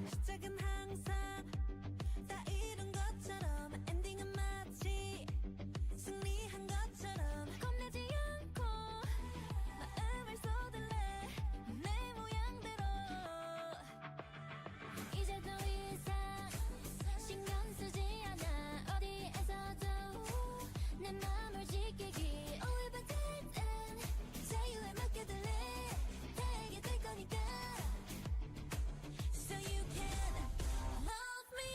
시작은 항상 다 이룬 것처럼 엔딩은 마치 승리한 것처럼 겁내지 않고 마음을 쏟을래 내 모양대로 이제 더 이상 신경 쓰지 않아 어디에서도 내 맘을 지키기 Only by then 자유에 맡겨둘래 다 알게 될 거니까 So you can love me,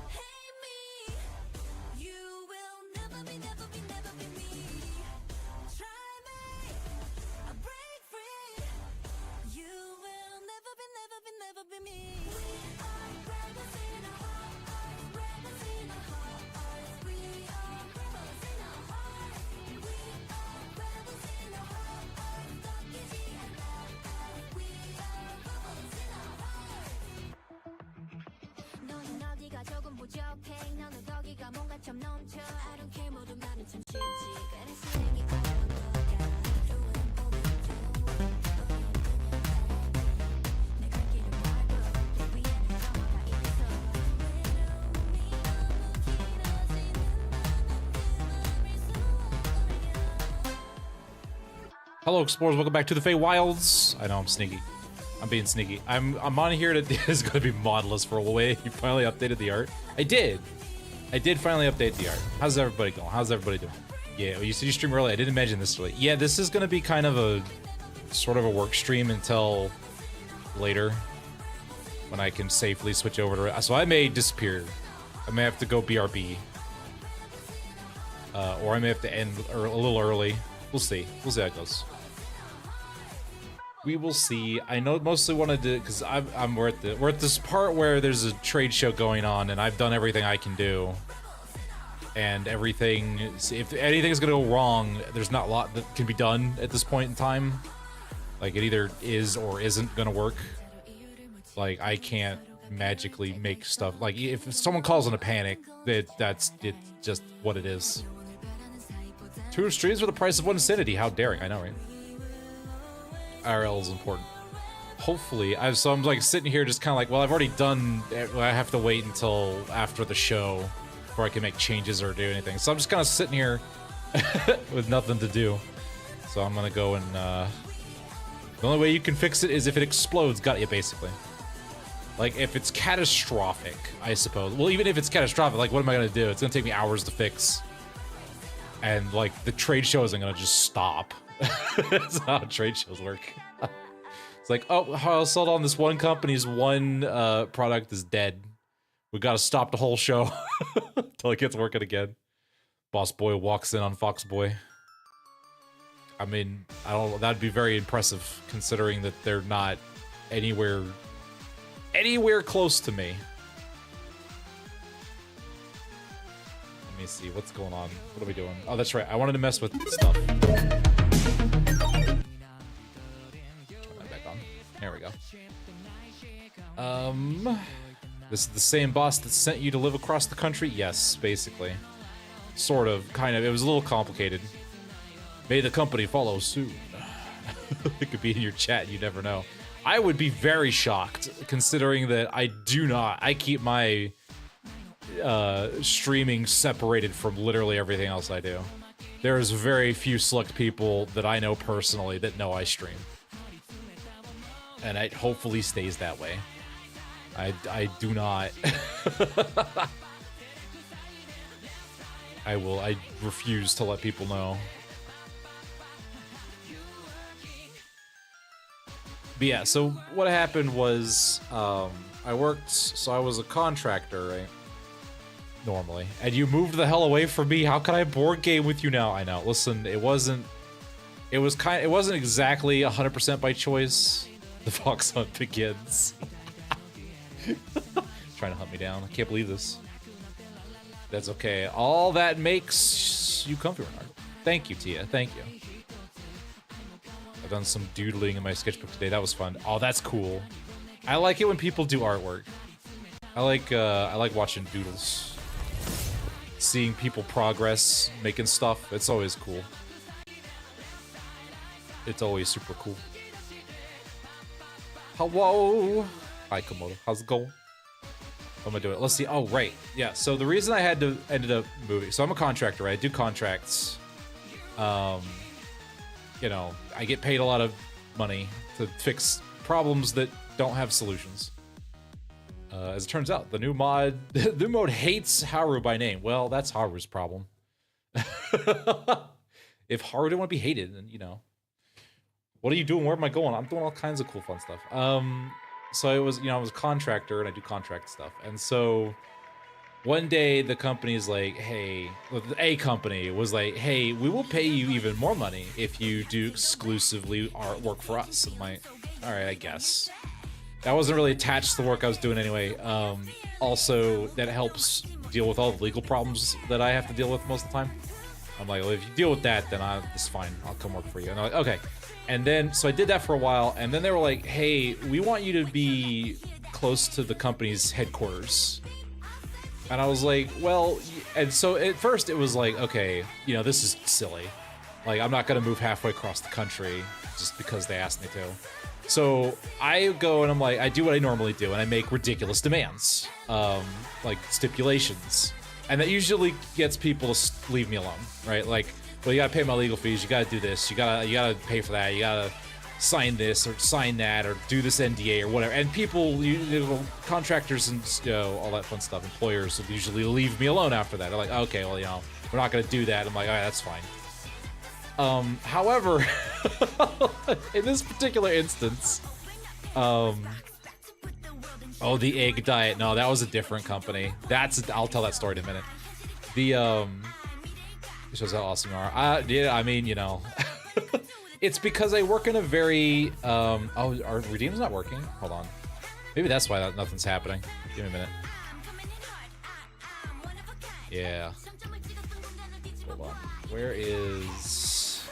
hate me. You will never be, never be, never be me. Try me, I'll break free. You will never be, never be, never be me. We are rebels in our hearts, rebels in our hearts. We are rebels in our hearts. We are rebels in our hearts. 꺾이지 않아. We are rebels in our hearts. 너는 어디가 조금 부족해 너는 거기가 뭔가 좀 넘쳐 I don't care 모두 말은 참 쉽지 그래서 내게 어려운 거야 좋은 오늘 좋은 내 갈 길을 말고 내 위에는 점화가 있어 외로움이 너무 길어지는 나는 그 맘을 쏘아버려 Hello, explorers. Welcome back to the Fae Wilds. I know I'm sneaky. I'm being sneaky. I'm on here to. It's gonna be modelless for a way. You finally updated the art. I did finally update the art. How's everybody going? How's everybody doing? Yeah, you said you stream early. I didn't mention this early. Yeah, this is gonna be kind of a sort of a work stream until later when I can safely switch over to. So I may disappear. I may have to go BRB, or I may have to end a little early. We'll see. We'll see how it goes. We will see. I know mostly wanted to because we're at this part where there's a trade show going on and I've done everything I can do. and everything, if anything's gonna go wrong, there's not a lot that can be done at this point in time. Like, it either is or isn't gonna work. Like, I can't magically make stuff. Like, if someone calls in a panic, that's just what it is. 2 streams for the price of 1 insanity. How daring. I know, right? IRL is important. Hopefully, so I'm like sitting here just kind of like, well, I've already done, I have to wait until after the show before I can make changes or do anything. So I'm just kind of sitting here with nothing to do. So I'm gonna go and, the only way you can fix it is if it explodes, got you, basically. Like, if it's catastrophic, I suppose. Well, even if it's catastrophic, like, what am I gonna do? It's gonna take me hours to fix. And, like, the trade show isn't gonna just stop. That's how trade shows work. It's like, oh, I sold on this one company's one product is dead. We gotta stop the whole show until it gets working again. Boss Boy walks in on Fox Boy. I mean, I don't. That'd be very impressive, considering that they're not anywhere close to me. Let me see what's going on. What are we doing? Oh, that's right. I wanted to mess with stuff. Turn that back on. There we go. This is the same boss that sent you to live across the country? Yes, basically. Sort of, kind of. It was a little complicated. May the company follow soon. It could be in your chat, you never know. I would be very shocked, considering that I keep my streaming separated from literally everything else I do. There's very few select people that I know personally that know I stream. And it hopefully stays that way. I do not. I refuse to let people know. But yeah, so what happened was, I worked, so I was a contractor, right? Normally. And you moved the hell away from me? How can I board game with you now? I know, listen, it wasn't exactly 100% by choice. The fox hunt begins. Trying to hunt me down. I can't believe this. That's okay. All that makes you comfy, Renard. Thank you, Tia. Thank you. I've done some doodling in my sketchbook today. That was fun. Oh, that's cool. I like it when people do artwork. I like watching doodles. Seeing people progress, making stuff. It's always cool. It's always super cool. Hello. Hi, Komodo. How's it going? What am I doing? Let's see. Oh, right. Yeah, so the reason I ended up moving. So I'm a contractor, right? I do contracts. You know, I get paid a lot of money to fix problems that don't have solutions. As it turns out, the new mod hates Haru by name. Well, that's Haru's problem. If Haru didn't want to be hated, then, you know. What are you doing? Where am I going? I'm doing all kinds of cool, fun stuff. So I was a contractor and I do contract stuff. And so one day the company's like, hey, a company was like, hey, we will pay you even more money if you do exclusively artwork for us. I'm like, all right, I guess. That wasn't really attached to the work I was doing anyway. Also, that helps deal with all the legal problems that I have to deal with most of the time. I'm like, well, if you deal with that, then it's fine. I'll come work for you. And they're like, okay. And then, so I did that for a while, and then they were like, hey, we want you to be close to the company's headquarters. And I was like, well, and so at first it was like, okay, you know, this is silly. Like, I'm not gonna move halfway across the country just because they asked me to. So I go and I'm like, I do what I normally do, and I make ridiculous demands, like stipulations. And that usually gets people to leave me alone, right? Like, well, you gotta pay my legal fees, you gotta do this, you gotta pay for that, you gotta sign this or sign that or do this NDA or whatever. And people, contractors and all that fun stuff, employers will usually leave me alone after that. They're like, okay, well, we're not gonna do that. I'm like, all right, that's fine. However, in this particular instance, oh, the egg diet. No, that was a different company. I'll tell that story in a minute. It shows how awesome you are. Yeah, I mean, it's because I work in a very, oh, our redeem's not working? Hold on. Maybe that's why nothing's happening. Give me a minute. Yeah. Hold on. Where is...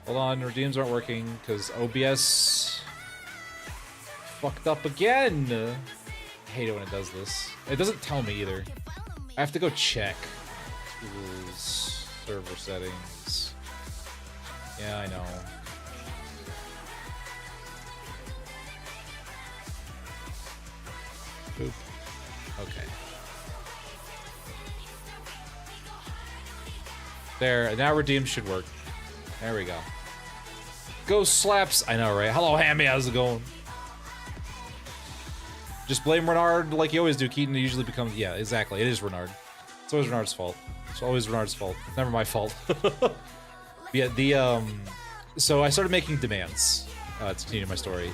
Hold on, redeems aren't working because OBS fucked up again. I hate it when it does this. It doesn't tell me either. I have to go check. Tools, server settings. Yeah, I know. Boop. Okay. There, now redeem should work. There we go. Ghost slaps. I know, right? Hello, Hammy. How's it going? Just blame Renard like you always do. Keaton usually becomes... Yeah, exactly. It is Renard. It's always Renard's fault. It's always Renard's fault. Never my fault. Yeah, the... So I started making demands. To continue my story.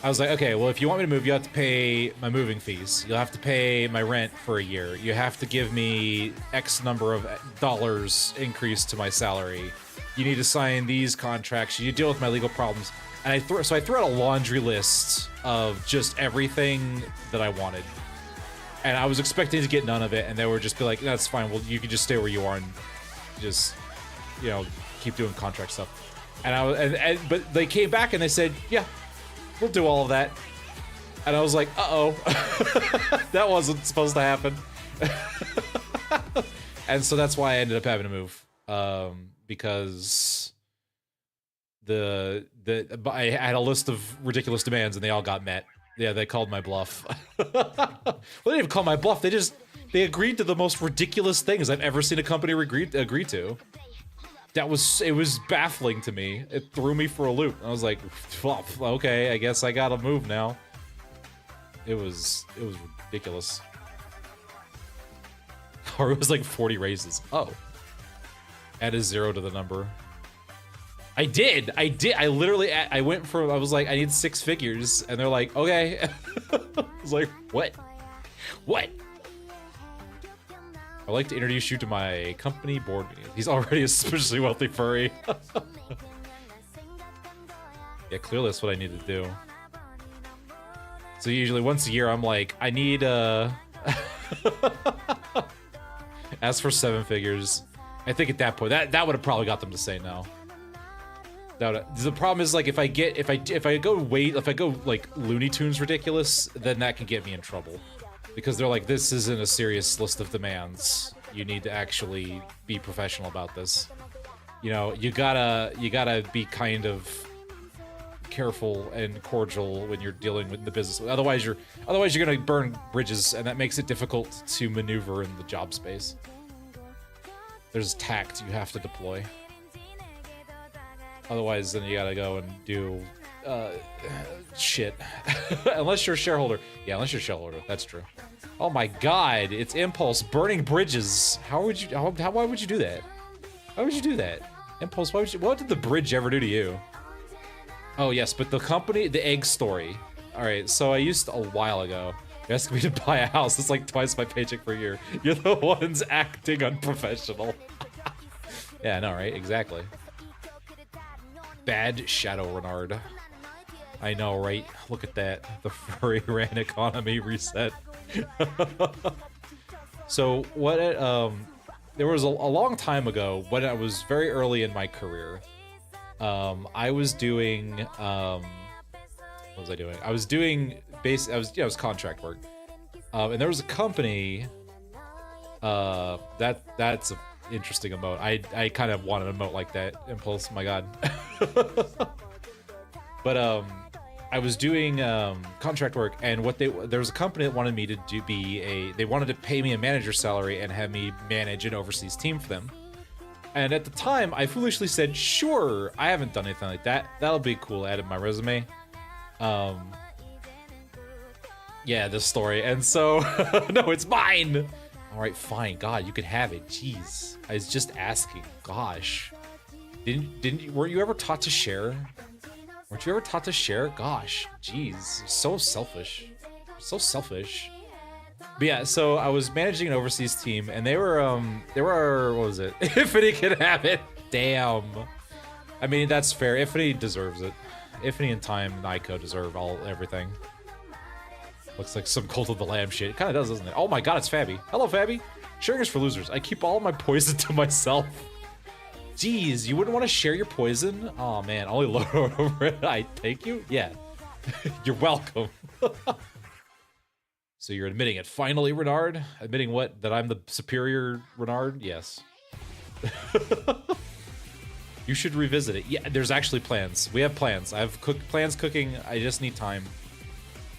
I was like, okay, well, if you want me to move, you have to pay my moving fees. You'll have to pay my rent for a year. You have to give me X number of dollars increase to my salary. You need to sign these contracts. You deal with my legal problems. And I threw out a laundry list of just everything that I wanted. And I was expecting to get none of it, and they were just be like, that's fine, well, you can just stay where you are and just, you know, keep doing contract stuff. And but they came back and they said, yeah, we'll do all of that. And I was like, uh-oh. That wasn't supposed to happen. And so that's why I ended up having to move. Because I had a list of ridiculous demands and they all got met. Yeah, they called my bluff. Well, they didn't even call my bluff. They agreed to the most ridiculous things I've ever seen a company agree to. It was baffling to me. It threw me for a loop. I was like, well, okay, I guess I gotta move now. It was ridiculous. Or it was like 40 raises. Oh. Add a 0 to the number. I did. I literally, I was like, I need 6 figures. And they're like, okay. I was like, what? What? I'd like to introduce you to my company board meeting. He's already a suspiciously wealthy furry. Yeah, clearly that's what I need to do. So usually once a year, I'm like, I need, ask for 7 figures. I think at that point, that would have probably got them to say no. The problem is, like, if I go like Looney Tunes ridiculous, then that can get me in trouble. Because they're like, this isn't a serious list of demands. You need to actually be professional about this. You know, you gotta be kind of careful and cordial when you're dealing with the business. Otherwise you're gonna burn bridges, and that makes it difficult to maneuver in the job space. There's tact you have to deploy. Otherwise, then you gotta go and do shit. Unless you're a shareholder. Yeah, unless you're a shareholder. That's true. Oh my god, it's Impulse burning bridges. Why would you do that? Why would you do that? Impulse, what did the bridge ever do to you? Oh yes, but the company, the egg story. Alright, so I used a while ago. You asked me to buy a house. It's like twice my paycheck per year. You're the ones acting unprofessional. Yeah, I know, right? Exactly. Bad Shadow Renard. I know, right? Look at that. The furry ran economy reset. So what there was a long time ago when I was very early in my career. I was doing what was I doing? I was doing it was contract work. And there was a company that's a interesting emote. I kind of want an emote like that. Impulse, my god. But I was doing contract work, and there was a company that wanted me to they wanted to pay me a manager salary and have me manage an overseas team for them. And at the time, I foolishly said, sure, I haven't done anything like that. That'll be cool, add in my resume. Yeah, this story. And so, no, it's mine. All right, fine. God, you could have it. Jeez, I was just asking. Gosh, weren't you ever taught to share? Weren't you ever taught to share? Gosh, jeez, so selfish, so selfish. But yeah, so I was managing an overseas team, and they were what was it? Ifany can have it. Damn. I mean, that's fair. Ifany deserves it. Ifany and Time and Ico deserve everything. Looks like some Cult of the Lamb shit. It kind of does, doesn't it? Oh my god, it's Fabby. Hello, Fabby. Sharing is for losers. I keep all of my poison to myself. Jeez, you wouldn't want to share your poison? Oh man, I'll load over it. I thank you? Yeah. You're welcome. So you're admitting it. Finally, Renard? Admitting what? That I'm the superior Renard? Yes. You should revisit it. Yeah, there's actually plans. We have plans. I have plans cooking. I just need time.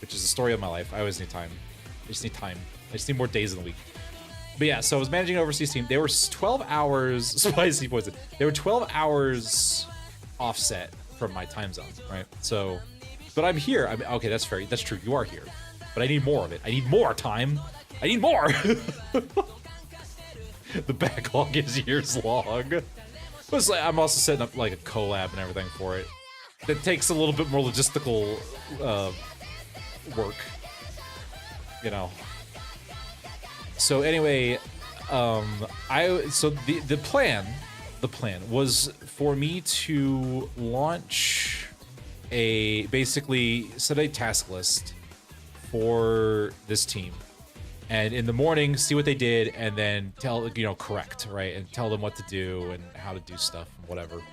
Which is the story of my life. I always need time. I just need time. I just need more days in the week. But yeah, so I was managing an overseas team. They were 12 hours... Spicy poison. They were 12 hours offset from my time zone, right? So... But I'm here. Okay, that's fair. That's true. You are here. But I need more of it. I need more time. I need more! The backlog is years long. But I'm also setting up like a collab and everything for it. That takes a little bit more logistical work. You know. So anyway, the plan was for me to launch basically set a task list for this team, and in the morning see what they did, and then correct, right, and tell them what to do and how to do stuff and whatever. And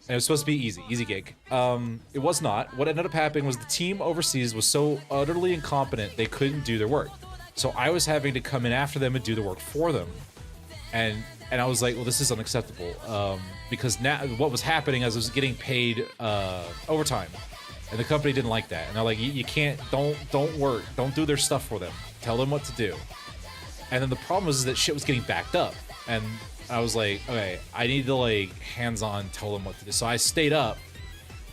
it was supposed to be easy gig. It was not. What ended up happening was the team overseas was so utterly incompetent they couldn't do their work. So I was having to come in after them and do the work for them. And I was like, well, this is unacceptable. Because now what was happening is I was getting paid overtime. And the company didn't like that. And they're like, you can't, don't work. Don't do their stuff for them. Tell them what to do. And then the problem was that shit was getting backed up. And I was like, okay, I need to like hands-on tell them what to do. So I stayed up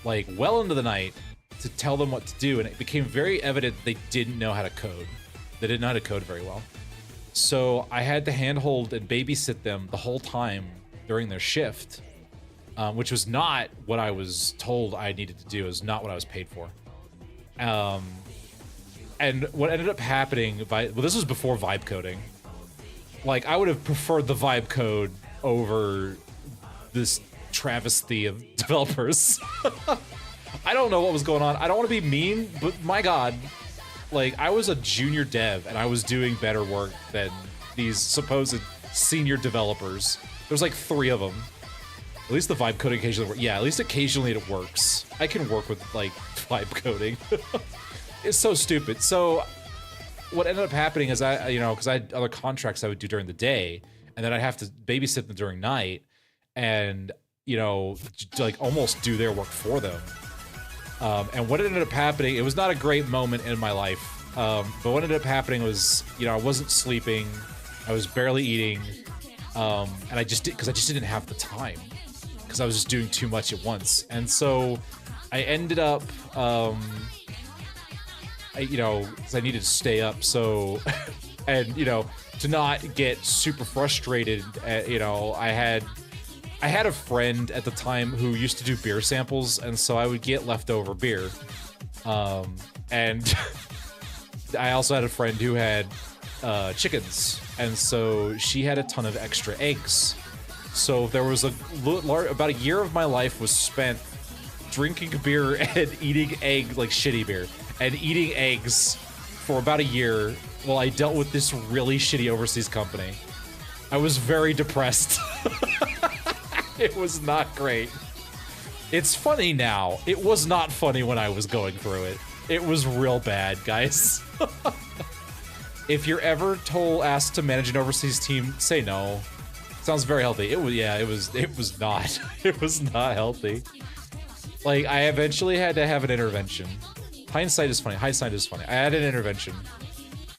like well into the night to tell them what to do. And it became very evident that they didn't know how to code. They didn't know how to code very well. So I had to handhold and babysit them the whole time during their shift, which was not what I was told I needed to do. It was not what I was paid for. And what ended up happening, this was before vibe coding. Like, I would have preferred the vibe code over this travesty of developers. I don't know what was going on. I don't want to be mean, but my God. Like, I was a junior dev, and I was doing better work than these supposed senior developers. There's like 3 of them. At least the vibe coding occasionally works. Yeah, at least occasionally it works. I can work with, like, vibe coding. It's so stupid. So, what ended up happening is because I had other contracts I would do during the day, and then I'd have to babysit them during night, and, like, almost do their work for them. And what ended up happening, it was not a great moment in my life, but what ended up happening was, I wasn't sleeping, I was barely eating, and I just didn't have the time, because I was just doing too much at once. And so I ended up, because I needed to stay up, so, and, to not get super frustrated, I had a friend at the time who used to do beer samples, and so I would get leftover beer. And I also had a friend who had chickens, and so she had a ton of extra eggs. So there was about a year of my life was spent drinking beer and eating shitty beer, and eating eggs for about a year while I dealt with this really shitty overseas company. I was very depressed. It was not great. It's funny now. It was not funny when I was going through it. It was real bad, guys. If you're ever asked to manage an overseas team, say no. Sounds very healthy. It was not. It was not healthy. Like, I eventually had to have an intervention. Hindsight is funny. Hindsight is funny. I had an intervention.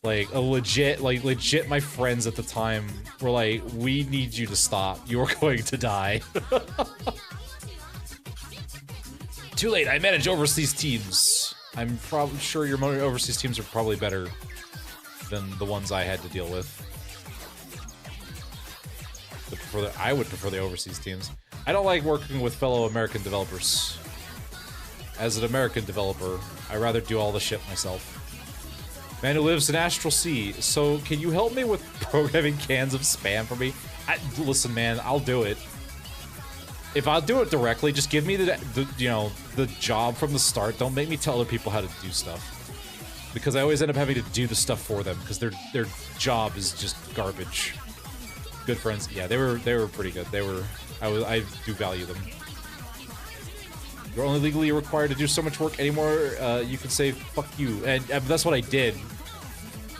Like, legit, my friends at the time were like, we need you to stop. You're going to die. Too late, I manage overseas teams. I'm probably sure your overseas teams are probably better than the ones I had to deal with. I would prefer the overseas teams. I don't like working with fellow American developers. As an American developer, I'd rather do all the shit myself. Man who lives in Astral Sea. So, can you help me with programming cans of spam for me? Listen, man, I'll do it. If I'll do it directly, just give me the job from the start. Don't make me tell other people how to do stuff. because I always end up having to do the stuff for them because their job is just garbage. Good friends, yeah, they were pretty good. I do value them. You're only legally required to do so much work anymore. You can say fuck you, and that's what I did.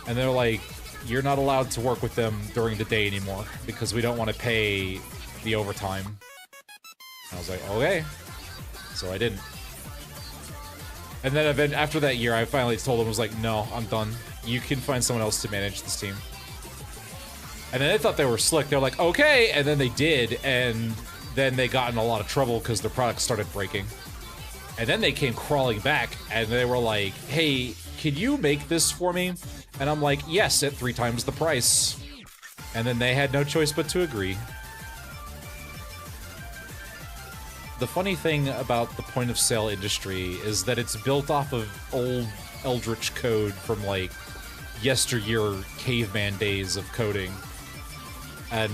And they're like, you're not allowed to work with them during the day anymore because we don't want to pay the overtime. And I was like, okay, so I didn't. And then after that year, I finally told them, I was like, no, I'm done. You can find someone else to manage this team. And then they thought they were slick. They're like, okay, and then they did, and then they got in a lot of trouble because their product started breaking. And then they came crawling back, and they were like, hey, can you make this for me? And I'm like, yes, at 3 times the price. And then they had no choice but to agree. The funny thing about the point-of-sale industry is that it's built off of old Eldritch code from, like, yesteryear caveman days of coding. And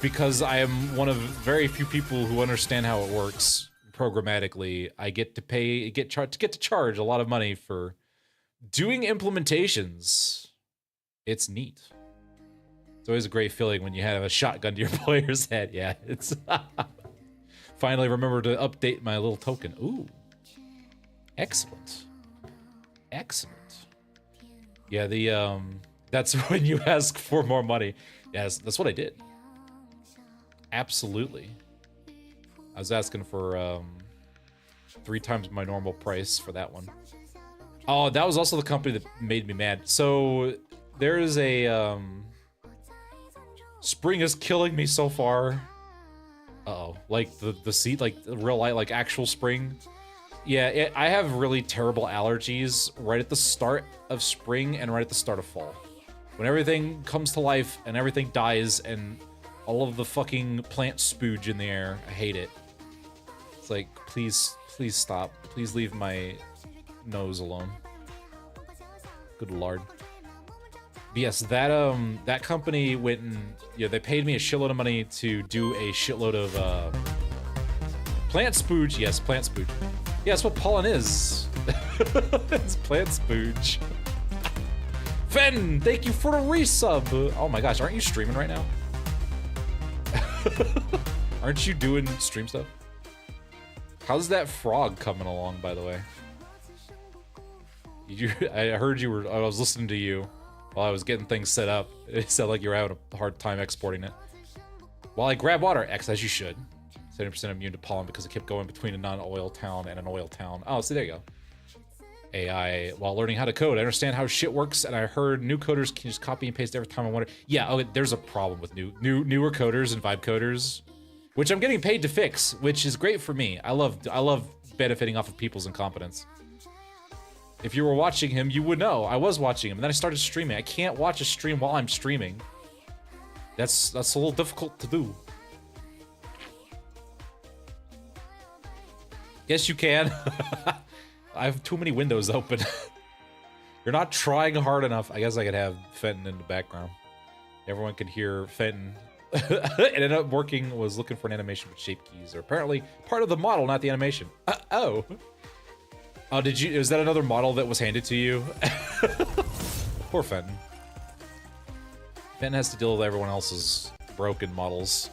because I am one of very few people who understand how it works programmatically, I get to charge a lot of money for doing implementations. It's neat. It's always a great feeling when you have a shotgun to your player's head. Yeah, it's... Finally remember to update my little token. Ooh. Excellent. Excellent. Yeah, that's when you ask for more money. Yes, that's what I did. Absolutely. I was asking for 3 times my normal price for that one. Oh, that was also the company that made me mad. So there is a spring is killing me so far. Uh-oh, like the seat, like real light, like actual spring. Yeah, I have really terrible allergies right at the start of spring and right at the start of fall. When everything comes to life and everything dies and all of the fucking plant spooge in the air, I hate it. It's like, please stop. Please leave my nose alone. Good lord. But yes, that company went and, yeah, they paid me a shitload of money to do a shitload of plant spooge. Yes, plant spooge. Yeah, that's what pollen is. It's plant spooge. Fenton, thank you for the resub. Oh my gosh, aren't you streaming right now? Aren't you doing stream stuff? How's that frog coming along, by the way? I heard you were. I was listening to you while I was getting things set up. It sounded like you were having a hard time exporting it. While I grab water, X as you should. 70% immune to pollen because it kept going between a non-oil town and an oil town. Oh, so there you go. AI, while learning how to code, I understand how shit works, and I heard new coders can just copy and paste every time I want to. Yeah, okay, there's a problem with newer coders and vibe coders, which I'm getting paid to fix, which is great for me. I love benefiting off of people's incompetence. If you were watching him, you would know. I was watching him, and then I started streaming. I can't watch a stream while I'm streaming. That's a little difficult to do. Yes, you can. I have too many windows open. You're not trying hard enough. I guess I could have Fenton in the background. Everyone could hear Fenton. It ended up working, was looking for an animation with shape keys. Or apparently part of the model, not the animation. Oh, is that another model that was handed to you? Poor Fenton. Fenton has to deal with everyone else's broken models.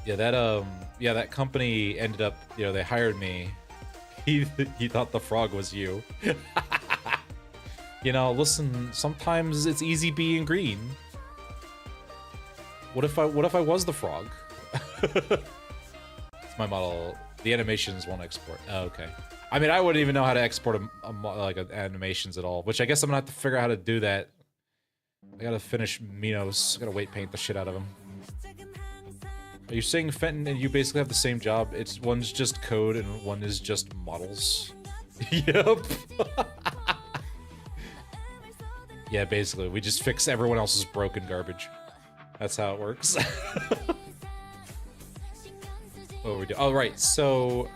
Yeah, that company ended up, they hired me. He thought the frog was you. Listen, sometimes it's easy being green. What if I was the frog? It's my model. The animations won't export. Oh, okay. I mean, I wouldn't even know how to export animations at all, which I guess I'm gonna have to figure out how to do that. I gotta finish Minos. I gotta weight paint the shit out of him. Are you saying Fenton and you basically have the same job? One's just code and one is just models. Yep. Yeah, basically, we just fix everyone else's broken garbage. That's how it works. What do we do? Oh, right. So,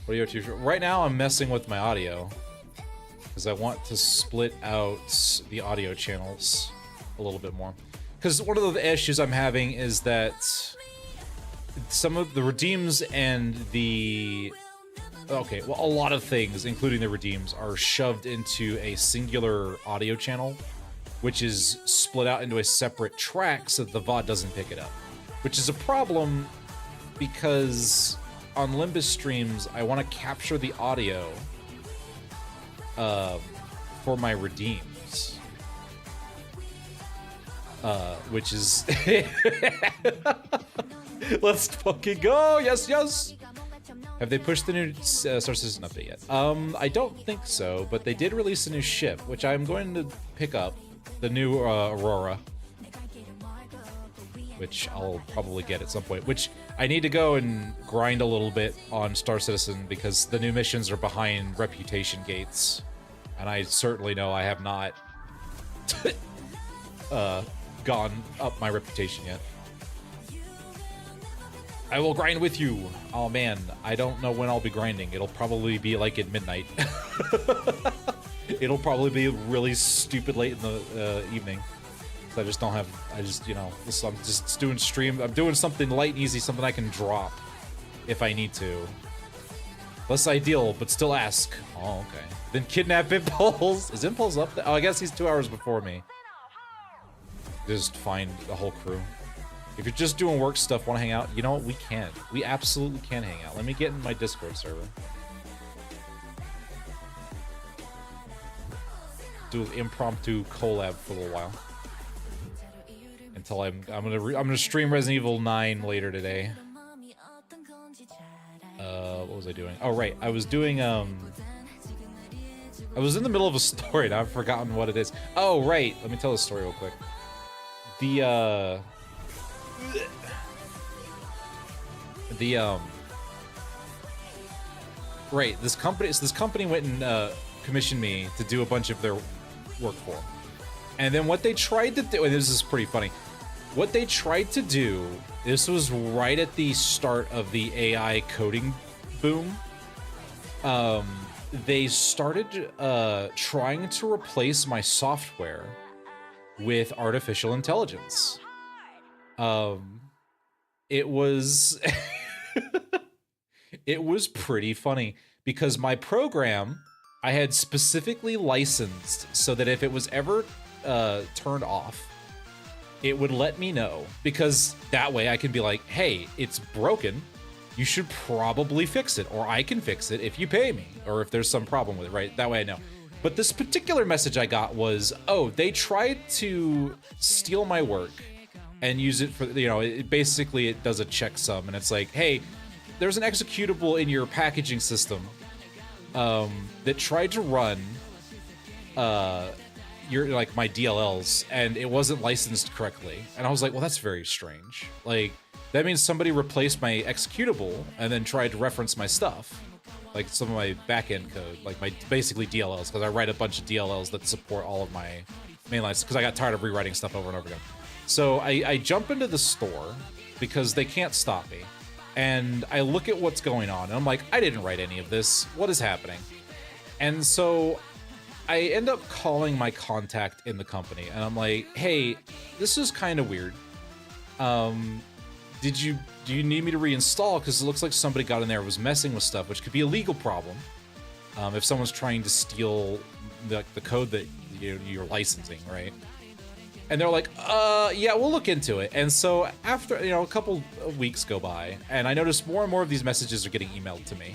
what are you up to? Right now, I'm messing with my audio because I want to split out the audio channels a little bit more. Because one of the issues I'm having is that some of the redeems and the okay, well, a lot of things, including the redeems, are shoved into a singular audio channel, which is split out into a separate track so that the VOD doesn't pick it up, which is a problem because on Limbus streams, I want to capture the audio for my redeems, which is let's fucking go. Yes, yes. Have they pushed the new Star Citizen update yet? I don't think so, but they did release a new ship, which I'm going to pick up, the new Aurora, which I'll probably get at some point, which I need to go and grind a little bit on Star Citizen because the new missions are behind reputation gates, and I certainly know I have not gone up my reputation yet. I will grind with you. Oh man, I don't know when I'll be grinding. It'll probably be like at midnight. It'll probably be really stupid late in the evening. I just don't have, I just, you know, I'm just doing stream. I'm doing something light and easy, something I can drop if I need to. Less ideal, but still ask. Oh, okay. Then kidnap Impulse. Is Impulse up there? Oh, I guess he's 2 hours before me. Just find the whole crew. If you're just doing work stuff, want to hang out, you know what? We can. We absolutely can hang out. Let me get in my Discord server. Do an impromptu collab for a little while. Until I'm gonna stream Resident Evil 9 later today. What was I doing? Oh right, I was doing I was in the middle of a story and I've forgotten what it is. Oh right, let me tell the story real quick. Right, this company went and commissioned me to do a bunch of their work for them. And then what they tried to do, and this is pretty funny, what they tried to do, this was right at the start of the AI coding boom. They started trying to replace my software with artificial intelligence. It was it was pretty funny because my program I had specifically licensed so that if it was ever turned off, it would let me know, because that way I can be like, hey, it's broken, you should probably fix it, or I can fix it if you pay me, or if there's some problem with it, right? That way I know. But this particular message I got was, oh, they tried to steal my work and use it for, you know, it basically it does a checksum, and it's like, hey, there's an executable in your packaging system that tried to run like my DLLs, and it wasn't licensed correctly. And I was like, well, that's very strange. Like, that means somebody replaced my executable and then tried to reference my stuff, like some of my backend code, like my basically DLLs, because I write a bunch of DLLs that support all of my mainlines, because I got tired of rewriting stuff over and over again. So I jump into the store because they can't stop me, and I look at what's going on, and I'm like, I didn't write any of this. What is happening? And so I end up calling my contact in the company, and I'm like, hey, this is kind of weird. Do you need me to reinstall? Because it looks like somebody got in there and was messing with stuff, which could be a legal problem if someone's trying to steal the code that you're licensing, right? And they're like, yeah, we'll look into it. And so after, a couple of weeks go by, and I notice more and more of these messages are getting emailed to me.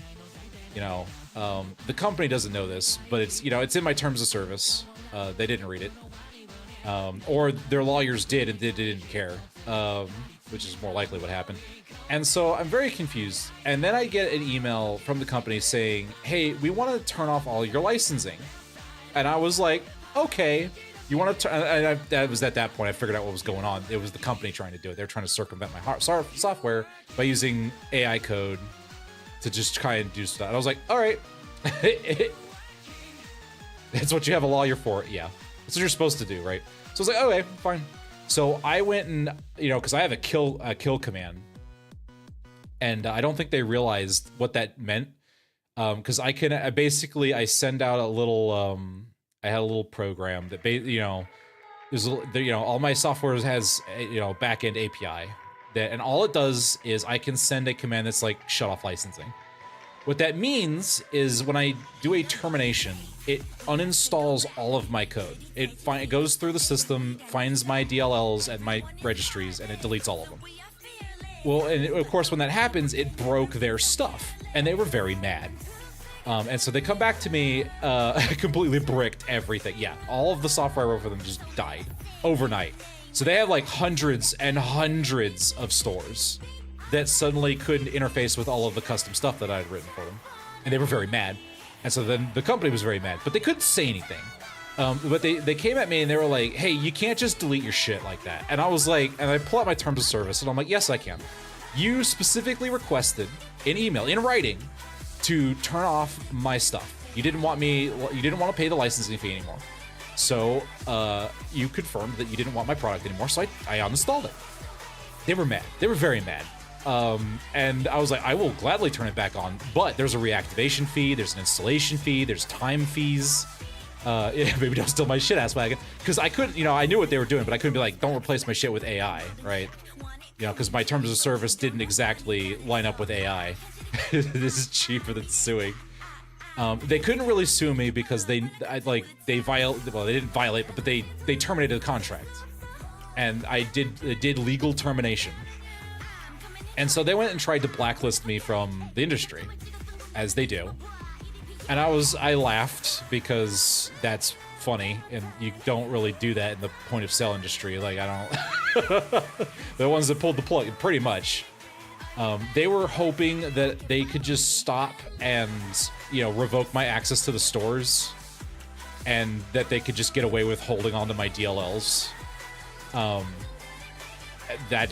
The company doesn't know this, but it's in my terms of service. They didn't read it, or their lawyers did and they didn't care, which is more likely what happened. And so I'm very confused. And then I get an email from the company saying, hey, we want to turn off all your licensing. And I was like, okay, you want to turn? And that was at that point I figured out what was going on. It was the company trying to do it. They're trying to circumvent my software by using AI code to just try and do stuff. And I was like, all right, that's what you have a lawyer for. Yeah, that's what you're supposed to do, right? So I was like, okay, fine. So I went and, because I have a kill command, and I don't think they realized what that meant. Because I send out a little, I had a little program that, all my software has, backend API. And all it does is I can send a command that's like shut off licensing. What that means is when I do a termination, it uninstalls all of my code. It goes through the system, finds my DLLs and my registries, and it deletes all of them. Well, and of course, when that happens, it broke their stuff, and they were very mad. And so they come back to me, completely bricked everything. Yeah, all of the software I wrote for them just died overnight. So they have like hundreds and hundreds of stores that suddenly couldn't interface with all of the custom stuff that I had written for them. And they were very mad. And so then the company was very mad, but they couldn't say anything. But they came at me and they were like, hey, you can't just delete your shit like that. And I was like, and I pull out my terms of service and I'm like, yes, I can. You specifically requested in email, in writing, to turn off my stuff. You didn't want to pay the licensing fee anymore. So you confirmed that you didn't want my product anymore, so I uninstalled it. They were mad. They were very mad. And I was like, I will gladly turn it back on, but there's a reactivation fee, there's an installation fee, there's time fees. Maybe don't steal my shit ass wagon. Because I couldn't, I knew what they were doing, but I couldn't be like, don't replace my shit with AI, right? Because my terms of service didn't exactly line up with AI. This is cheaper than suing. They couldn't really sue me because they didn't violate, but they terminated the contract. And I did legal termination. And so they went and tried to blacklist me from the industry, as they do. And I laughed because that's funny, and you don't really do that in the point of sale industry. Like, I don't. The ones that pulled the plug, pretty much. They were hoping that they could just stop and, revoke my access to the stores, and that they could just get away with holding on to my DLLs. That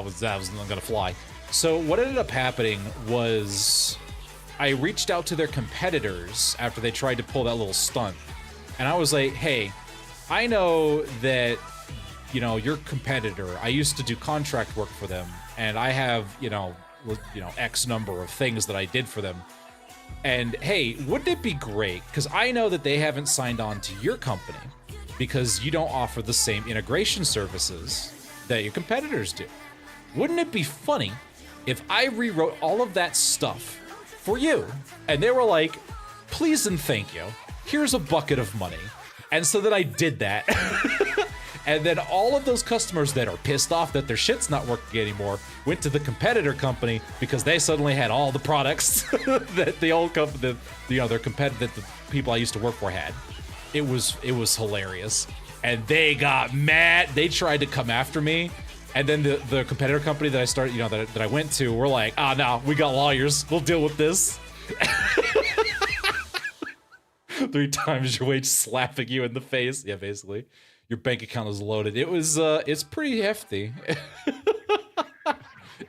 was not gonna fly. So what ended up happening was I reached out to their competitors after they tried to pull that little stunt, and I was like, hey, I know that your competitor, I used to do contract work for them, and I have X number of things that I did for them, and hey, wouldn't it be great, because I know that they haven't signed on to your company because you don't offer the same integration services that your competitors do. Wouldn't it be funny if I rewrote all of that stuff for you? And they were like, please and thank you. Here's a bucket of money. And so then I did that. And then all of those customers that are pissed off that their shit's not working anymore went to the competitor company because they suddenly had all the products that the old company, their competitor, that the people I used to work for had. It was hilarious. And they got mad. They tried to come after me. And then the competitor company that I started, that I went to, were like, no, we got lawyers. We'll deal with this. 3 times your wage, slapping you in the face. Yeah, basically. Your bank account is loaded. It was, it's pretty hefty.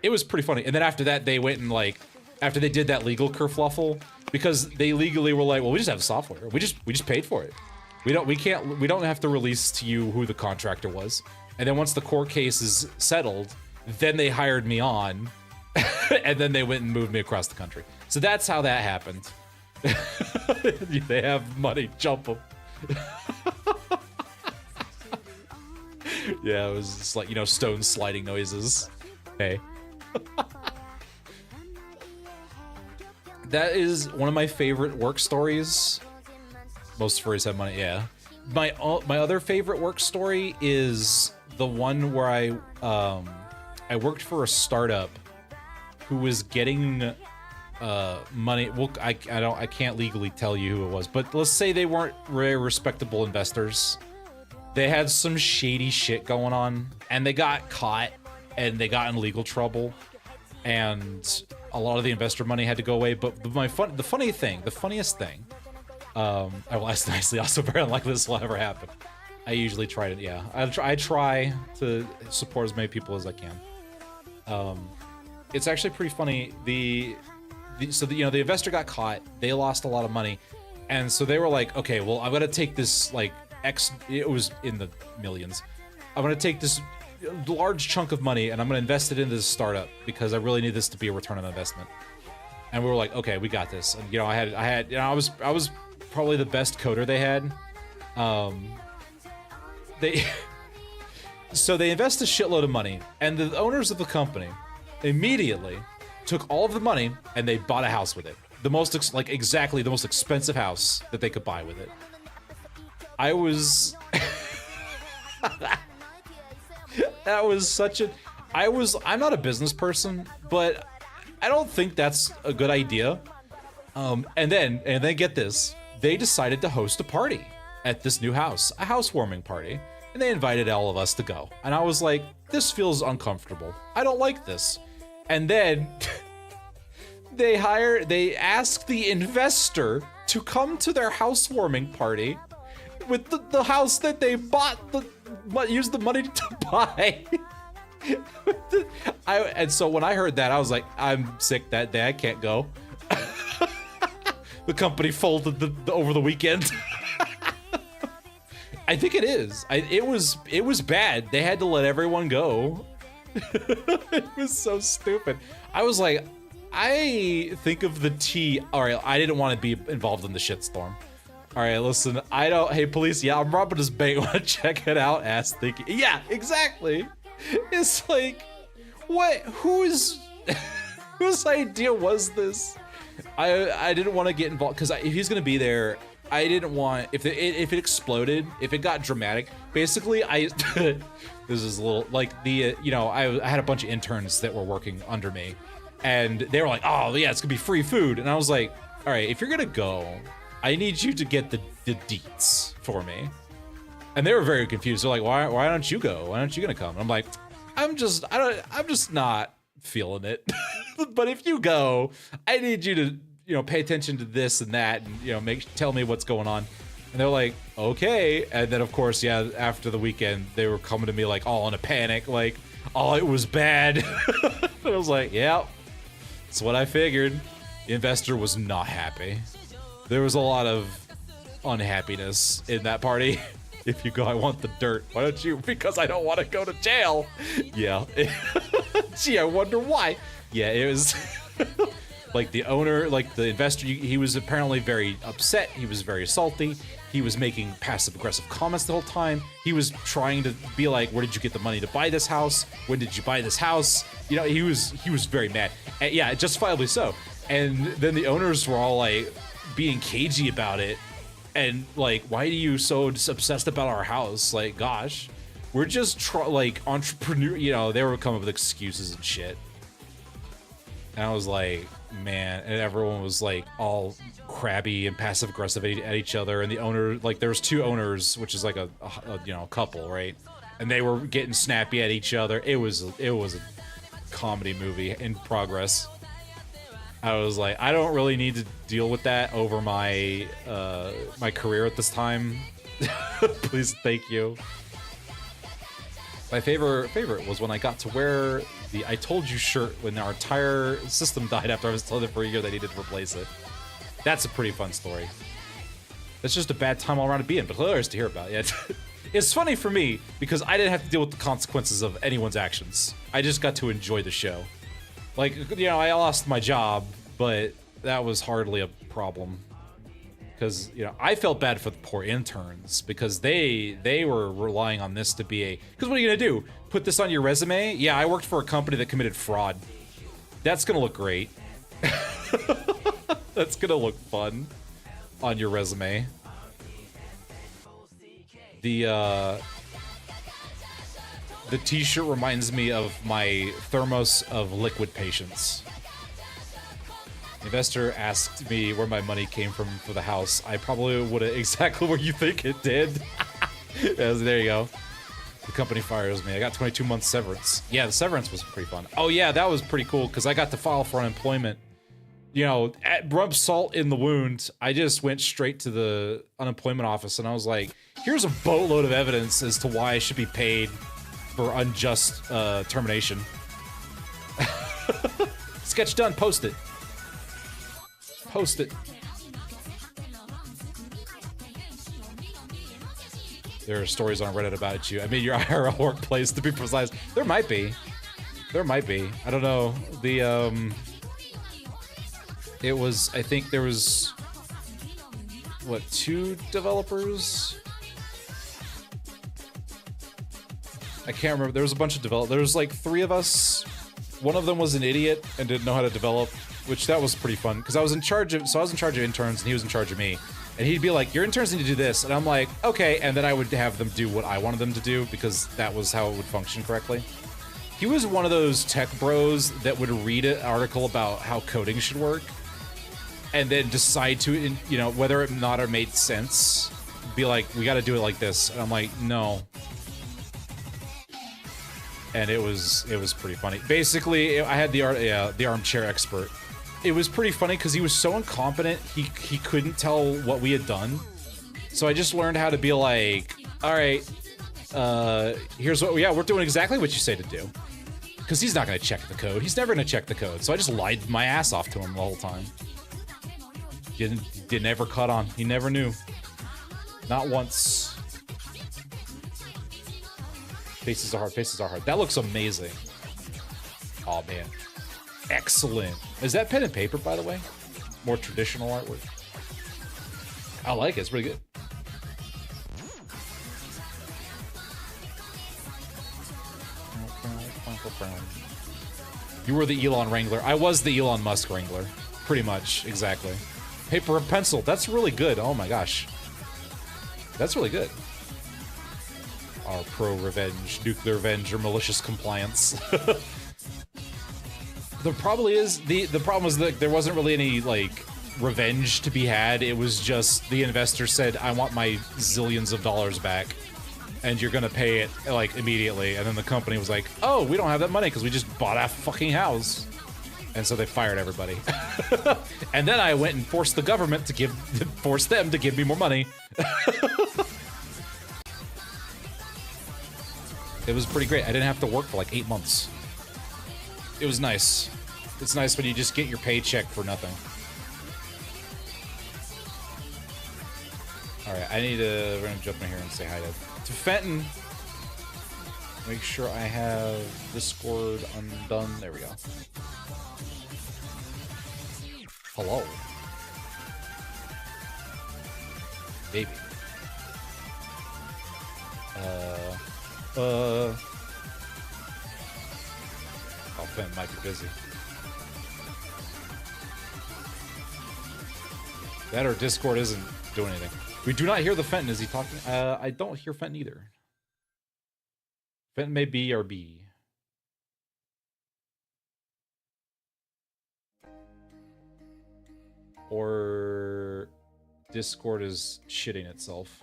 It was pretty funny. And then after that, they went and after they did that legal kerfluffle, because they legally were like, well, we just have software. We just paid for it. We don't have to release to you who the contractor was. And then once the court case is settled, then they hired me on, and then they went and moved me across the country. So that's how that happened. They have money, jump them. Yeah, it was just like, stone sliding noises. Hey. That is one of my favorite work stories. Most furries have money, yeah. My other favorite work story is the one where I worked for a startup who was getting money. Well, I can't legally tell you who it was, but let's say they weren't very respectable investors. They had some shady shit going on, and they got caught, and they got in legal trouble, and a lot of the investor money had to go away. But the funniest thing. It's nicely also very unlikely this will ever happen. I usually try to, yeah. I try to support as many people as I can. It's actually pretty funny. The investor got caught. They lost a lot of money, and so they were like, okay, well, I'm gonna take this it was in the millions. I'm gonna take this large chunk of money and I'm gonna invest it into this startup because I really need this to be a return on investment. And we were like, okay, we got this. And I was probably the best coder they had. So they invest a shitload of money, and the owners of the company immediately took all of the money and they bought a house with it. The most, exactly the most expensive house that they could buy with it. I was... that was such a... I'm not a business person, but I don't think that's a good idea. And then get this. They decided to host a party at this new house, a housewarming party, and they invited all of us to go. And I was like, this feels uncomfortable. I don't like this. And then they asked the investor to come to their housewarming party with the house that they bought, used the money to buy. And so when I heard that, I was like, I'm sick that day, I can't go. The company folded over the weekend. I think it is. It was bad. They had to let everyone go. It was so stupid. I was like, I think of the tea. All right, I didn't want to be involved in the shitstorm. All right, listen, hey police, yeah, I'm robbing this bank. Want to check it out? Ass thinking. Yeah, exactly. It's like, what? Whose idea was this? I didn't want to get involved because if he's gonna be there, I didn't want if it exploded, if it got dramatic. Basically, this is a little like the I had a bunch of interns that were working under me, and they were like, oh yeah, it's gonna be free food, and I was like, all right, if you're gonna go, I need you to get the deets for me. And they were very confused. They're like, why don't you go? Why aren't you gonna come? And I'm like, I'm just not feeling it. But if you go, I need you to, pay attention to this and that, and tell me what's going on. And they're like, okay. And then of course, yeah, after the weekend, they were coming to me like all in a panic, like, oh, it was bad. And I was like, yeah, that's what I figured. The investor was not happy. There was a lot of unhappiness in that party. If you go, I want the dirt. Why don't you? Because I don't want to go to jail. Yeah. Gee, I wonder why. Yeah, it was like the owner, like the investor, he was apparently very upset. He was very salty. He was making passive aggressive comments the whole time. He was trying to be like, where did you get the money to buy this house? When did you buy this house? He was very mad. And yeah, justifiably so. And then the owners were all like being cagey about it. And like, why are you so obsessed about our house? Like, gosh, we're just entrepreneur. They were coming up with excuses and shit. And I was like, man, and everyone was like all crabby and passive aggressive at each other. And the owner, like, there was two owners, which is like a couple, right? And they were getting snappy at each other. It was a comedy movie in progress. I was like, I don't really need to deal with that over my my career at this time. Please, thank you. My favorite was when I got to wear the I Told You shirt when our entire system died after I was told it for a year they needed to replace it. That's a pretty fun story. It's just a bad time all around to be in, but hilarious to hear about. Yeah, it's funny for me because I didn't have to deal with the consequences of anyone's actions. I just got to enjoy the show. Like, I lost my job, but that was hardly a problem. Because, I felt bad for the poor interns because they were relying on this to be a... Because what are you going to do? Put this on your resume? Yeah, I worked for a company that committed fraud. That's going to look great. That's going to look fun on your resume. The t-shirt reminds me of my thermos of liquid patience. The investor asked me where my money came from for the house. I probably would have exactly where you think it did. There you go. The company fires me. I got 22 months severance. Yeah, the severance was pretty fun. Oh yeah, that was pretty cool because I got to file for unemployment. Rub salt in the wound. I just went straight to the unemployment office and I was like, here's a boatload of evidence as to why I should be paid for unjust termination. Sketch done, post it. Post it. There are stories on Reddit about you. I mean, your IRL workplace, to be precise. There might be. There might be. I don't know. It was, I think there was, what, 2 developers? I can't remember. There was a bunch of developers. There was like 3 of us One of them was an idiot and didn't know how to develop, which that was pretty fun because I was in charge of interns and he was in charge of me. And he'd be like, your interns need to do this. And I'm like, okay. And then I would have them do what I wanted them to do because that was how it would function correctly. He was one of those tech bros that would read an article about how coding should work and then decide to, you know, whether or not it made sense, be like, we got to do it like this. And I'm like, no. And it was pretty funny. Basically, I had the armchair expert. It was pretty funny because he was so incompetent, he couldn't tell what we had done. So I just learned how to be like, all right, here's what, yeah, we're doing exactly what you say to do. Because he's not going to check the code. He's never going to check the code. So I just lied my ass off to him the whole time. Didn't ever cut on. He never knew. Not once. Faces are hard. Faces are hard. That looks amazing. Oh, man. Excellent. Is that pen and paper, by the way? More traditional artwork. I like it. It's pretty good. You were the Elon Wrangler. I was the Elon Musk Wrangler. Pretty much. Exactly. Paper and pencil. That's really good. Oh my gosh. That's really good. Our pro-revenge, nuclear revenge, or malicious compliance. The problem was that there wasn't really any, like, revenge to be had. It was just the investor said, I want my zillions of dollars back. And you're gonna pay it, like, immediately. And then the company was like, oh, we don't have that money because we just bought a fucking house. And so they fired everybody. And then I went and forced the government to force them to give me more money. It was pretty great. I didn't have to work for like 8 months. It was nice. It's nice when you just get your paycheck for nothing. Alright, we're gonna jump in here and say hi to Fenton. Make sure I have Discord undone. There we go. Hello. Baby. Oh, Fenton might be busy. That or Discord isn't doing anything. We do not hear the Fenton. Is he talking? I don't hear Fenton either. Fenton may be or B. Or Discord is shitting itself.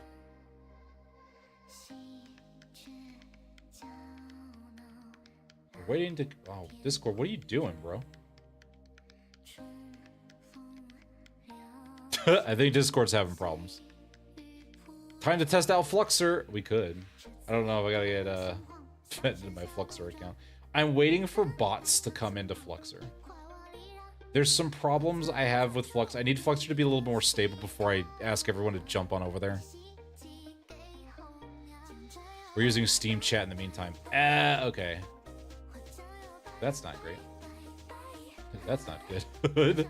We're waiting to... Oh, Discord, what are you doing, bro? I think Discord's having problems. Time to test out Fluxer. We could. I don't know if I gotta get fed into my Fluxer account. I'm waiting for bots to come into Fluxer. There's some problems I have with Flux. I need Fluxer to be a little more stable before I ask everyone to jump on over there. We're using Steam Chat in the meantime. Okay. That's not great. That's not good.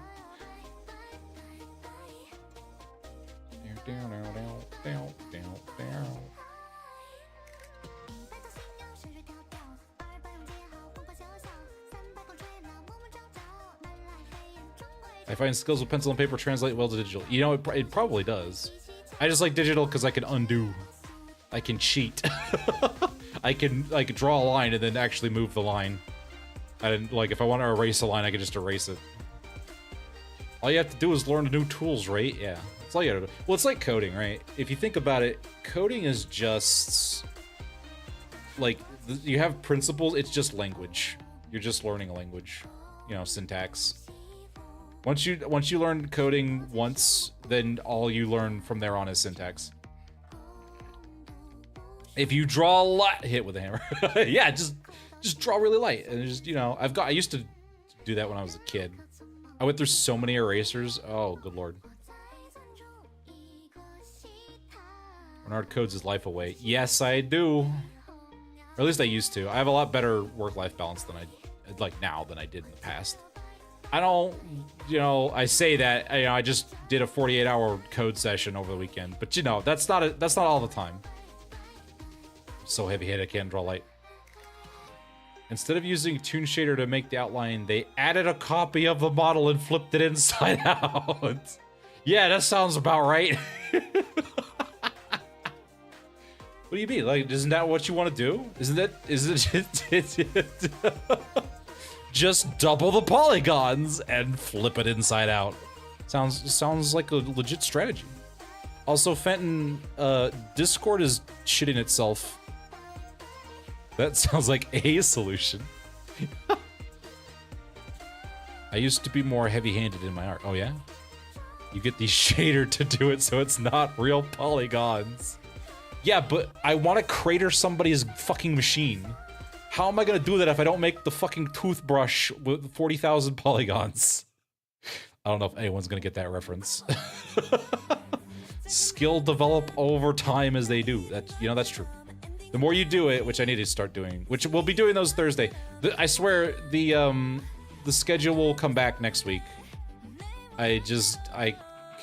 I find skills with pencil and paper translate well to digital. You know, it probably does. I just like digital because I can undo. I can cheat. I can draw a line and then actually move the line. And like if I want to erase a line, I can just erase it. All you have to do is learn new tools, right? Yeah. That's all you gotta do. Well, it's like coding, right? If you think about it, coding is just like you have principles, it's just language. You're just learning a language. You know, syntax. Once you learn coding once, then all you learn from there on is syntax. If you draw a lot, hit with a hammer. Yeah, just draw really light. And just, you know, I used to do that when I was a kid. I went through so many erasers. Oh, good lord. Bernard codes his life away. Yes, I do. Or at least I used to. I have a lot better work-life balance than I did in the past. I don't, you know, I say that, you know, I just did a 48-hour code session over the weekend, but you know, that's not all the time. I'm so heavy-headed, I can't draw light. Instead of using Toon Shader to make the outline, they added a copy of the model and flipped it inside out. Yeah, that sounds about right. What do you mean? Like, isn't that what you want to do? Isn't it just double the polygons and flip it inside out? Sounds like a legit strategy. Also, Fenton, Discord is shitting itself. That sounds like a solution. I used to be more heavy-handed in my art. Oh yeah? You get the shader to do it so it's not real polygons. Yeah, but I want to crater somebody's fucking machine. How am I gonna do that if I don't make the fucking toothbrush with 40,000 polygons? I don't know if anyone's gonna get that reference. Skill develop over time as they do. That's true. The more you do it, which I need to start doing, which we'll be doing those Thursday. I swear the schedule will come back next week. I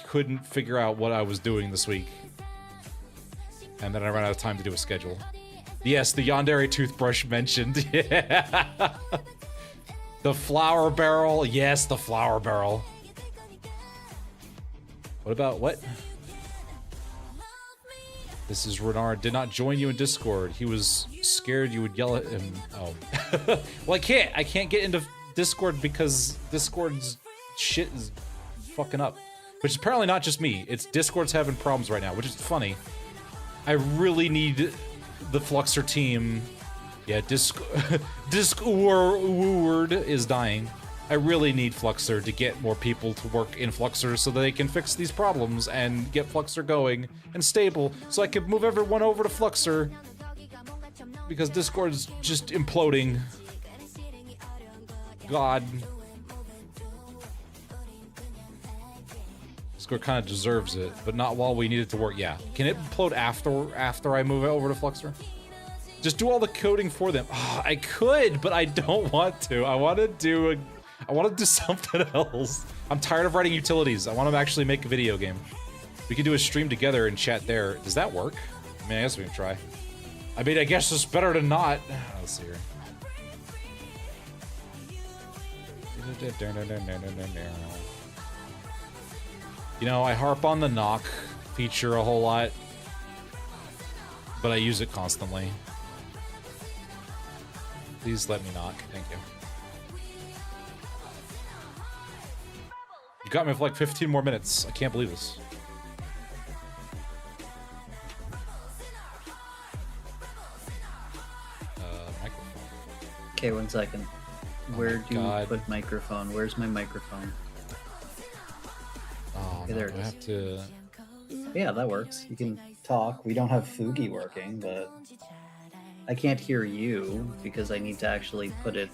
couldn't figure out what I was doing this week. And then I ran out of time to do a schedule. Yes, the Yandere toothbrush mentioned. Yeah. The flour barrel. Yes, the flour barrel. What about what? This is Renard. Did not join you in Discord. He was scared you would yell at him. Oh. Well, I can't get into Discord because Discord's shit is fucking up. Which is apparently not just me. It's Discord's having problems right now, which is funny. I really need the Fluxer team. Yeah, Discord is dying. I really need Fluxer to get more people to work in Fluxer so that they can fix these problems and get Fluxer going and stable so I can move everyone over to Fluxer because Discord's just imploding. God. Discord kind of deserves it, but not while we need it to work. Yeah. Can it implode after I move it over to Fluxer? Just do all the coding for them. Oh, I could, but I don't want to. I want to do something else. I'm tired of writing utilities. I want to actually make a video game. We could do a stream together and chat there. Does that work? I mean, I guess we can try. I mean, I guess it's better than not. Let's see here. You know, I harp on the knock feature a whole lot, but I use it constantly. Please let me knock. Thank you. You got me for like 15 more minutes. I can't believe this. Microphone. Okay, 1 second. Where do you put microphone? Where's my microphone? Oh, okay, no, there it is. I have to... Yeah, that works. You can talk. We don't have Fugi working, but I can't hear you because I need to actually put it.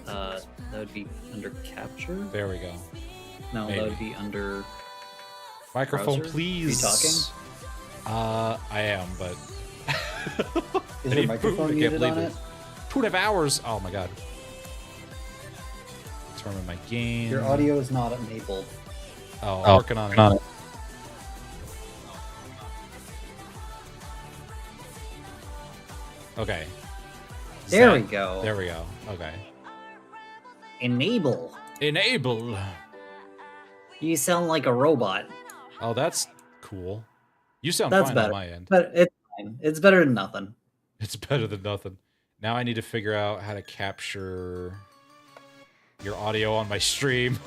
That would be under capture. There we go. No, Maybe. that would be under microphone, browser? please. Are you talking? I am, but Is your microphone muted on it? 2.5 hours. Oh my god. Determine my gain. Your audio is not enabled. Oh, I'm working on it. Okay. There we go. There we go. Okay. Enable. Enable. You sound like a robot. Oh, that's cool. You sound That's fine better. on my end. But it's fine. It's better than nothing. It's better than nothing. Now I need to figure out how to capture your audio on my stream.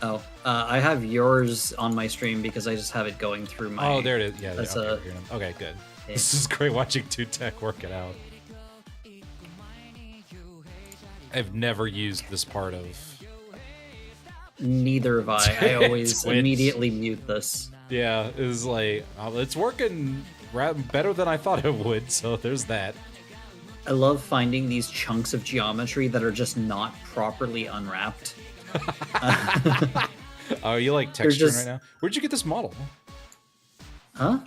Oh, I have yours on my stream because I just have it going through my... Oh, there it is. Yeah, That's okay, okay, good. Yeah. This is great watching Two Tech work it out. I've never used this part of... Neither have I. I always Twitch. immediately mute this. Yeah, it's like, it's working better than I thought it would, so there's that. I love finding these chunks of geometry that are just not properly unwrapped. Oh, you like texturing right now? Where'd you get this model? Huh?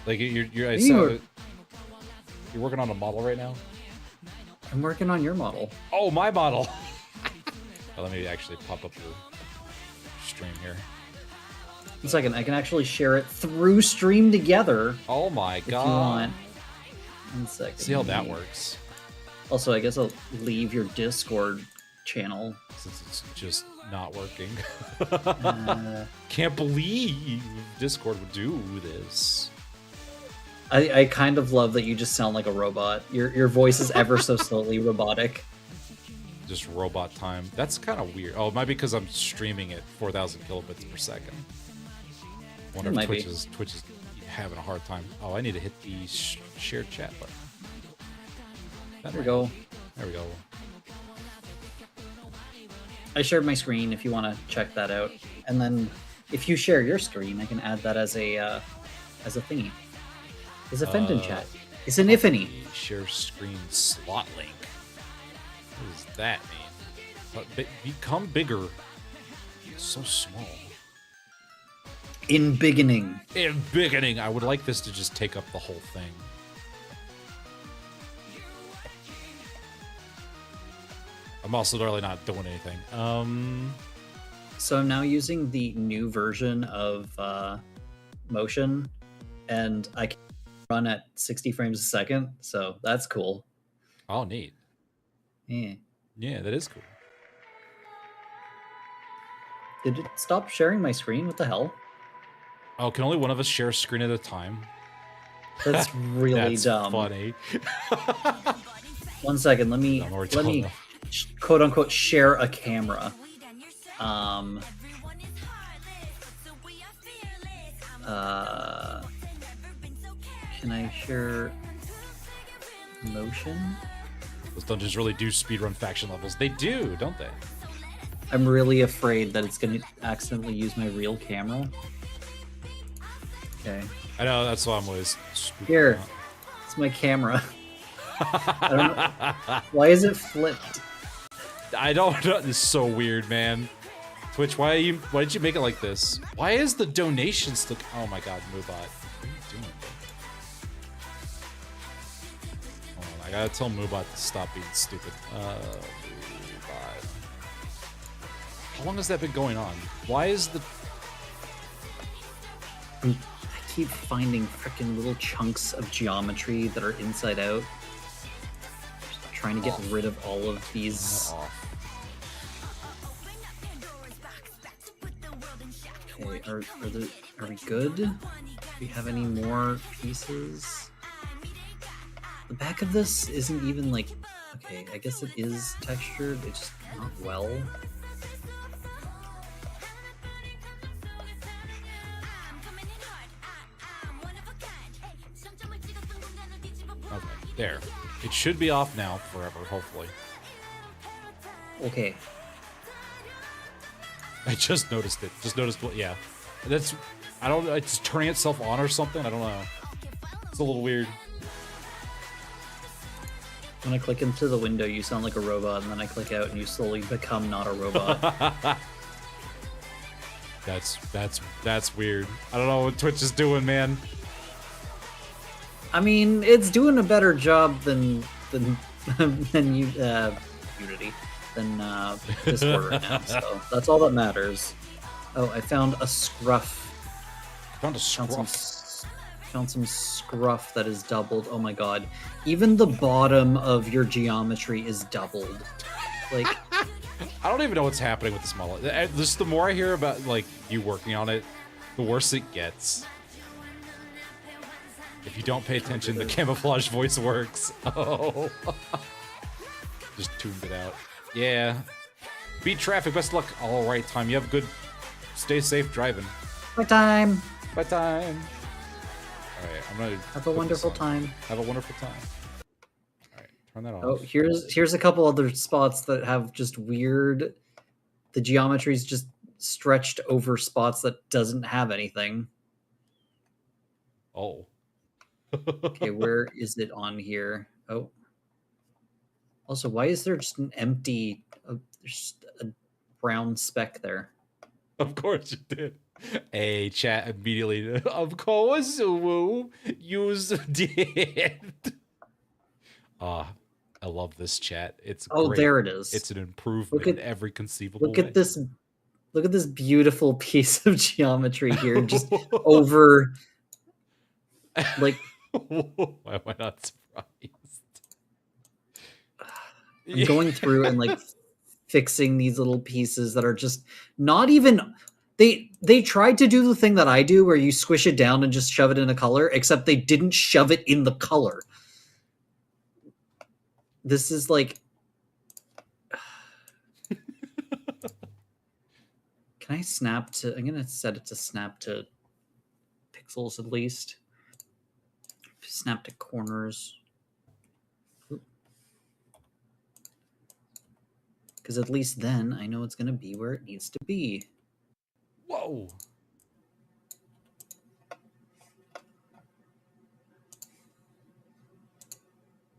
Like, you're working on a model right now? I'm working on your model. Oh, my model! Oh, let me actually pop up your stream here. 1 second, I can actually share it through Stream Together. Oh my If god. you want. 1 second. See how that works. Also, I guess I'll leave your Discord channel. Since it's just not working. Uh, Can't believe Discord would do this. I kind of love that you just sound like a robot. Your voice is ever so slowly robotic. Just robot time. That's kind of weird. Oh, it might be because I'm streaming at 4,000 kilobits per second. Wonder It if might be. Twitch is having a hard time. Oh, I need to hit the shared chat button. There we go. There we go. I shared my screen if you want to check that out. And then if you share your screen, I can add that as a thingy. As a Fenton chat. It's an Ifany. Share screen slot link. What does that mean? Become bigger. It's so small. In beginning. In beginning, I would like this to just take up the whole thing. I'm also really not doing anything. So I'm now using the new version of Motion, and I can run at 60 frames a second, so that's cool. Oh, neat. Yeah. Yeah, that is cool. Did it stop sharing my screen? What the hell? Oh, can only one of us share a screen at a time? That's really That's dumb. funny. 1 second, let me quote unquote share a camera. Can I share Motion? Those dungeons really do speedrun faction levels. They do, don't they? I'm really afraid that it's going to accidentally use my real camera. Okay. I know, that's why I'm always... Here. It's my camera. I don't know. Why is it flipped? I don't know. This is so weird, man. Twitch, why did you make it like this? Why is the donation still... Oh my god, Moobot. What are you doing, bro? Hold on, I gotta tell Moobot to stop being stupid. Moobot. How long has that been going on? Why is the... I keep finding freaking little chunks of geometry that are inside out. Just trying to get rid of all of these. Okay, are we good? Do we have any more pieces? The back of this isn't even like... Okay, I guess it is textured, it's just not well. Okay, there. It should be off now forever, hopefully. Okay. I just noticed it. Just noticed what, yeah. That's, I don't know, it's turning itself on or something? I don't know. It's a little weird. When I click into the window, you sound like a robot, and then I click out and you slowly become not a robot. That's weird. I don't know what Twitch is doing, man. I mean, it's doing a better job than Unity, than Discord right now. So that's all that matters. Oh, I found a scruff. Found a scruff. Found some scruff that is doubled. Oh my god! Even the bottom of your geometry is doubled. Like, I don't even know what's happening with this model. Just the more I hear about like you working on it, the worse it gets. If you don't pay attention, the camouflage voice works. Oh. Just tuned it out. Yeah. Beat traffic. Best luck. All right, time. You have good... Stay safe driving. my time. Bye time. All right, I'm gonna... Have a wonderful time. Have a wonderful time. All right, turn that off. Oh, here's a couple other spots that have just weird... The geometry's just stretched over spots that doesn't have anything. Oh. Okay, where is it on here? Oh. Also, why is there just an empty... there's a brown speck there? Of course you did. Hey, chat immediately. Of course, you did. I love this chat. It's great. There it is. It's an improvement in every conceivable Look way. at this. Look at this beautiful piece of geometry here, just over. Like, why am I not I'm going through and like fixing these little pieces that are just not even they tried to do the thing that I do where you squish it down and just shove it in a color, except they didn't shove it in the color. This is like can I snap to I'm gonna set it to snap to pixels at least. Snap to corners. Because at least then I know it's gonna be where it needs to be. Whoa.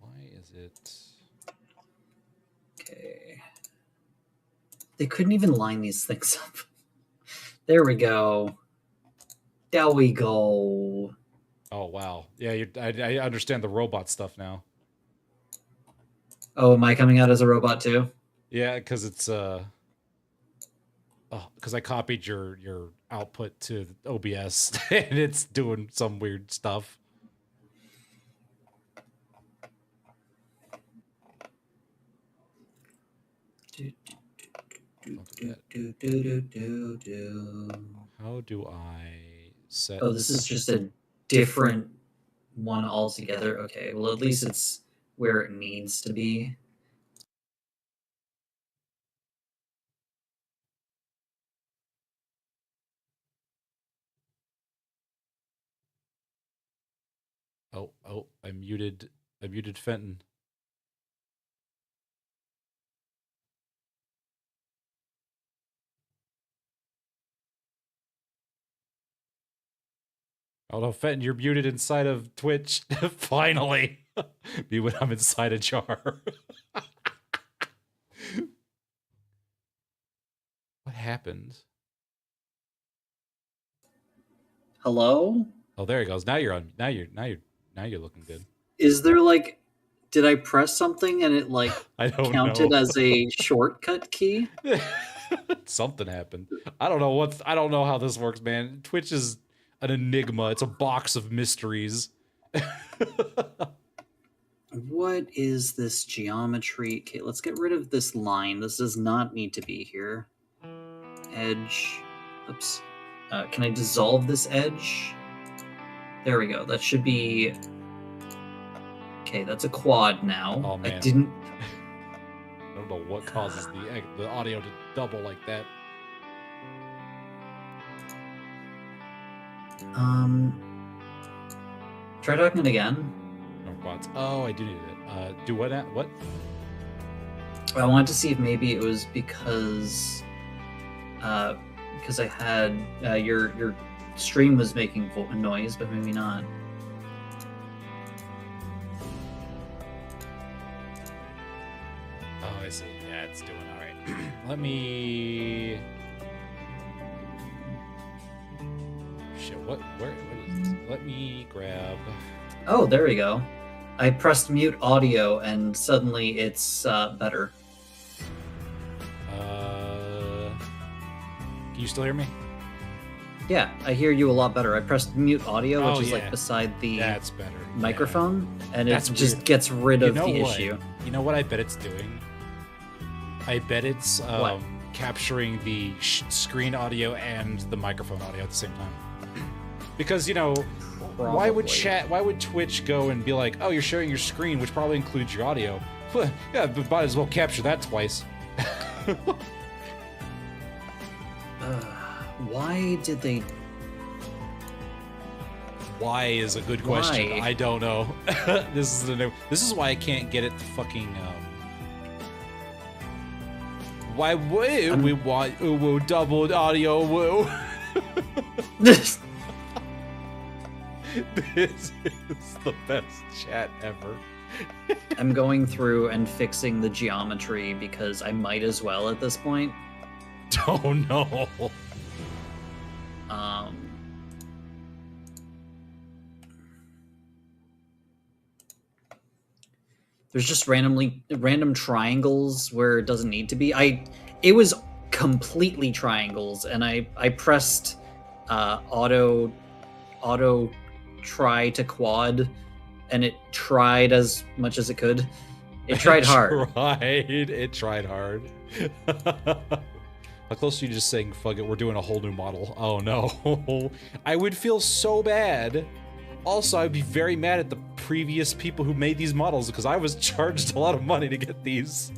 Why is it? Okay. They couldn't even line these things up. There we go. There we go. Oh wow. Yeah, I understand the robot stuff now. Oh, am I coming out as a robot too? Yeah, because it's because I copied your output to OBS and it's doing some weird stuff. How do I set? Oh, this is just a different one altogether. Okay, well at least it's where it needs to be. Oh, I muted Fenton. Oh no, Fenton, you're muted inside of Twitch. Finally. Me when I'm inside a jar. What happened? Hello? Oh, there he goes. Now you're on. Now you're looking good. Is there like did I press something and it like I don't counted know. as a shortcut key? Something happened. I don't know how this works, man. Twitch is an enigma. It's a box of mysteries. What is this geometry? Okay, let's get rid of this line. This does not need to be here. Edge. Oops. Can I dissolve this edge? There we go. That should be... Okay, that's a quad now. Oh, man. I didn't... I don't know what causes the audio to double like that. Try talking it again. Robots. Oh, I do need it. Do what? What? I wanted to see if maybe it was because I had your stream was making noise, but maybe not. Oh, I see. Yeah, it's doing all right. Let me. Shit. Where is this? Let me grab. Oh, there we go. I pressed mute audio, and suddenly it's better. Can you still hear me? Yeah, I hear you a lot better. I pressed mute audio, which is yeah. like beside the That's better. microphone, and That's it just weird. gets rid You of know the what? issue. You know what I bet it's doing? I bet it's What? capturing the screen audio and the microphone audio at the same time. Because, you know, why would Twitch go and be like, oh, you're sharing your screen, which probably includes your audio? Yeah, but might as well capture that twice. Why did they... Why is a good question. Why? I don't know. This is why I can't get it to fucking why would we want woo doubled audio woo? This is the best chat ever. I'm going through and fixing the geometry because I might as well at this point. Oh no. There's just random triangles where it doesn't need to be. It was completely triangles, and I pressed auto try to quad and it tried as much as it could. It tried hard. It tried hard. How close are you just saying, fuck it, we're doing a whole new model? Oh no. I would feel so bad. Also, I'd be very mad at the previous people who made these models because I was charged a lot of money to get these.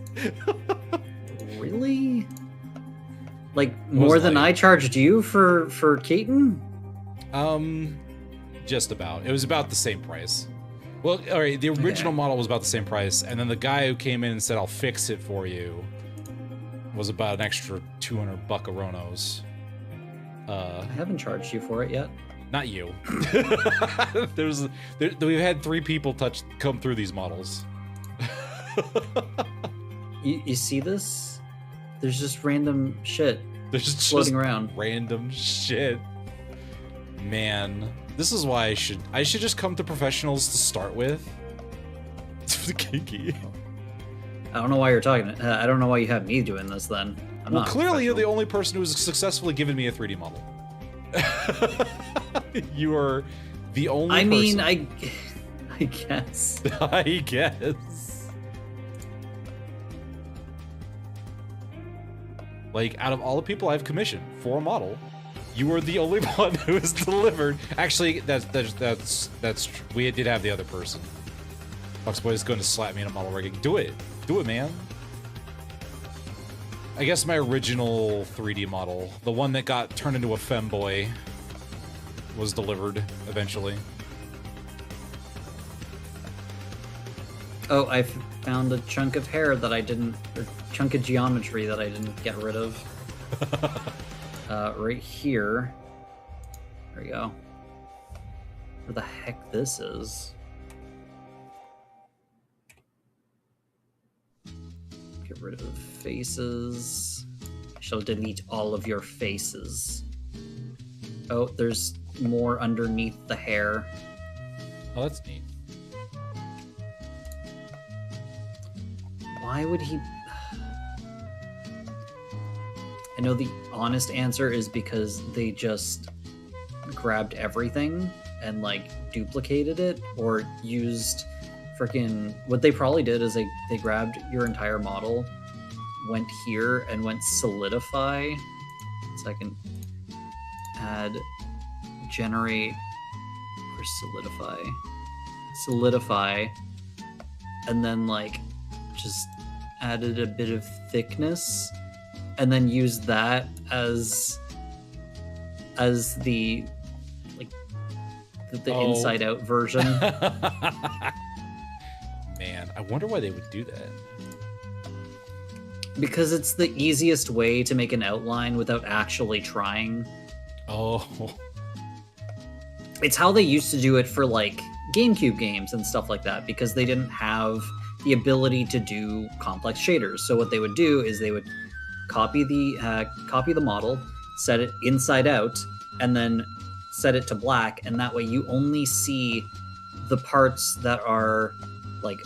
Really? Like more than I charged you for Keaton? Just about. It was about the same price. Well, all right, the original model was about the same price, and then the guy who came in and said, I'll fix it for you, was about an extra 200 buckaronos. I haven't charged you for it yet. Not you. We've had 3 people come through these models. You see this? There's just random shit There's floating just around. random shit. Man, this is why I should just come to professionals to start with. It's kinky. I don't know why you're talking. I don't know why you have me doing this then. I'm Well, not clearly you're the professional. only person who's successfully given me a 3D model. You are the only I mean, person. I guess. I guess. Like, out of all the people I've commissioned for a model, you were the only one who has delivered. Actually, that's we did have the other person. Foxboy is going to slap me in a model rigging. Do it, man. I guess my original 3D model, the one that got turned into a femboy, was delivered eventually. Oh, I found a chunk of hair that I didn't, or chunk of geometry that I didn't get rid of. Right here. There we go. Where the heck this is? Get rid of faces. I shall delete all of your faces. Oh, there's more underneath the hair. Oh, that's neat. Why would he... I know the honest answer is because they just grabbed everything and, like, duplicated it or used freaking... What they probably did is they grabbed your entire model, went here, and went solidify. So I can add, generate, or solidify, and then, like, just added a bit of thickness and then use that as the like the inside out version. Man, I wonder why they would do that. Because it's the easiest way to make an outline without actually trying. Oh. It's how they used to do it for like GameCube games and stuff like that, because they didn't have the ability to do complex shaders. So what they would do is they would copy the model, set it inside out, and then set it to black, and that way you only see the parts that are like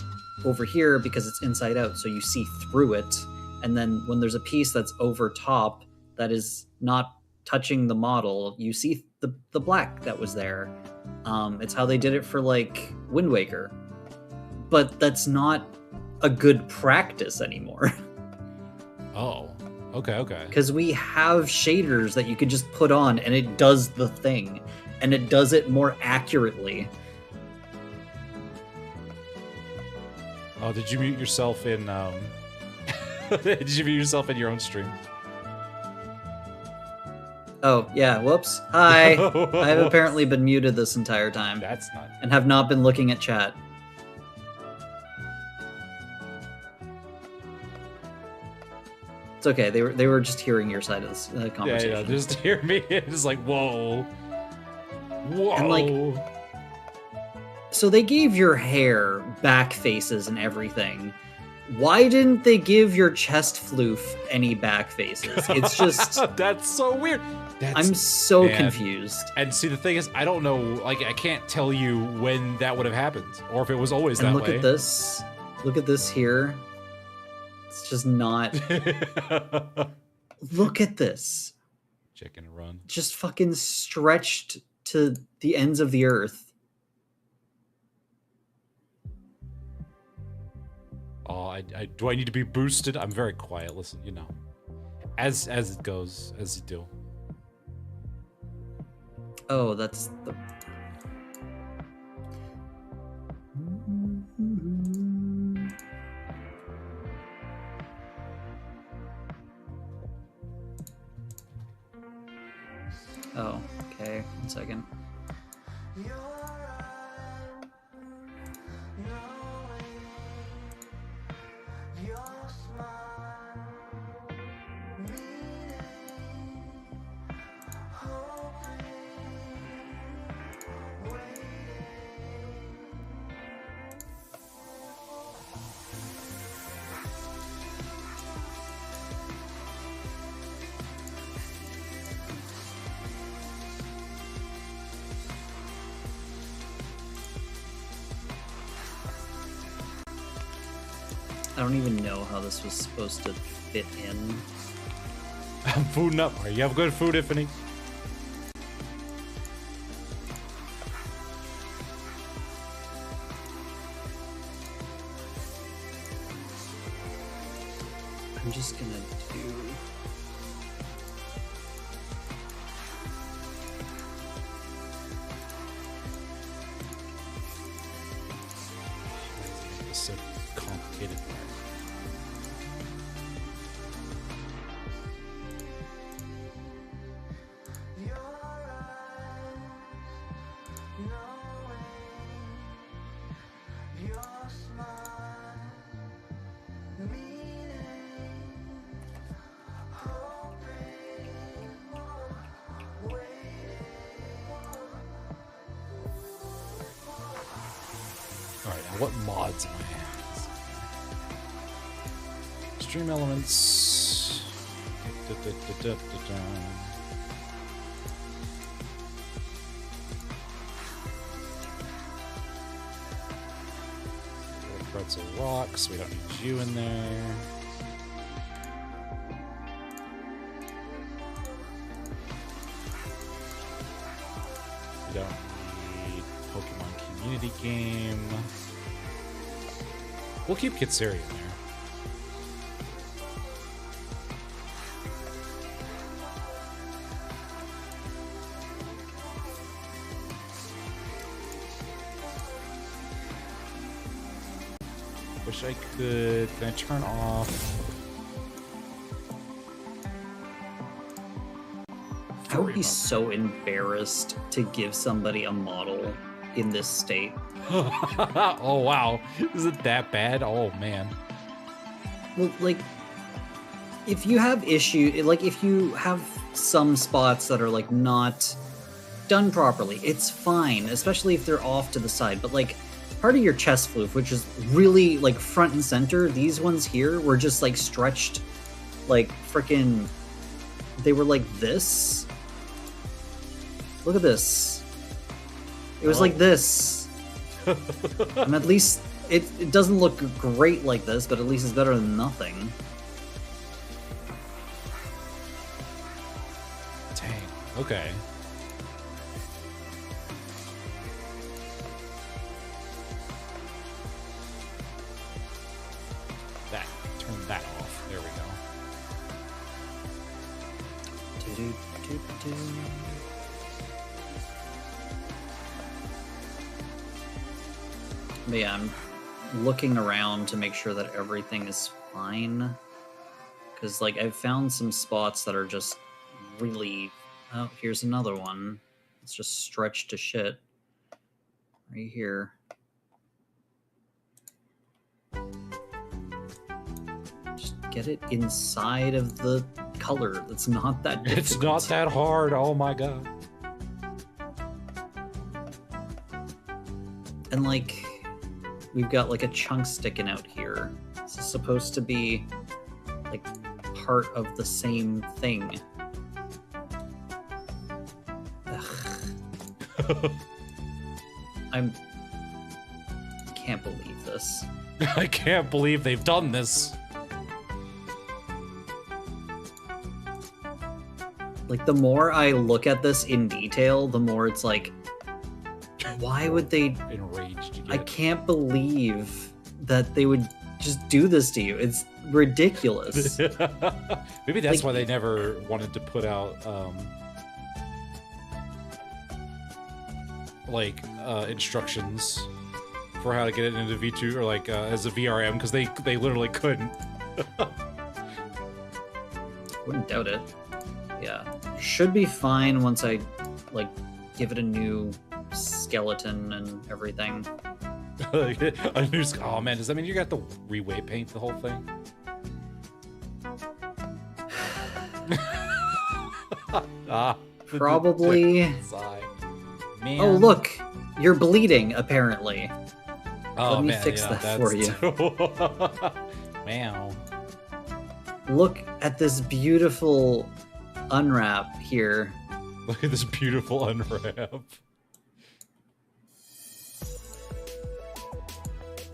over here because it's inside out, so you see through it. And then when there's a piece that's over top that is not touching the model, you see the black that was there. It's how they did it for like Wind Waker. But that's not a good practice anymore. Oh. Okay. Because we have shaders that you could just put on and it does the thing. And it does it more accurately. Oh, did you mute yourself in did you mute yourself in your own stream? Oh, yeah, whoops. Hi. I have apparently been muted this entire time. That's not... And have not been looking at chat. It's okay. They were just hearing your side of this conversation. Yeah, just hear me. It's like, whoa. And like, so they gave your hair back faces and everything. Why didn't they give your chest floof any back faces? It's just... That's so weird. I'm so confused. And see, the thing is, I don't know, like, I can't tell you when that would have happened, or if it was always that way. Look at this. Look at this here. It's just not... Look at this. Chicken and run. Just fucking stretched to the ends of the earth. Oh, do I need to be boosted? I'm very quiet. Listen, you know, as it goes, as you do. Oh, that's the. Oh, okay. 1 second. I don't even know how this was supposed to fit in. I'm fooding up. You have good food, Ifany. I'm just gonna do. It's so complicated. Alright, now what mods am I have? Stream elements. Pretzel rocks, we don't need you in there. We don't need Pokemon Community Game. We'll keep Kitsuri in there. Wish I could. Can I turn off? I would be so embarrassed to give somebody a model in this state. Oh wow, is it that bad? Oh man. Well, like, if you have issue, like if you have some spots that are like not done properly, it's fine, especially if they're off to the side. But like part of your chest floof, which is really like front and center, these ones here were just like stretched, like freaking. They were like this. Look at this. It was like this. And at least it doesn't look great like this, but at least it's better than nothing. Dang. Okay. That. Turn that off. There we go. Do-do-do-do. But yeah, I'm looking around to make sure that everything is fine. Because, like, I've found some spots that are just really... Oh, here's another one. It's just stretched to shit. Right here. Just get it inside of the color. It's not that difficult. It's not that hard. Oh my god. And, like... We've got like a chunk sticking out here. This is supposed to be like part of the same thing. Ugh. I can't believe this. I can't believe they've done this. Like the more I look at this in detail, the more it's like, why would they... Enraged. I can't believe that they would just do this to you. It's ridiculous. Maybe that's Like- why they never wanted to put out instructions for how to get it into V2 or like as a VRM because they literally couldn't. Wouldn't doubt it. Yeah, should be fine once I like give it a new skeleton and everything. A new oh man, does that mean you got to re-weight paint the whole thing? The Probably. sigh. Man. Oh look, you're bleeding apparently. Oh, Let me man, fix yeah, that for you. Wow. Look at this beautiful unwrap here. Look at this beautiful unwrap.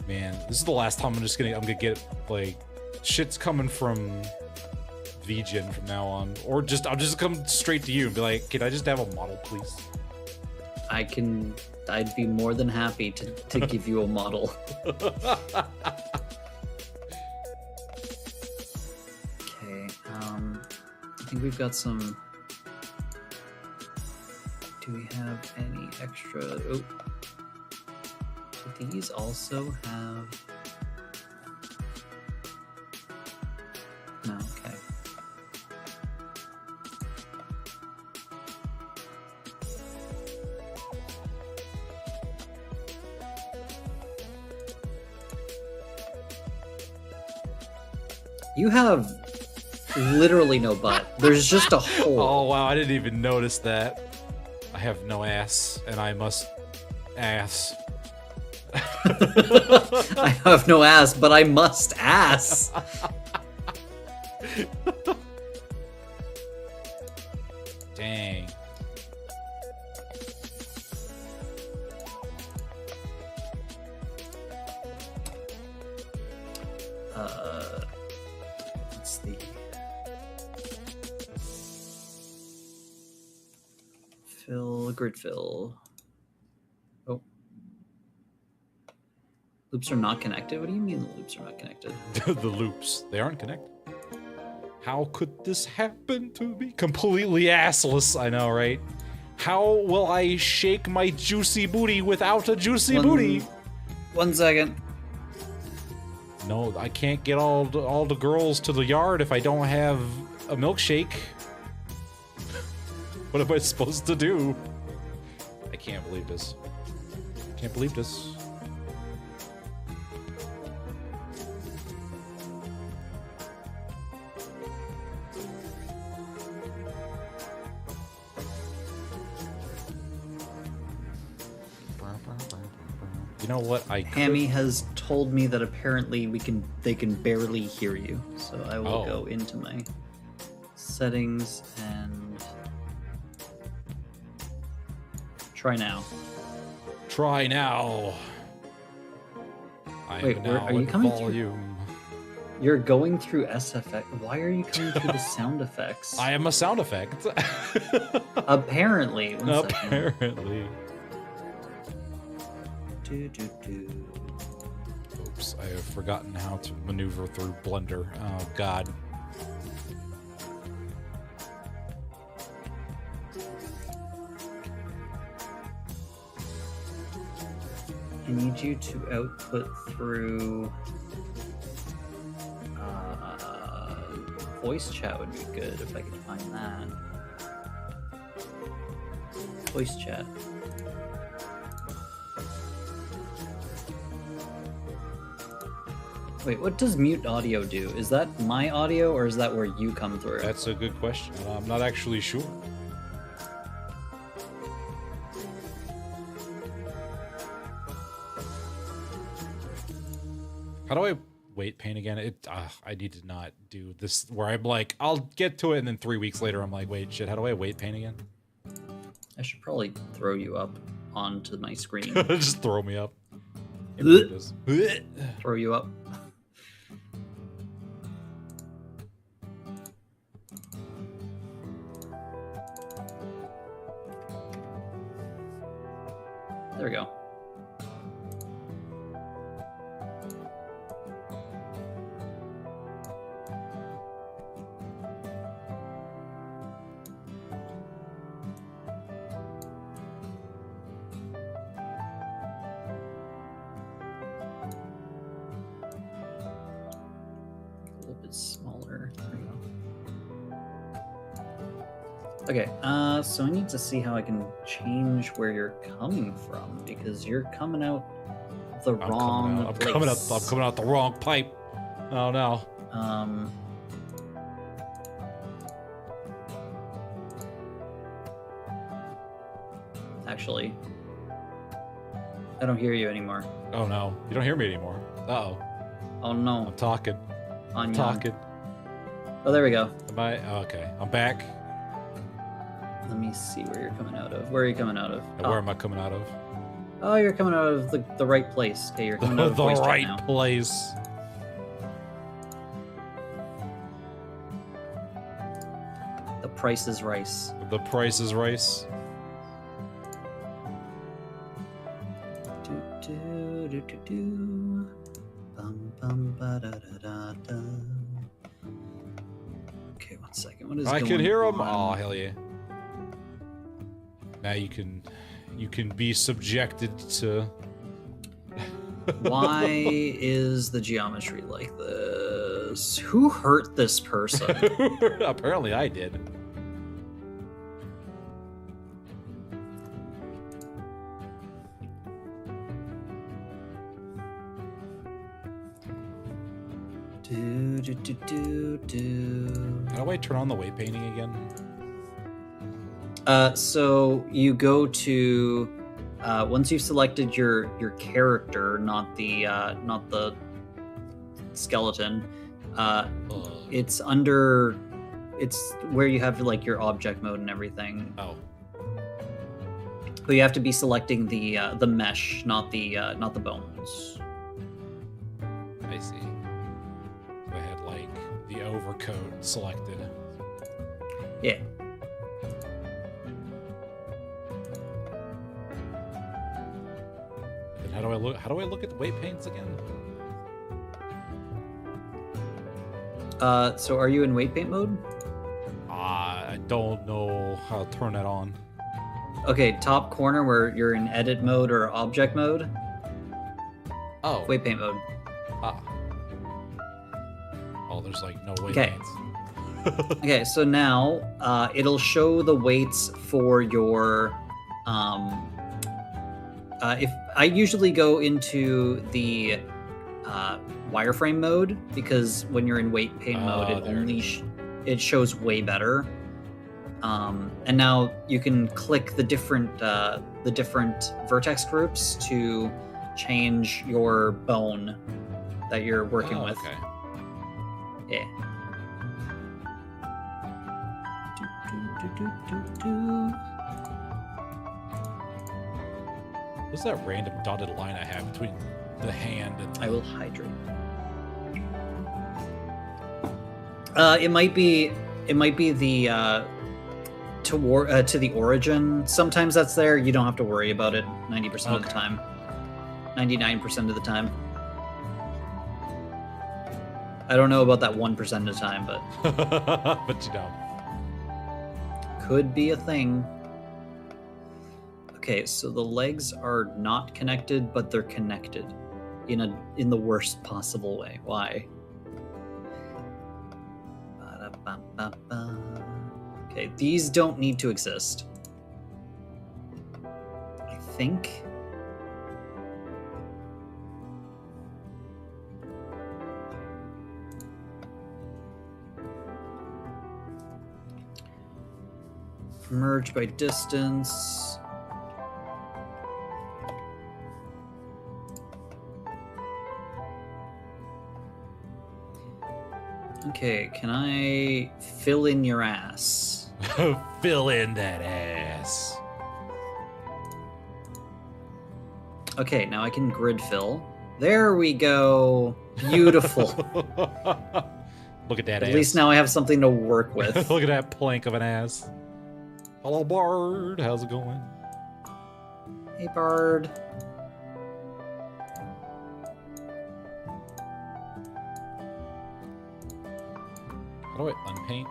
Man, this is the last time I'm gonna get like shit's coming from VGen from now on, or I'll just come straight to you and be like, can I just have a model, please? I'd be more than happy to give you a model. Okay, I think we've got some. Do we have any extra? Oh, do these also have? No, okay. You have literally no butt. There's just a hole. Oh wow, I didn't even notice that. I have no ass, and I must ass. I have no ass, but I must ass. Dang. Let's see. Grid fill. Oh. Loops are not connected? What do you mean the loops are not connected? The loops, they aren't connected. How could this happen to me? Completely assless, I know, right? How will I shake my juicy booty without a juicy booty? 1 second. No, I can't get all the girls to the yard if I don't have a milkshake. What am I supposed to do? I can't believe this. Can't believe this. You know what? Hammy has told me that apparently they can barely hear you. So I will go into my settings and try now. Try now. Wait, are you coming through? volume. You're going through SFX. Why are you coming through the sound effects? I am a sound effect. Apparently. 1 second. Apparently. Do, do, do. Oops, I have forgotten how to maneuver through Blender. Oh, God. I need you to output through voice chat would be good if I could find that. Voice chat. Wait, what does mute audio do? Is that my audio or is that where you come through? That's a good question. I'm not actually sure. How do I weight paint again? I need to not do this where I'm like, I'll get to it and then 3 weeks later I'm like, wait, shit, how do I weight paint again? I should probably throw you up onto my screen. Just throw me up. It really does. Throw you up. There we go. smaller. There we go. Okay, so I need to see how I can change where you're coming from because you're coming out the wrong I'm place. coming out the wrong pipe. Oh no. Actually, I don't hear you anymore. Oh no. You don't hear me anymore. Uh-oh. Oh no. I'm talking. On Talking. Oh, there we go. Am I? Oh, okay. I'm back. Let me see where you're coming out of. Where are you coming out of? Where am I coming out of? Oh, you're coming out of the right place. Okay, you're coming out of The voice chat right now. place. The price is rice. The price is rice. Do, do, do, do, do. Bum, bum, ba, da, da, da, da. Okay, 1 second. What is I going can hear him. on? Oh hell yeah! Now you can be subjected to. Why is the geometry like this? Who hurt this person? Apparently, I did. Do, do, do, do, do. How do I turn on the weight painting again? So you go to once you've selected your character, not the skeleton. It's under. It's where you have like your object mode and everything. Oh. But you have to be selecting the mesh, not the bones. I see. I had like the overcoat selected. Yeah. Then how do I look? How do I look at the weight paints again? So are you in weight paint mode? I don't know how to turn that on. Okay, top corner where you're in edit mode or object mode. Oh. Weight paint mode. Ah. Oh, there's like no weight Okay. paints. Okay, so now it'll show the weights for your. If I usually go into the wireframe mode because when you're in weight paint mode, it there it only is. it shows way better. And now you can click the different vertex groups to change your bone that you're working with. Okay. Yeah. Do. What's that random dotted line I have between the hand and I will hydrate. It might be the to the origin. Sometimes that's there. You don't have to worry about it 90% of the Okay. time. 99% of the time. I don't know about that 1% of the time, but but you know. could be a thing. Okay, so the legs are not connected, but they're connected in the worst possible way. Why? Ba-da-ba-ba-ba. Okay, these don't need to exist. I think. Merge by distance. Okay, can I fill in your ass? Fill in that ass. Okay, now I can grid fill. There we go. Beautiful. Look at that At ass. least now I have something to work with. Look at that plank of an ass. Hello, Bard. How's it going? Hey, Bard. How do I unpaint?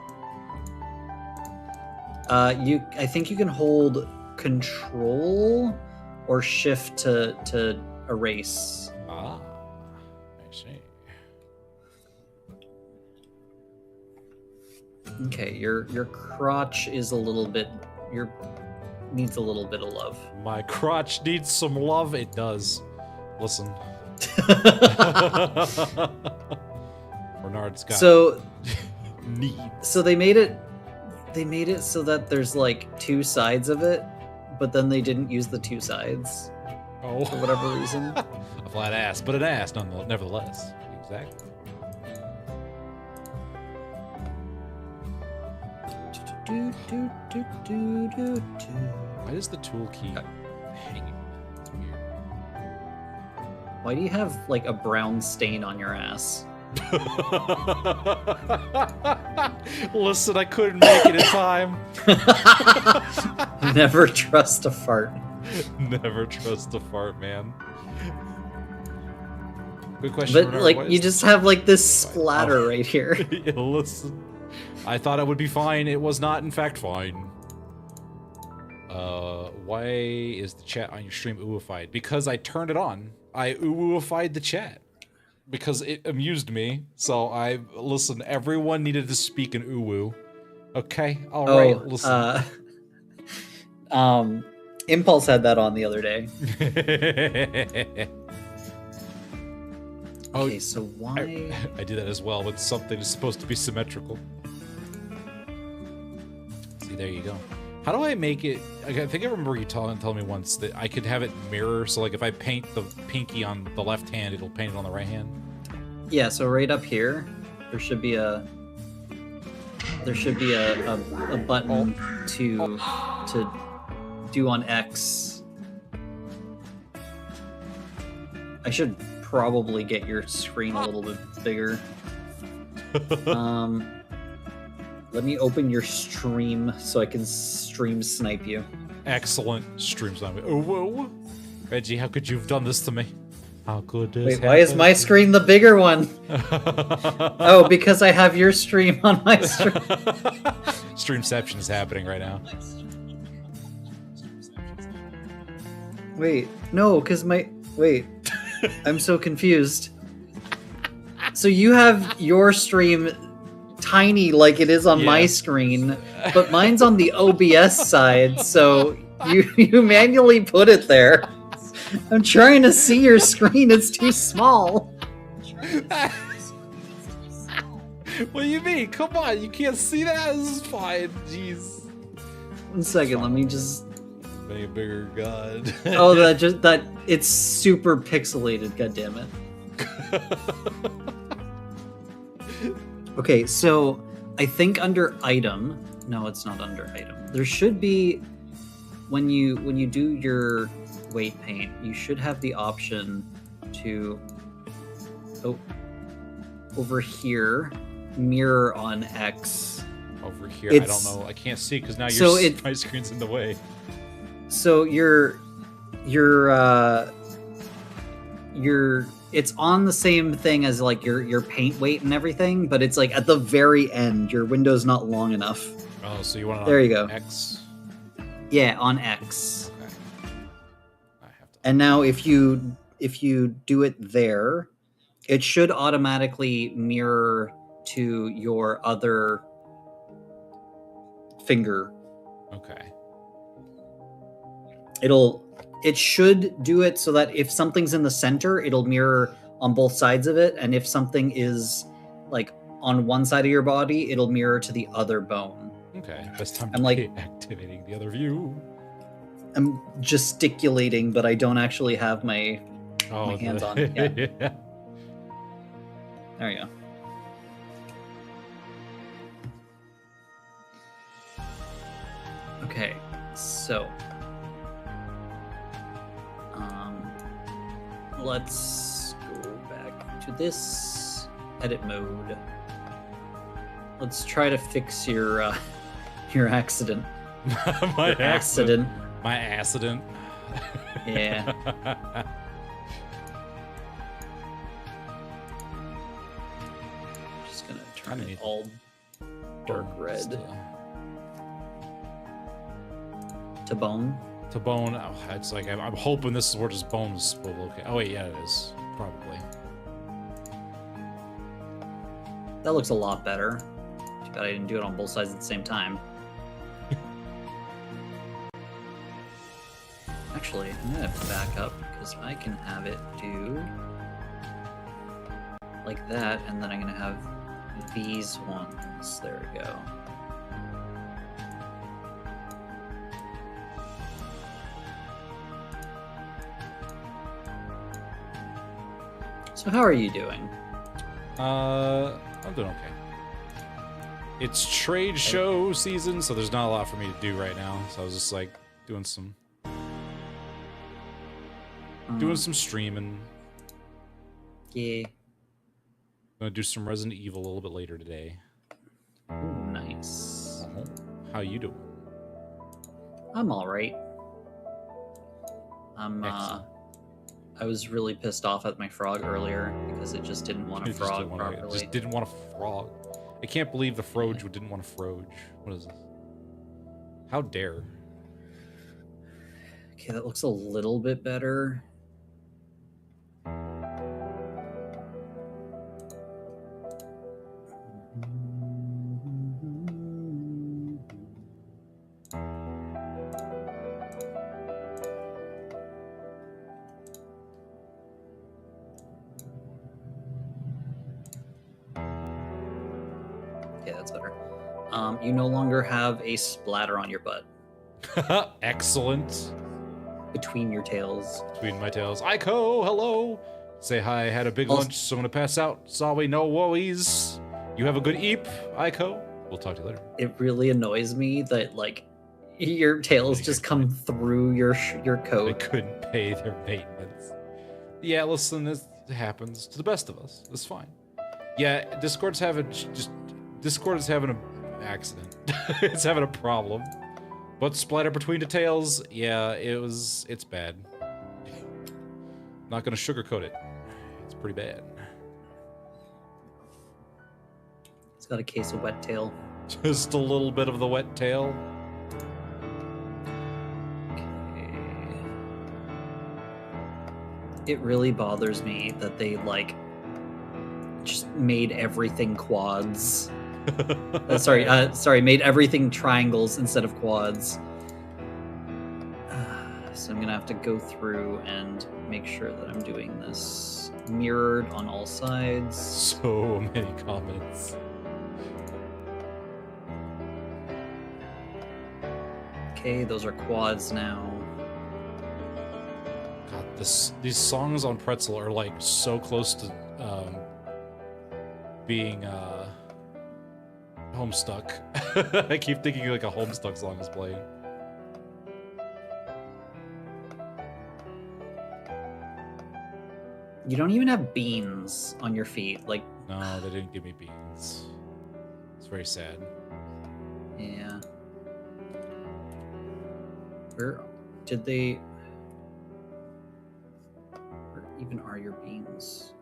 I think you can hold Control or Shift to erase. Ah, I see. Okay, your crotch is a little bit needs a little bit of love. My crotch needs some love. It does. Listen. Bernard's got So needs. so they made it so that there's like two sides of it, but then they didn't use the two sides Oh. for whatever reason. A flat ass, but an ass nevertheless. Exactly. Why does the tool key hanging? It's weird. Why do you have like a brown stain on your ass? Listen, I couldn't make it in time. Never trust a fart. Never trust a fart, man. Good question. But Bernard, like what you is just have like this splatter right here. Yeah, listen. I thought it would be fine. It was not, in fact, fine. Why is the chat on your stream ooified? Because I turned it on. I ooified the chat. Because it amused me. So listen, everyone needed to speak in uwu. Okay? Alright, listen. Impulse had that on the other day. Okay, so why... I do that as well when something is supposed to be symmetrical. See, there you go. How do I make it... I think I remember you telling me once that I could have it mirror, so like if I paint the pinky on the left hand, it'll paint it on the right hand? Yeah, so right up here, there should be a button to do on X. I should probably get your screen a little bit bigger. Let me open your stream so I can stream snipe you. Excellent streams on me. Oh, whoa. Reggie, how could you have done this to me? How could this Wait, why is my screen the bigger one? Oh, because I have your stream on my stream. Streamception is happening right now. Wait, no, because wait, I'm so confused. So you have your stream tiny like it is on my screen, but mine's on the OBS side, so you manually put it there. I'm trying to see your screen, it's too small. What do you mean? Come on, you can't see that? This is fine. Jeez. 1 second, let me just... Make a bigger god. Oh, that it's super pixelated, god damn it. Okay, so I think under item, no, it's not under item. There should be when you do your weight paint, you should have the option to over here mirror on X. Over here, I don't know. I can't see because now my screen's in the way. So it's on the same thing as like your paint weight and everything, but it's like at the very end. Your window's not long enough. Oh, so you want it there? On You go. X. Yeah, on X. Okay. I have to. And now if you do it there, it should automatically mirror to your other finger. Okay. It should do it so that if something's in the center, it'll mirror on both sides of it, and if something is like on one side of your body, it'll mirror to the other bone. Okay. Best time I'm to like be activating the other view. I'm gesticulating, but I don't actually have my hands on it. Yeah. Yeah. There you go. Okay, so let's go back to this edit mode. Let's try to fix your accident. My Your accident. My accident. Yeah. Just gonna turn it all dark red. To bone. To bone. Oh, it's like I'm hoping this is where just bones will locate. Oh wait, yeah, it is probably. That looks a lot better, to Bet I didn't do it on both sides at the same time. Actually, I'm gonna back up because I can have it do like that, and then I'm gonna have these ones. There we go. So how are you doing? I'm doing okay. It's trade show season, so there's not a lot for me to do right now. So I was just like doing some streaming. Yeah. Gonna do some Resident Evil a little bit later today. Ooh, nice. How you doing? I'm all right. Excellent. I was really pissed off at my frog earlier because it just didn't want to frog properly. Just didn't want to frog. I can't believe the Froge didn't want to Froge. What is this? How dare? Okay, that looks a little bit better. Okay, that's better. You no longer have a splatter on your butt Excellent. between your tails. Between my tails. Aiko, hello. Say hi. Had a big Also- lunch, so I'm gonna pass out. Sorry, no worries. You have a good eep, Aiko. We'll talk to you later. It really annoys me that like your tails just come through your They coat. couldn't pay their maintenance. Yeah, listen, this happens to the best of us. It's fine. Yeah, Discord's having an accident. It's having a problem. But splatter between the tails, yeah, it's bad. Not gonna sugarcoat it. It's pretty bad. It's got a case of wet tail. Just a little bit of the wet tail. It really bothers me that they like just made everything quads. Sorry, made everything triangles instead of quads. So I'm gonna have to go through and make sure that I'm doing this mirrored on all sides. So many comments. Okay, those are quads now. God, these songs on Pretzel are like so close to being Homestuck. I keep thinking like a Homestuck song is playing. You don't even have beans on your feet. Like, No, they didn't give me beans. It's very sad. yeah. Where did they... Where even are your beans?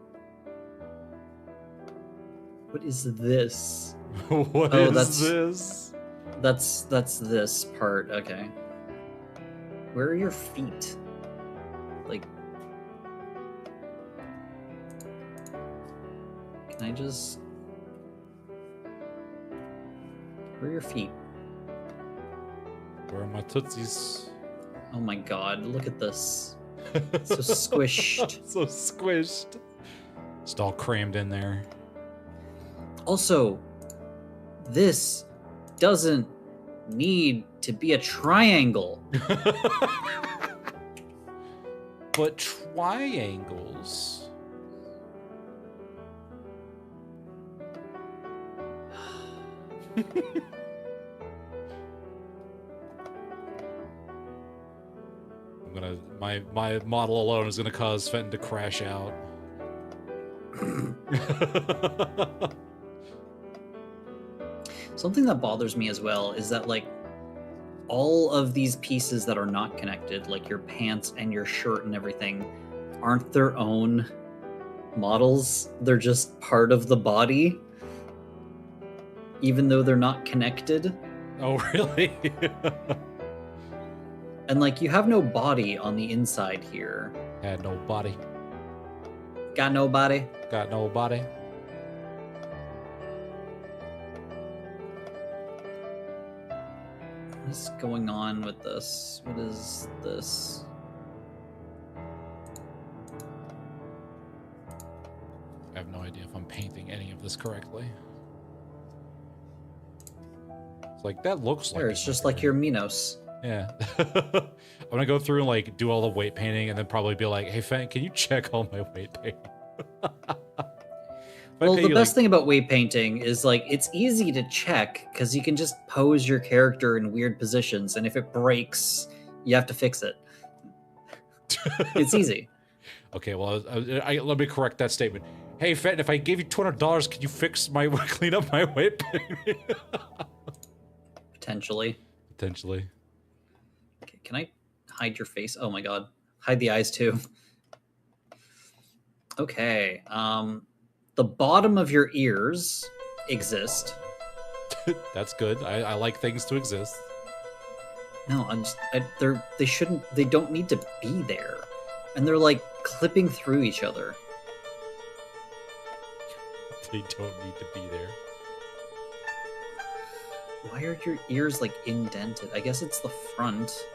What is this? What Oh, is that's- this? That's this part. Okay. Where are your feet? Like, can I just... Where are your feet? Where are my tootsies? Oh my god, look at this. So squished. So squished. Just all crammed in there. Also, this doesn't need to be a triangle. But triangles. I'm gonna my model alone is gonna cause Fenton to crash out. Something that bothers me as well is that, like, all of these pieces that are not connected, like your pants and your shirt and everything, aren't their own models. They're just part of the body, even though they're not connected. Oh, really? And, like, you have no body on the inside here. Had no body. Got no body. Got no body. What is going on with this? What is this? I have no idea if I'm painting any of this correctly. It's like, that looks like... There, it's just like your Minos. Yeah. I'm gonna go through and like do all the weight painting and then probably be like, hey, Fan, can you check all my weight painting? Well, the best thing about weight painting is like it's easy to check because you can just pose your character in weird positions, and if it breaks, you have to fix it. It's easy. Okay, well, let me correct that statement. Hey, Fenton, if I gave you $200, could you clean up my weight painting? Potentially. Potentially. Okay, can I hide your face? Oh my god. Hide the eyes too. Okay. The bottom of your ears exist. That's good. I like things to exist. No, they shouldn't, they don't need to be there. And they're like clipping through each other. They don't need to be there. Why are your ears like indented? I guess it's the front.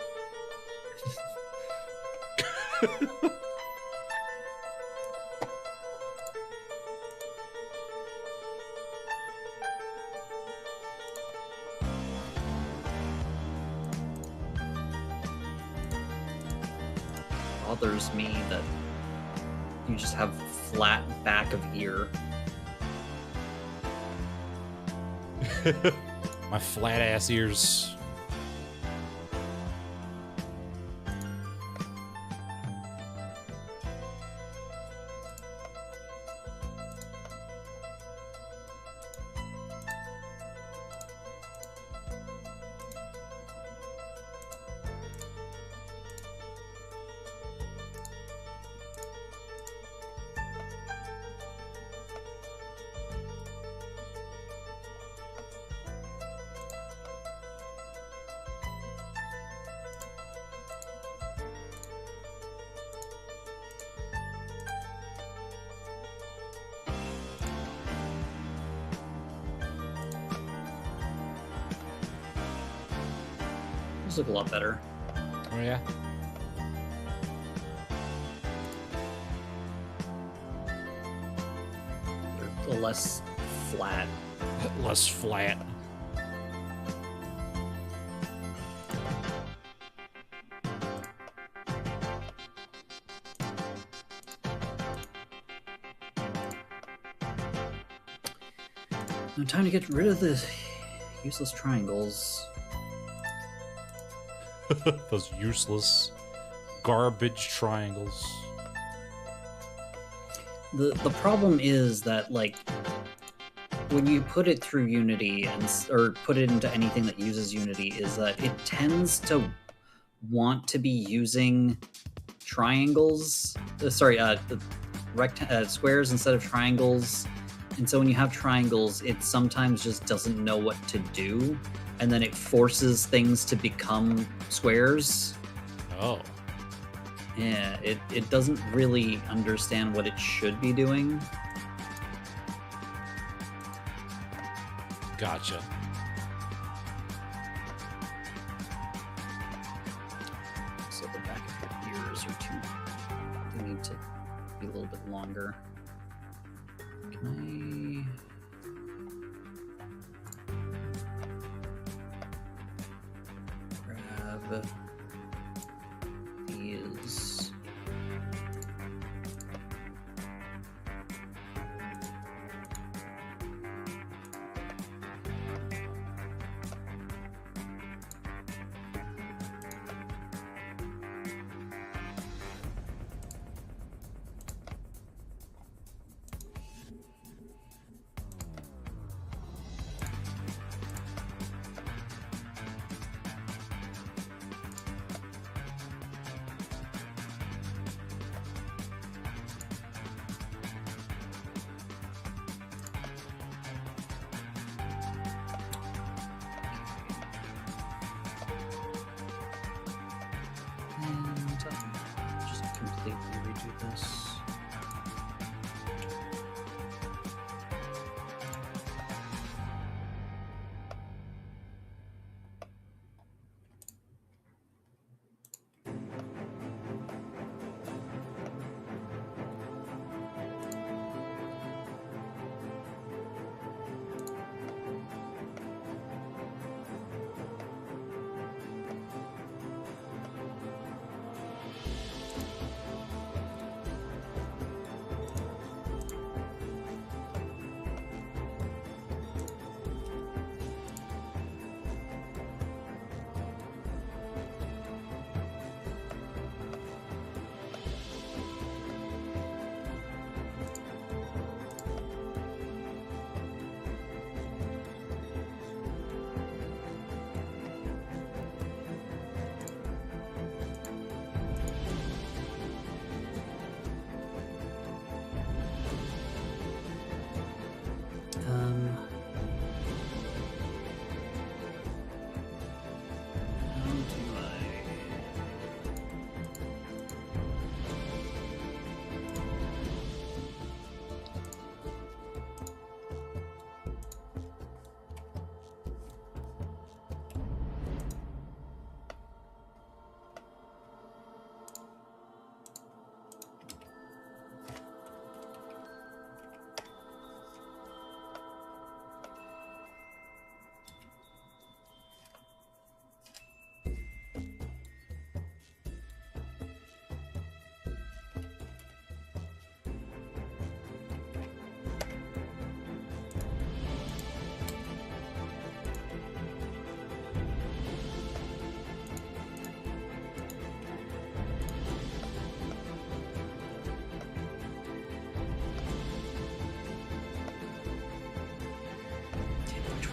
Bothers me that you just have flat back of ear. My flat ass ears. Those look a lot better. Oh, yeah? They're less flat. Less flat. No, time to get rid of the useless triangles. Those useless garbage triangles. The problem is that like when you put it through Unity or put it into anything that uses Unity is that it tends to want to be using triangles. Squares instead of triangles. And so when you have triangles, it sometimes just doesn't know what to do, and then it forces things to become squares. Oh. Yeah, it doesn't really understand what it should be doing. Gotcha. So the back of your ears are too... They need to be a little bit longer. Can I grab these? Just completely redo this.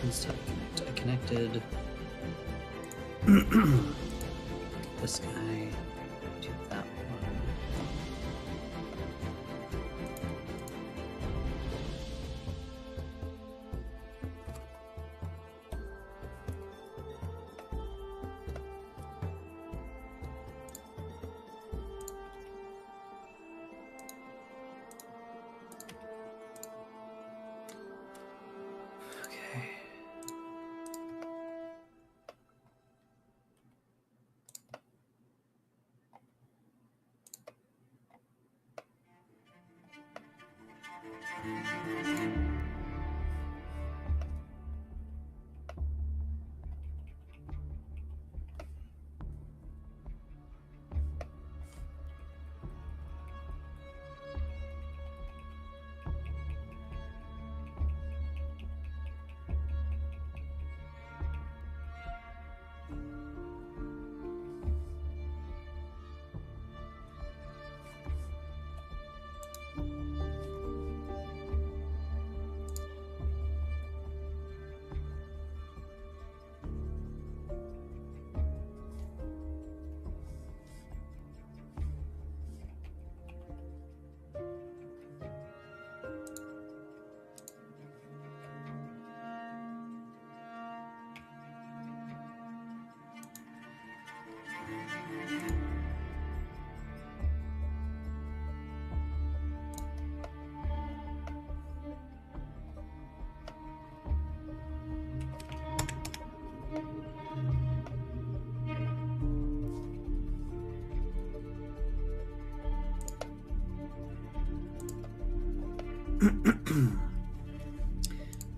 Let's I connected this guy to that one. Okay.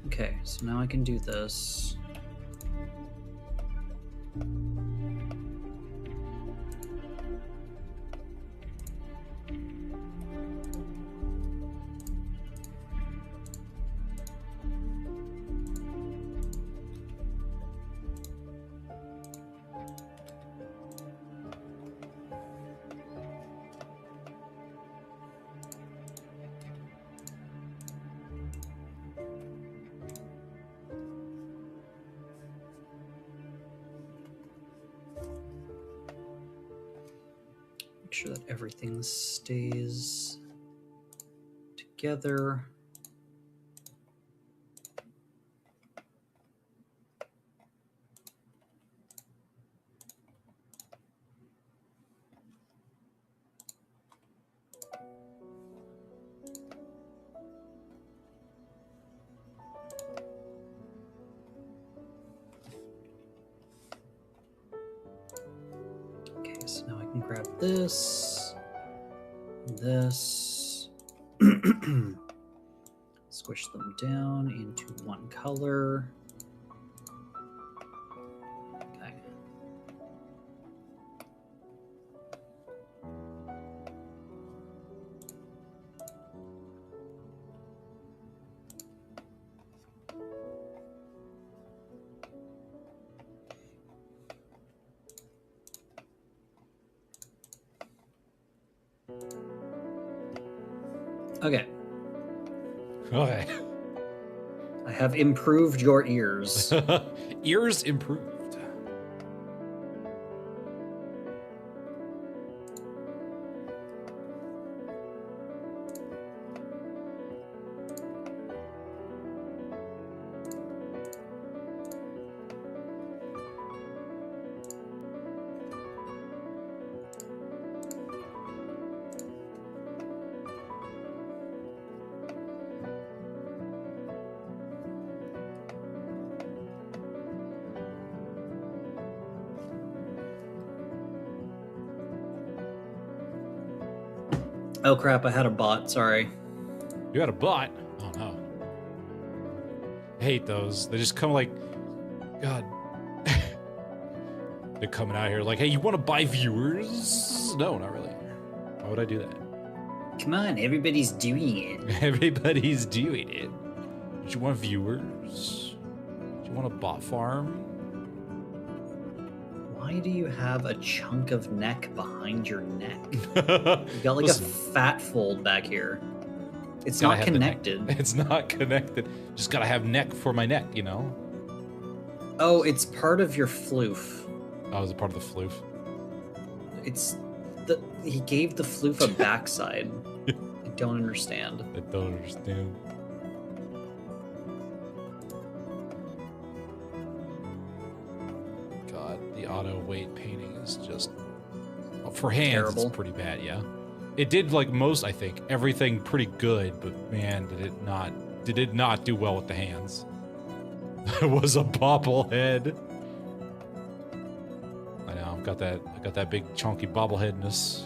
Okay, so now I can do this. Make sure that everything stays together. Okay, so now I can grab this, this, squish them down into one color. Okay. Okay, Okay. I have improved your ears. Ears improved. Oh crap, I had a bot, sorry. You had a bot? Oh no. I hate those. They just come like, God. They're coming out here like, hey, you want to buy viewers? No, not really. Why would I do that? Come on, everybody's doing it. Everybody's doing it. Do you want viewers? Do you want a bot farm? Why do you have a chunk of neck behind your neck? You got like Listen. a fat fold back here. It's Gotta not have the neck. connected. It's not connected. Just gotta have neck for my neck, you know? Oh, it's part of your floof. Oh, is it part of the floof? It's he gave the floof a backside. I don't understand. I don't understand. God, the auto weight painting is just for hands. Terrible. It's pretty bad. Yeah, it did like most. I think everything pretty good, but man, did it not? Did it not do well with the hands? It was a bobblehead. I know. I got that big chunky bobbleheadness.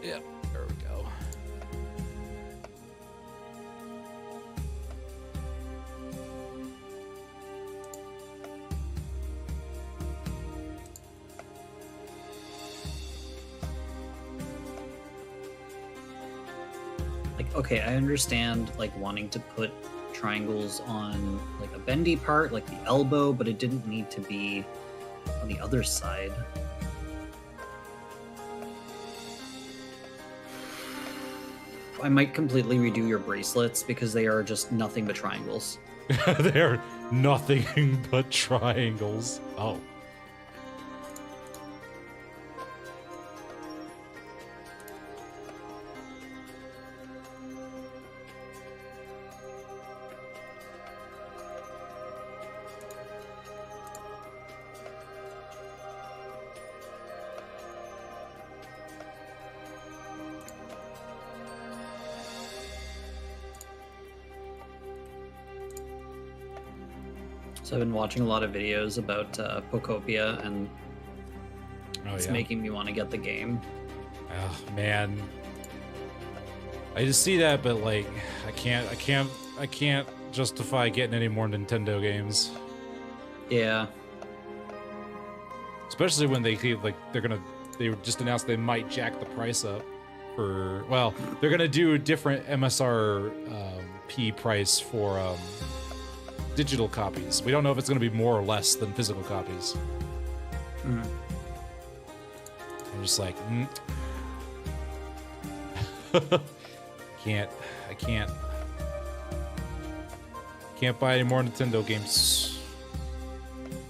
Yeah, there we go. Like, okay, I understand like wanting to put triangles on like a bendy part, like the elbow, but it didn't need to be on the other side. I might completely redo your bracelets because they are just nothing but triangles. They're nothing but triangles. Oh. So I've been watching a lot of videos about Pocopia, and it's making me want to get the game. Oh man, I just see that, but like, I can't justify getting any more Nintendo games. Yeah. Especially when they just announced they might jack the price up for, well, they're gonna do a different MSRP price for digital copies. We don't know if it's gonna be more or less than physical copies. Mm. I'm just like, I can't buy any more Nintendo games.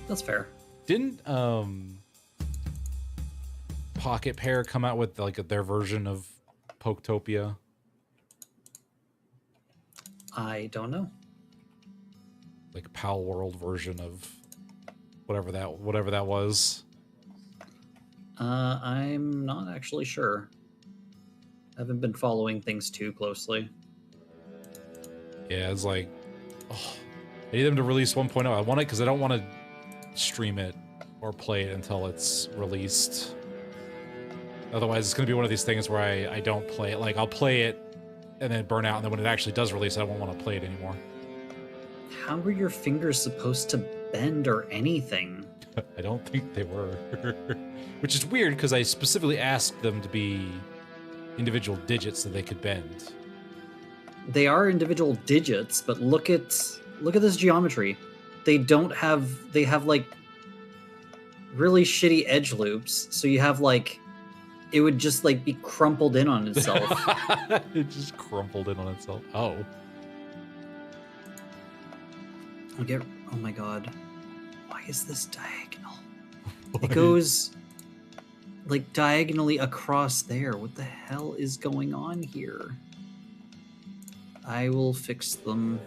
That's fair. Didn't Pocket Pair come out with like their version of Poketopia? I don't know. Like Pal World version of whatever that was. I'm not actually sure. I haven't been following things too closely. Yeah, it's like, oh, I need them to release 1.0. I want it because I don't want to stream it or play it until it's released. Otherwise, it's going to be one of these things where I don't play it. Like, I'll play it and then burn out, and then when it actually does release, I won't want to play it anymore. How were your fingers supposed to bend or anything? I don't think they were. Which is weird, because I specifically asked them to be individual digits that they could bend. They are individual digits, but look at this geometry. They have like really shitty edge loops, so you have like it would just like be crumpled in on itself. It just crumpled in on itself. Oh. Oh my god. Why is this diagonal? It goes like diagonally across there. What the hell is going on here? I will fix them.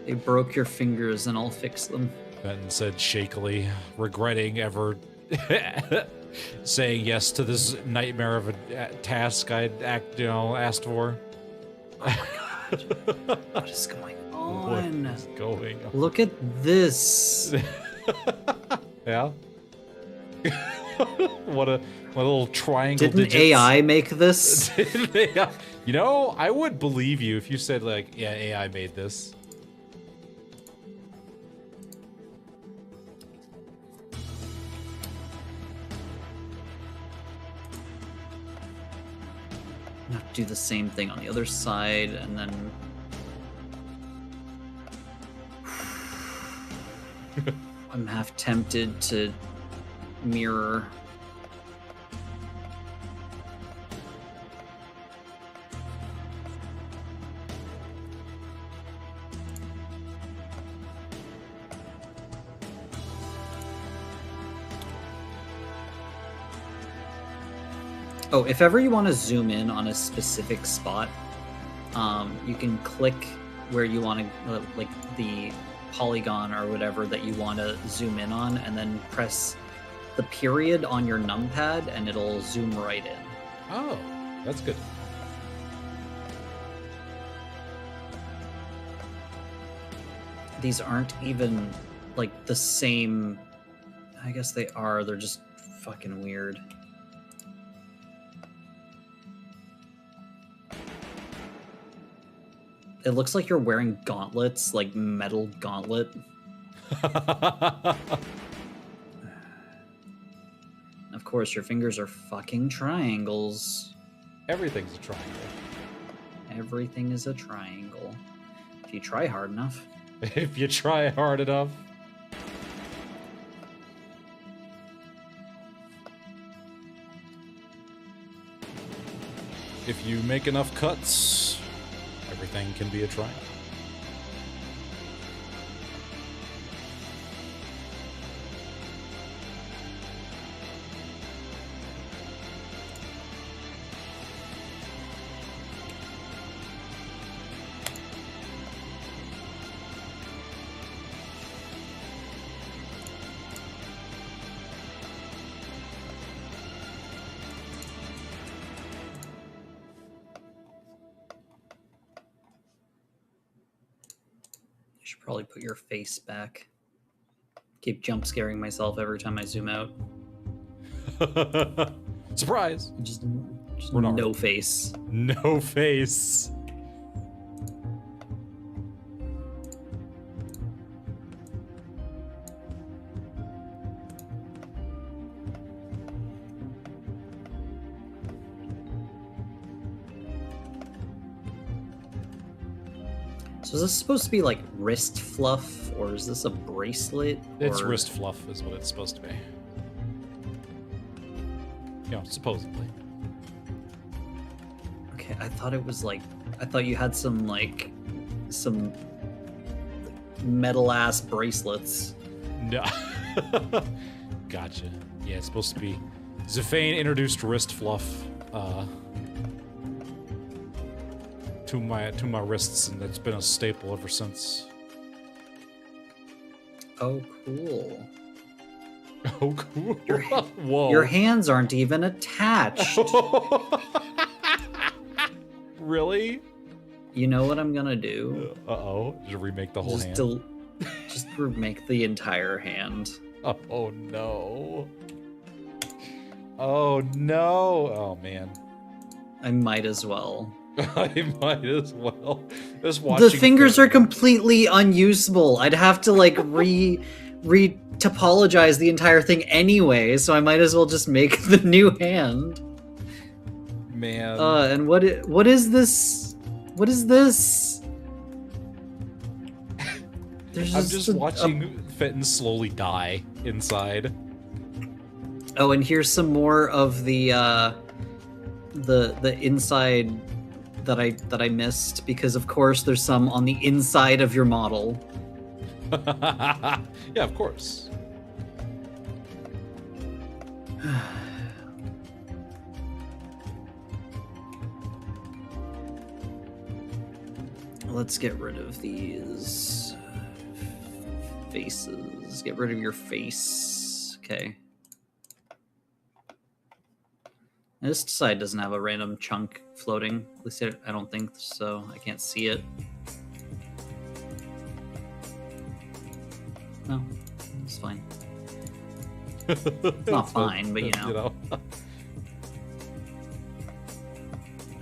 They broke your fingers and I'll fix them. Benton said shakily, regretting ever saying yes to this nightmare of a task I'd asked for. Oh my god. What is going on? What is going on? Look at this. Yeah? What a little triangle. Didn't digits. AI make this? You know, I would believe you if you said, like, yeah, AI made this. I'm gonna have to do the same thing on the other side, and then... I'm half tempted to mirror. Oh, if ever you want to zoom in on a specific spot, you can click where you want to, like the polygon or whatever that you want to zoom in on, and then press the period on your numpad, and it'll zoom right in. Oh, that's good. These aren't even like the same. I guess they are. They're just fucking weird. It looks like you're wearing gauntlets, like metal gauntlet. Of course, your fingers are fucking triangles. Everything's a triangle. Everything is a triangle. If you try hard enough. If you try hard enough. If you make enough cuts, everything can be a triangle. Should probably put your face back. Keep jump scaring myself every time I zoom out. Surprise! Just Renard. no face. No face. So is this supposed to be like wrist fluff, or is this a bracelet? It's or... wrist fluff is what it's supposed to be. You know, supposedly. Okay, I thought it was like, I thought you had some metal ass bracelets. No. Gotcha. Yeah, it's supposed to be. Zafane introduced wrist fluff to my wrists, and it's been a staple ever since. Oh, cool. Oh, cool. Whoa. Your hands aren't even attached. Really? You know what I'm gonna do? Uh-oh. Just remake the whole hand. Just remake the entire hand. Oh, no. Oh, no. Oh, man. I might as well. I might as well. Just watching The fingers are completely unusable. I'd have to like re-topologize the entire thing anyway, so I might as well just make the new hand. Man. And what is this? What is this? There's I'm just watching Fenton slowly die inside. Oh, and here's some more of the inside that I missed, because of course there's some on the inside of your model. Yeah, of course. Let's get rid of these faces. Get rid of your face. Okay. This side doesn't have a random chunk floating. At least I don't think so. I can't see it. No, it's fine. It's not fine, but you know.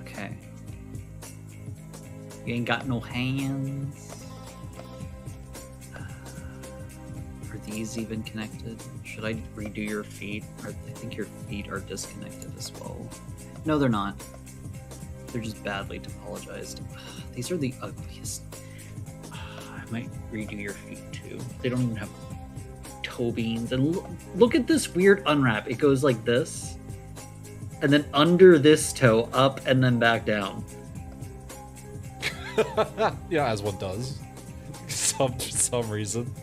Okay. You ain't got no hands. Are these even connected? Should I redo your feet? I think your feet are disconnected as well. No, they're not. They're just badly topologized. These are the ugliest. I might redo your feet too. They don't even have toe beans. And look at this weird unwrap. It goes like this, and then under this toe, up, and then back down. Yeah, as one does. For some reason.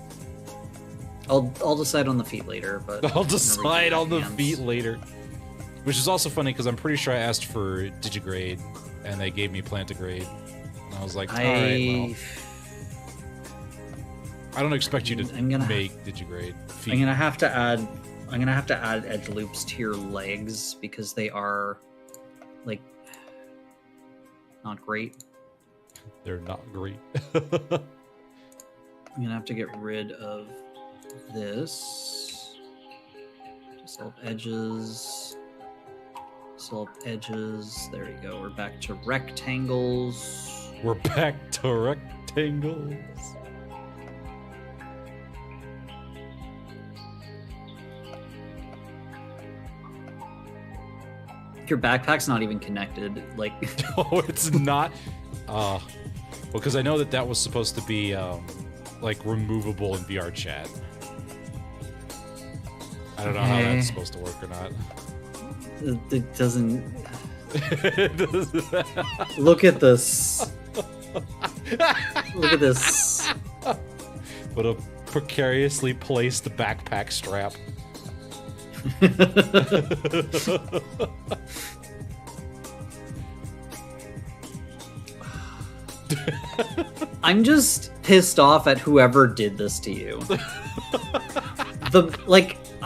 I'll decide on the feet later, but I'll decide on the hands. feet later. Which is also funny because I'm pretty sure I asked for digigrade and they gave me plantigrade. And I was like, alright, well. I don't expect you to make digigrade feet. I'm gonna have to add edge loops to your legs because they are like not great. They're not great. I'm gonna have to get rid of this. Select edges. Select edges. There we go. We're back to rectangles. We're back to rectangles. Your backpack's not even connected. Like, oh, it's not. Well, because I know that was supposed to be like removable in VR chat. I don't know how that's supposed to work or not. It doesn't. Look at this. Look at this. What a precariously placed backpack strap. I'm just pissed off at whoever did this to you.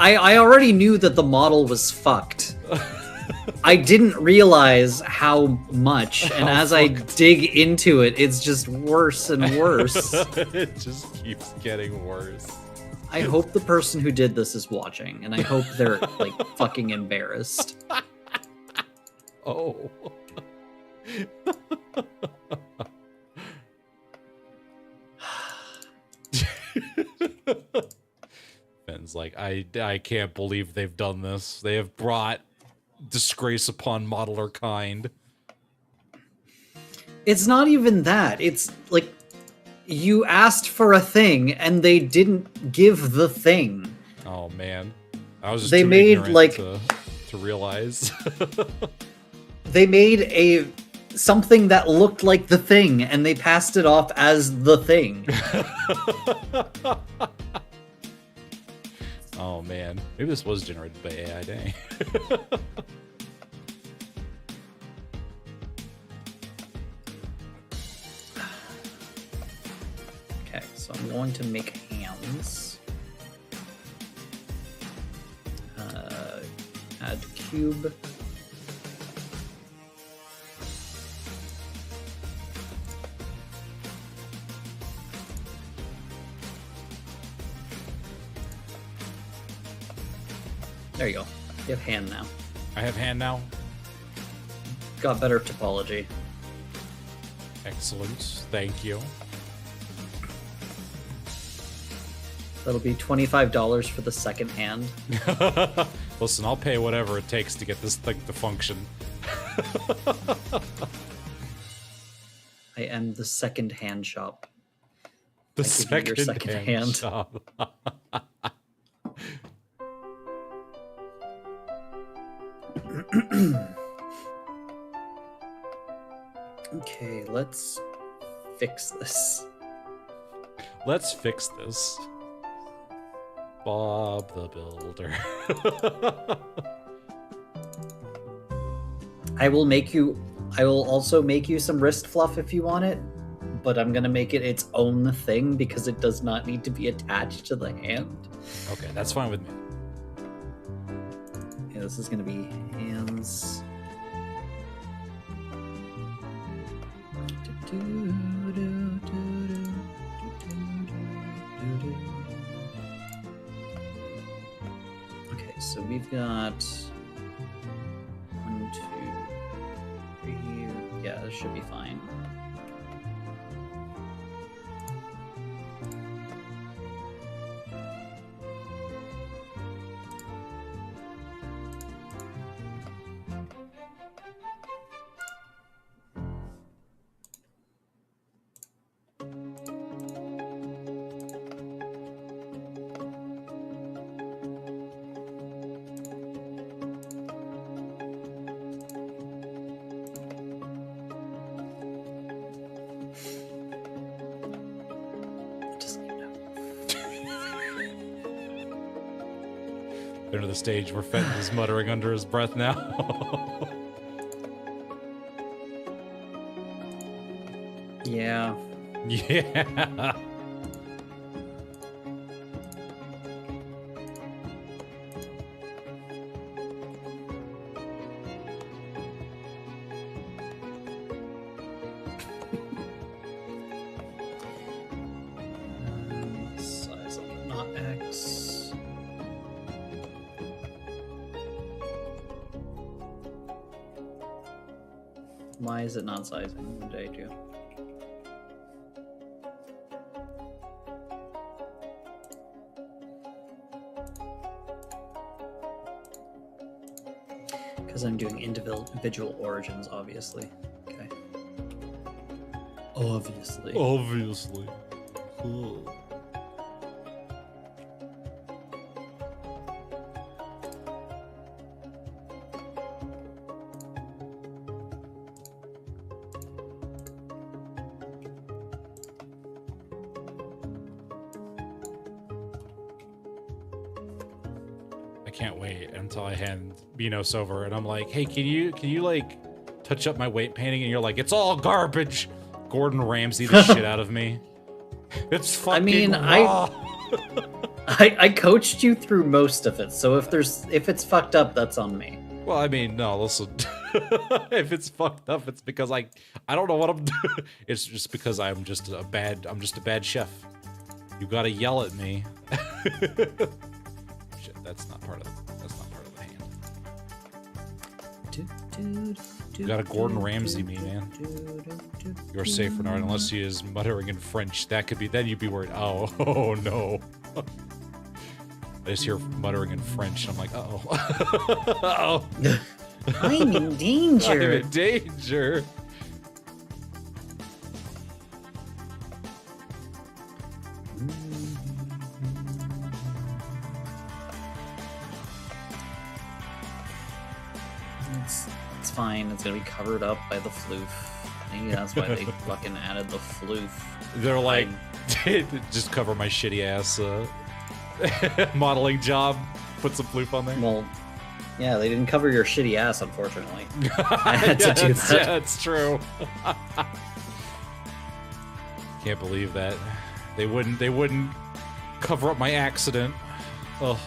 I already knew that the model was fucked. I didn't realize how much, and as I dig into it, it's just worse and worse. It just keeps getting worse. I hope the person who did this is watching, and I hope they're like fucking embarrassed. Oh. Ben's like, I can't believe they've done this. They have brought disgrace upon modeler kind. It's not even that. It's like you asked for a thing and they didn't give the thing. Oh man, I was just they too made ignorant like to realize. They made something that looked like the thing and they passed it off as the thing. Oh man, maybe this was generated by AI. Dang. Okay, so I'm going to make hands. Add cube. There you go. You have hand now. I have hand now. Got better topology. Excellent. Thank you. That'll be $25 for the second hand. Listen, I'll pay whatever it takes to get this thing to function. I am the second hand shop. The I give you your second hand. shop. Okay, let's fix this. Let's fix this. Bob the Builder. I will also make you some wrist fluff if you want it, but I'm gonna make it its own thing because it does not need to be attached to the hand. Okay, that's fine with me. Yeah, this is gonna be hands. Okay, so we've got 1, 2, 3. Yeah, this should be fine. They're to the stage where Fenton is muttering under his breath now. Yeah. Yeah. Size up, not X. Why is it not sizing? What did I do? Because I'm doing individual origins, obviously. Okay. Obviously. Obviously. Cool. I can't wait until I hand Minos over and I'm like, hey, can you like touch up my weight painting? And you're like, it's all garbage. Gordon Ramsay the shit out of me. It's fucking raw. I coached you through most of it, so if it's fucked up, that's on me. Well, I mean, no, listen. If it's fucked up, it's because I don't know what I'm doing. It's just because I'm just a bad chef. You gotta yell at me. Shit, that's not part of the hand. You gotta Gordon Ramsay me, man. You're safe, Bernard, unless he is muttering in French. That could be, then you'd be worried. Oh no. I just hear muttering in French, and I'm like, uh-oh. Uh-oh. I'm in danger. I'm in danger. It's fine. It's gonna be covered up by the floof. Maybe that's why they fucking added the floof. They're like, just cover my shitty ass modeling job. Put some floof on there. Well, yeah, they didn't cover your shitty ass, unfortunately. I had to do that. Yeah, that's true. Can't believe that. They wouldn't cover up my accident. Oh.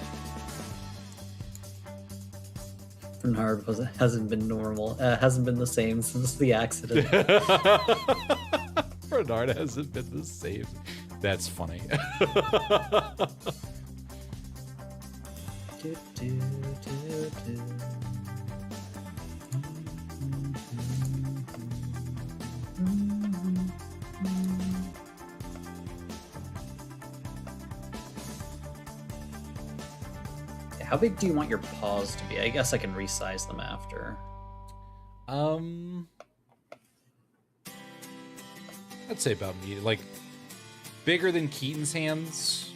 Bernard hasn't been normal. Hasn't been the same since the accident. Bernard hasn't been the same. That's funny. How big do you want your paws to be? I guess I can resize them after. I'd say about me, like bigger than Keaton's hands.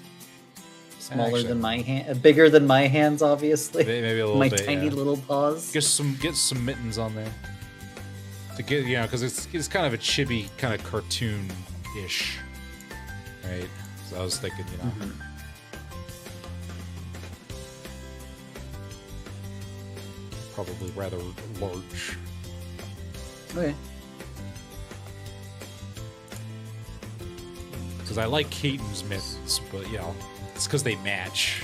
Smaller Actually, than my hand, bigger than my hands, obviously. Maybe a little my bit. tiny little paws. Get some mittens on there. To get, you know, because it's kind of a chibi, kind of cartoon-ish, right? So I was thinking, you know. Mm-hmm. Probably rather large. Okay. because I like Keaton's mittens, but you know, it's because they match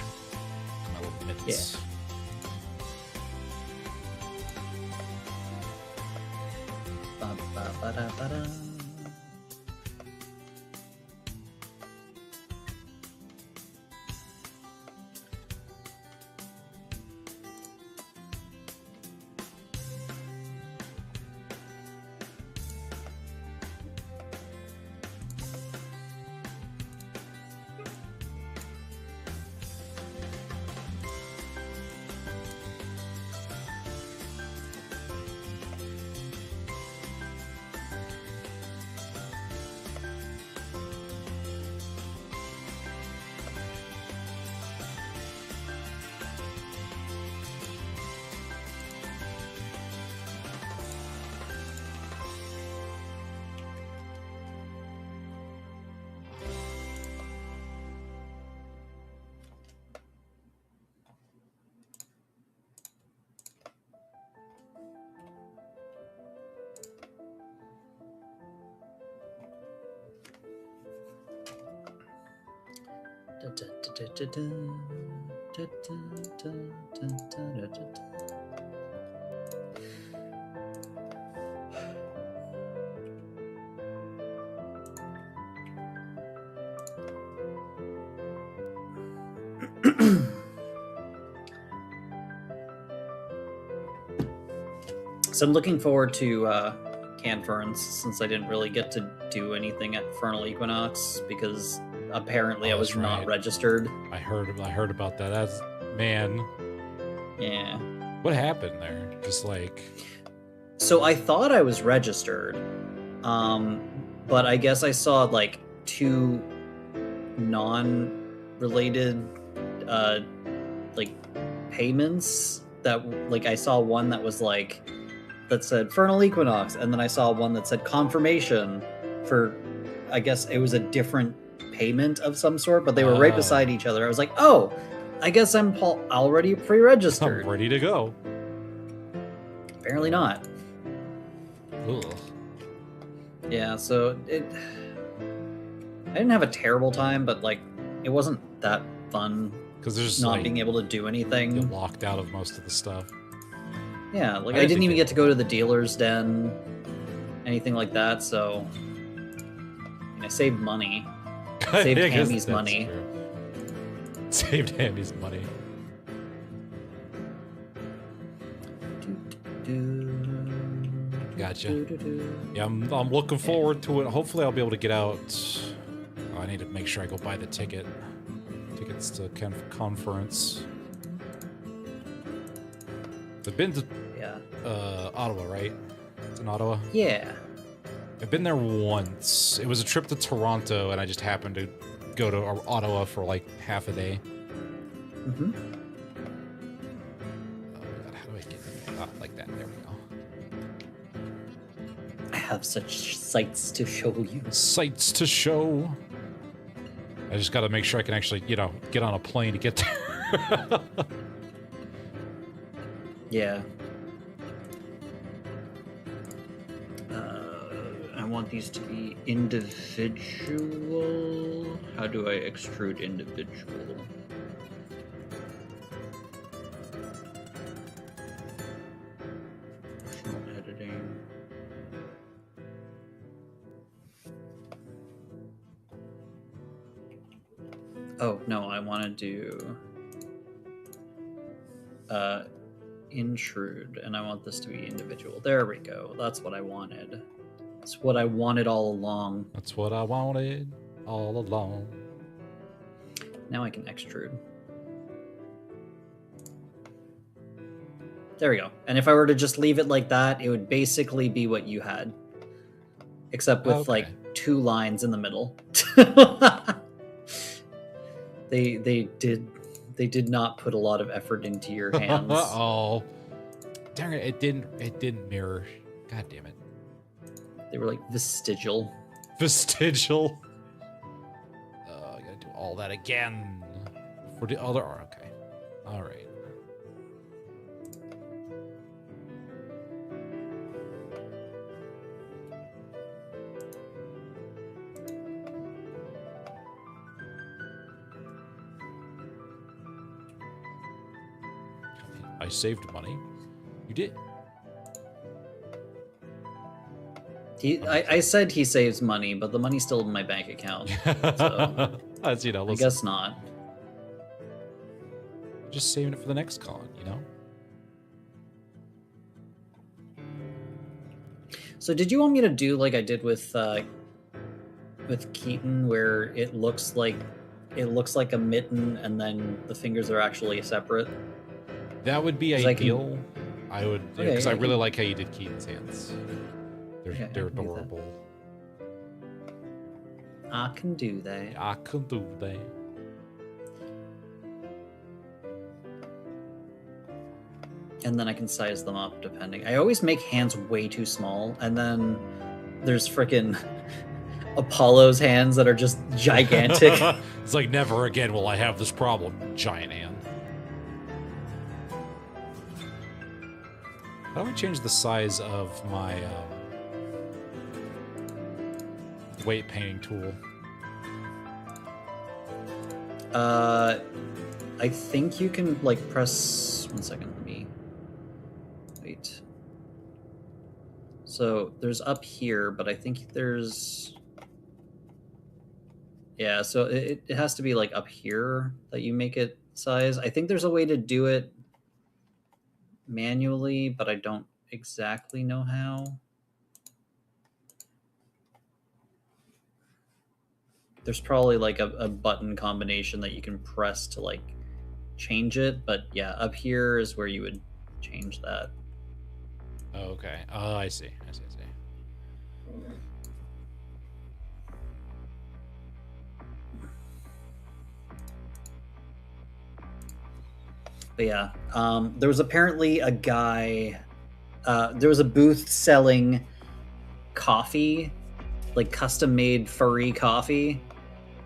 my little mittens. Ba-ba-ba-da-ba-da. So I'm looking forward to Canferns, since I didn't really get to do anything at Vernal Equinox because apparently I was not registered. I heard about that. That's man. Yeah. What happened there? Just like. So I thought I was registered, but I guess I saw like two non-related like payments that like I saw one that was like that said Vernal Equinox, and then I saw one that said confirmation for, I guess it was a different payment of some sort, but they were right beside each other. I was like, oh, I guess I'm already pre-registered. I'm ready to go. Apparently not. Ugh. Yeah, so I didn't have a terrible time, but like it wasn't that fun because there's not like, being able to do anything. Get locked out of most of the stuff. Yeah, like I didn't even get to go to the dealer's den, anything like that. So I saved money. Saved Hammy's money. True. Saved Hammy's money. Gotcha. Yeah, I'm looking forward to it. Hopefully I'll be able to get out. Oh, I need to make sure I go buy the tickets to conference. I've been to Ottawa, right? It's in Ottawa? Yeah. I've been there once. It was a trip to Toronto, and I just happened to go to Ottawa for like half a day. Mm-hmm. Oh, God, how do I get like that? There we go. I have such sights to show you. Sights to show. I just got to make sure I can actually, you know, get on a plane to get there. Yeah. I want these to be individual. How do I extrude individual? Optional editing. Oh, no, I want to do intrude, and I want this to be individual. There we go. That's what I wanted. That's what I wanted all along. That's what I wanted all along. Now I can extrude. There we go. And if I were to just leave it like that, it would basically be what you had. Except with like 2 lines in the middle. They did not put a lot of effort into your hands. Oh. Dang it, it didn't mirror. God damn it. They were like vestigial. Vestigial. I gotta do all that again. For the other okay. Alright. I saved money. You did. I said he saves money, but the money's still in my bank account. So That's, you know, I listen, guess not. just saving it for the next con, you know? So did you want me to do like I did with Keaton, where it looks like a mitten and then the fingers are actually separate? That would be 'Cause I ideal. I would, Okay, because I I really can- like how you did Keaton's hands. They're, Yeah, I they're can do that. adorable. I can do that. I can do that. And then I can size them up depending. I always make hands way too small, and then there's frickin' Apollo's hands that are just gigantic. It's like, never again will I have this problem, giant hand. How do I change the size of my weight painting tool? I think you can like press. 1 second, let me wait. So there's up here, but I think there's. Yeah, so it has to be like up here that you make it size. I think there's a way to do it manually, but I don't exactly know how. There's probably like a button combination that you can press to like change it, but yeah, up here is where you would change that. Oh, okay. Oh, I see. I see. But yeah, there was apparently a guy, there was a booth selling coffee, like custom made furry coffee.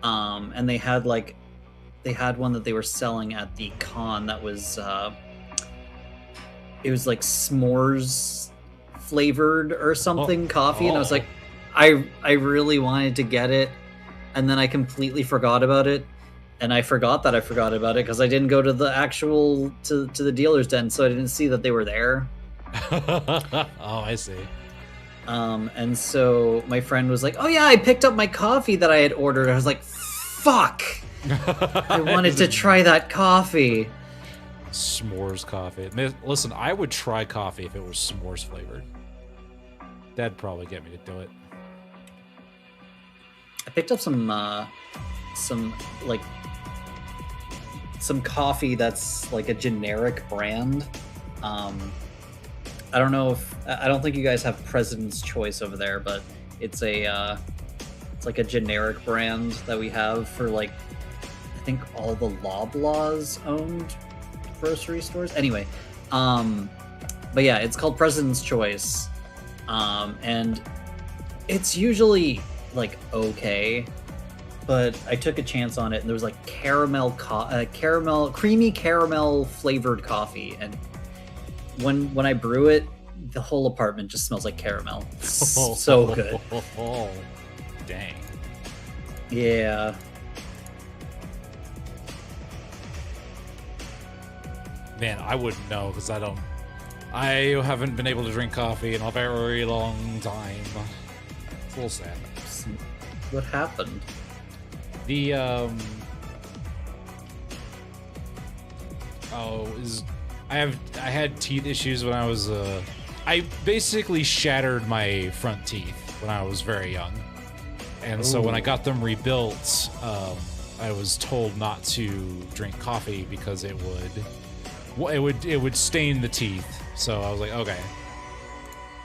And they had one that they were selling at the con that was, it was like s'mores flavored or something coffee. And I was like, I really wanted to get it. And then I completely forgot about it. And I forgot that I forgot about it because I didn't go to the actual to the dealer's den, so I didn't see that they were there. Oh, I see. And so my friend was like, "Oh yeah, I picked up my coffee that I had ordered." I was like, "Fuck! I wanted to try that coffee." S'mores coffee. Listen, I would try coffee if it was s'mores flavored. That'd probably get me to do it. I picked up some coffee that's like a generic brand. I don't know if I don't think you guys have President's Choice over there, but it's like a generic brand that we have for like I think all the Loblaws owned grocery stores. Anyway, but yeah, it's called President's Choice, and it's usually like okay. But I took a chance on it, and there was like creamy caramel flavored coffee, and when I brew it, the whole apartment just smells like caramel. It's so good. Oh, dang. Yeah. Man, I wouldn't know because I haven't been able to drink coffee in a very long time. It's a little sad. What happened? The I had teeth issues when I was I basically shattered my front teeth when I was very young, and so when I got them rebuilt, I was told not to drink coffee because it would stain the teeth. So I was like, okay.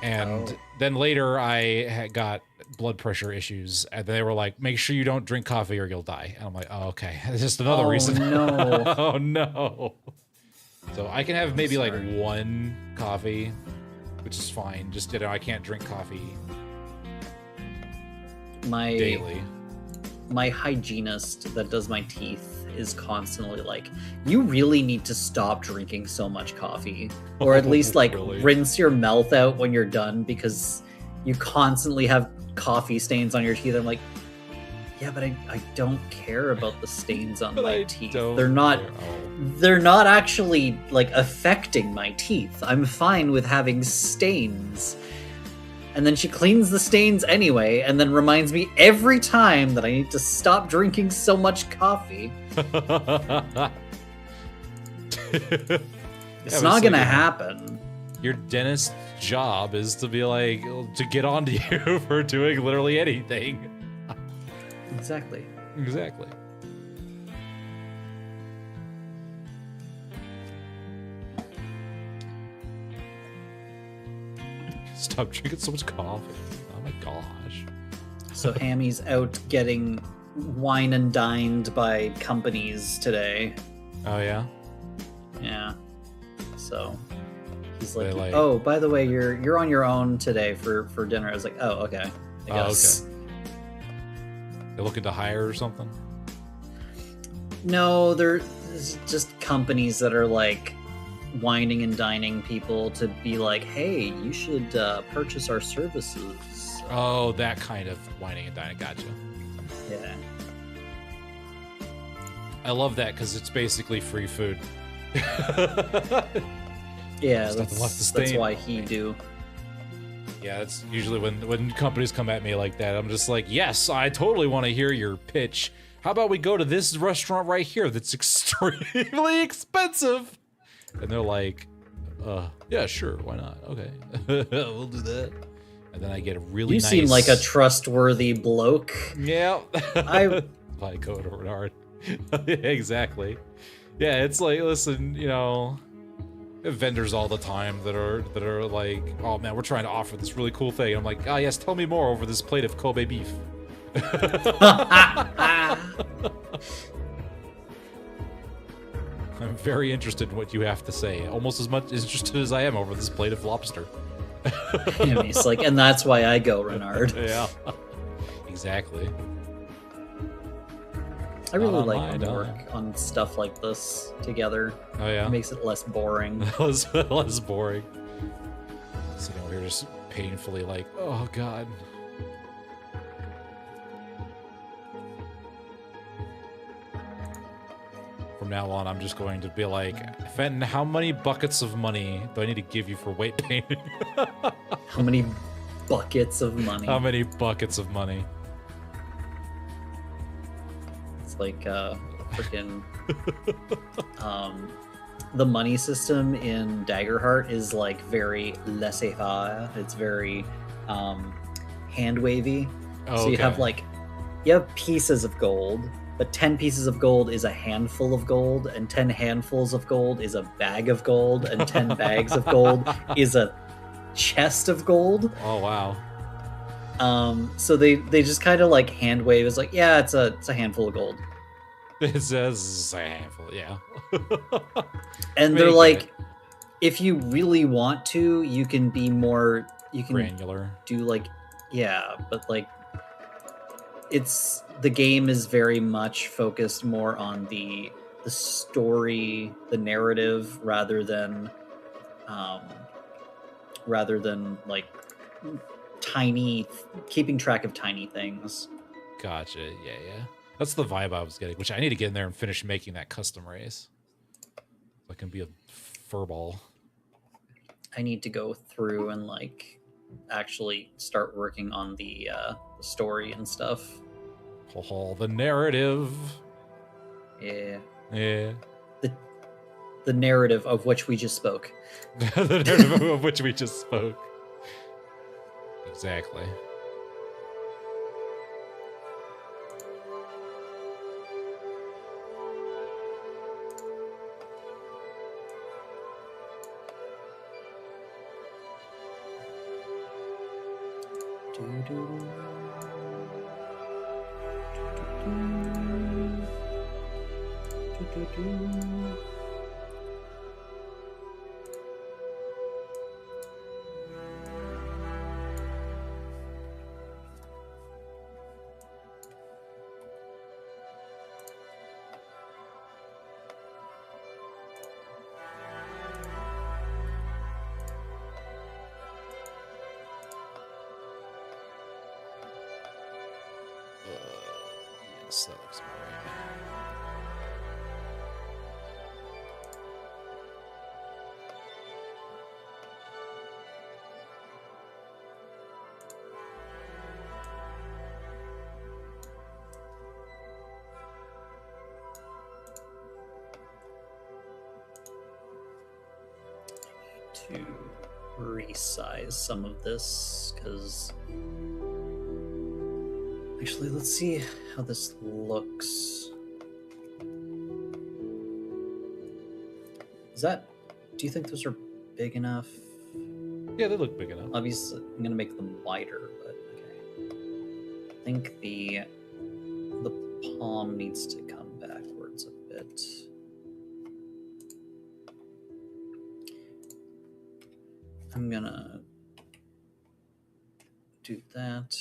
And then later I got blood pressure issues, and they were like, make sure you don't drink coffee or you'll die. And I'm like, oh, okay. It's just another reason. No. Oh no. So I can have maybe like one coffee, which is fine. Just, I can't drink coffee daily. My hygienist that does my teeth is constantly like, you really need to stop drinking so much coffee, or at least like Really? rinse your mouth out when you're done, because you constantly have coffee stains on your teeth. I'm like, Yeah, but I don't care about the stains on But my I teeth. don't They're not care. Oh. they're not actually like affecting my teeth. I'm fine with having stains. And then she cleans the stains anyway, and then reminds me every time that I need to stop drinking so much coffee. It's not gonna happen. Your dentist's job is to be like, to get onto you for doing literally anything. Exactly. Exactly. Stop drinking so much coffee. Oh my gosh. So Hammy's out getting wine and dined by companies today. Oh yeah? Yeah. So he's They like, like- "Oh, by the way, you're on your own today for dinner." I was like, "Oh, okay." I guess. They're looking to hire or something? No, they're just companies that are like wining and dining people to be like, "Hey, you should purchase our services." Oh, that kind of whining and dining. Gotcha. Yeah. I love that because it's basically free food. Yeah, There's nothing left to that's stain. why he do. Yeah, it's usually when companies come at me like that, I'm just like, yes, I totally want to hear your pitch. How about we go to this restaurant right here that's extremely expensive? And they're like, yeah, sure, why not? Okay, we'll do that. And then I get a really You nice... seem like a trustworthy bloke. Yeah. I I go to Renard. Exactly. Yeah, it's like, listen, you know, we have vendors all the time that are like, oh man, we're trying to offer this really cool thing. I'm like, ah, yes, tell me more over this plate of Kobe beef. I'm very interested in what you have to say. Almost as much interested as I am over this plate of lobster. And he's like, and that's why I go, Renard. Yeah. Exactly. I really Not on like mine, when we no. work on stuff like this together. Oh yeah. It makes it less boring. less boring. Sitting over here just painfully like, oh god. From now on, I'm just going to be like, Fenton, how many buckets of money do I need to give you for weight painting? How many buckets of money? How many buckets of money? It's like freaking the money system in Daggerheart is like very laissez-faire. It's very hand wavy. Oh, So you okay. have like pieces of gold, but 10 pieces of gold is a handful of gold, and 10 handfuls of gold is a bag of gold, and 10 bags of gold is a chest of gold. Oh wow. So they just kind of like hand wave. It's like, yeah, it's a handful of gold. It says a handful, yeah. And I mean, they're I get like, it. if you really want to, you can be more, you can Granular. do like, yeah, but like, it's, the game is very much focused more on the story, the narrative, rather than like tiny, keeping track of tiny things. Gotcha, yeah, yeah. That's the vibe I was getting, which I need to get in there and finish making that custom race. So I can be a furball. I need to go through and like actually start working on the story and stuff. Oh, the narrative. Yeah, Yeah. the narrative of which we just spoke. The narrative of which we just spoke. Exactly. Yes, that looks about right. To resize some of this because actually, let's see how this looks. Is that? Do you think those are big enough? Yeah, they look big enough. Obviously, I'm gonna make them wider, but okay. I think the palm needs to come backwards a bit. I'm gonna do that.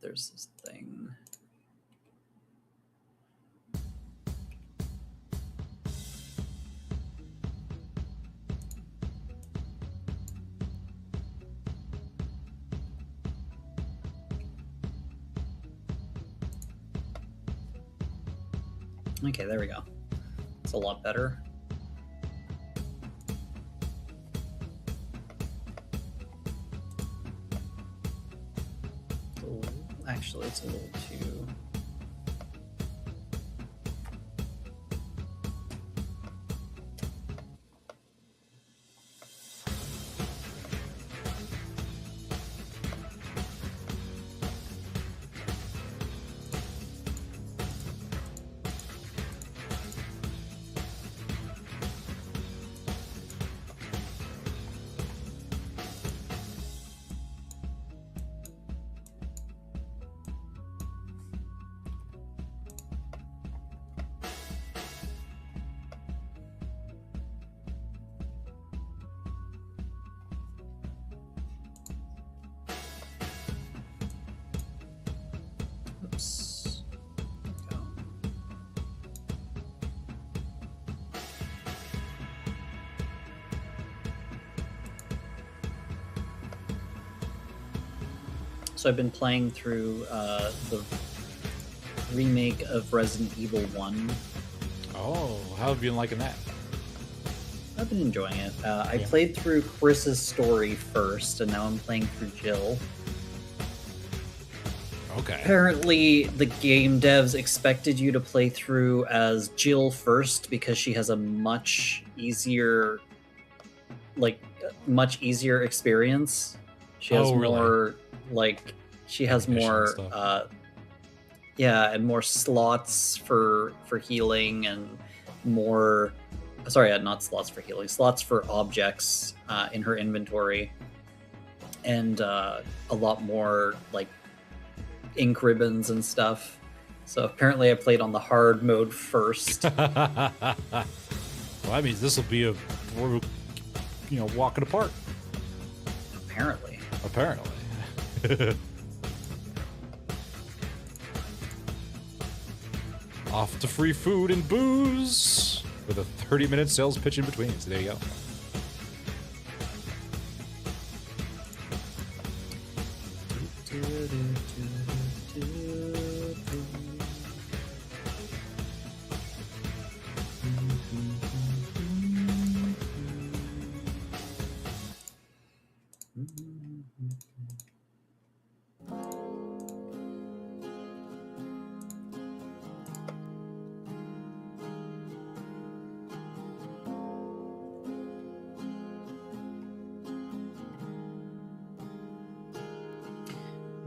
There's this thing. Okay, there we go. It's a lot better. Actually, it's a little too... Oops. Go. So I've been playing through the remake of Resident Evil 1. Oh, how have you been liking that? I've been enjoying it. I Yeah. played through Chris's story first, and now I'm playing through Jill. Okay. Apparently, the game devs expected you to play through as Jill first because she has a much easier experience. She has Oh, really? more she has Ammunition and more stuff. and more slots for healing and more not slots for healing, slots for objects in her inventory, and a lot more like ink ribbons and stuff. So apparently I played on the hard mode first. Well, that means this will be a walk in the park. Apparently. Apparently. Off to free food and booze with a 30-minute sales pitch in between. So there you go.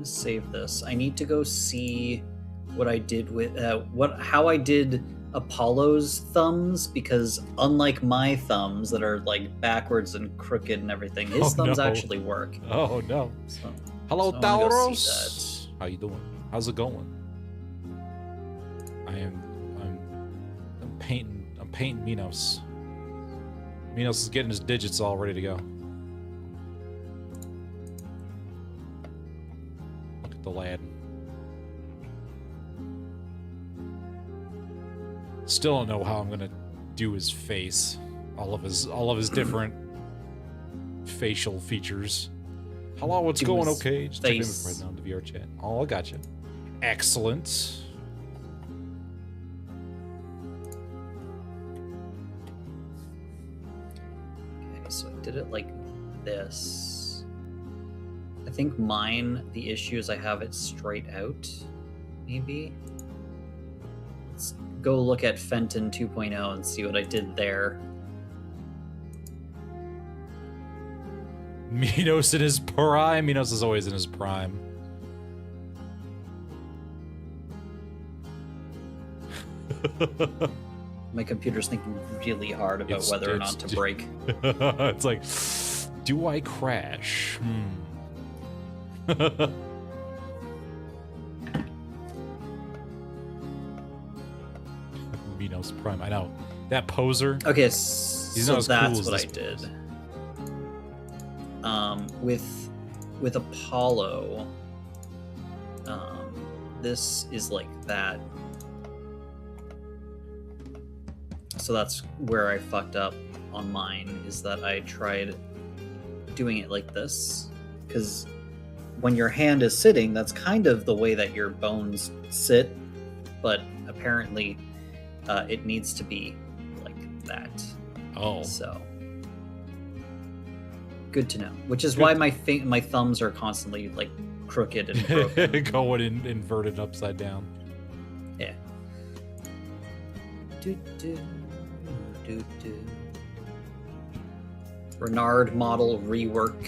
Save this. I need to go see what I did with how I did Apollo's thumbs, because unlike my thumbs that are like backwards and crooked and everything, his Oh, thumbs no. actually work. Oh no. So, Hello, so I wanna go see Tauros. How you doing? How's it going? I'm painting Minos. Minos is getting his digits all ready to go. Look at the lad. Still don't know how I'm gonna do his face, all of his different facial features. Hello, it's Do going his okay. Just type in face. right now into VR chat. Oh, I got you. Excellent. Okay, so I did it like this. I think mine, the issue is I have it straight out, maybe. Let's go look at Fenton 2.0 and see what I did there. Minos in his prime. Minos is always in his prime. My computer's thinking really hard about whether or not to break. It's like, do I crash? Minos prime. I know that poser. Okay, He's so not as cool that's as what I this did. person. With Apollo, this is like that. So that's where I fucked up on mine, is that I tried doing it like this, because when your hand is sitting, that's kind of the way that your bones sit, but apparently it needs to be like that. Oh, So good to know. Which is why my thumbs are constantly like crooked and broken. going inverted upside down. Yeah. Do, do, do, do. Renard model rework.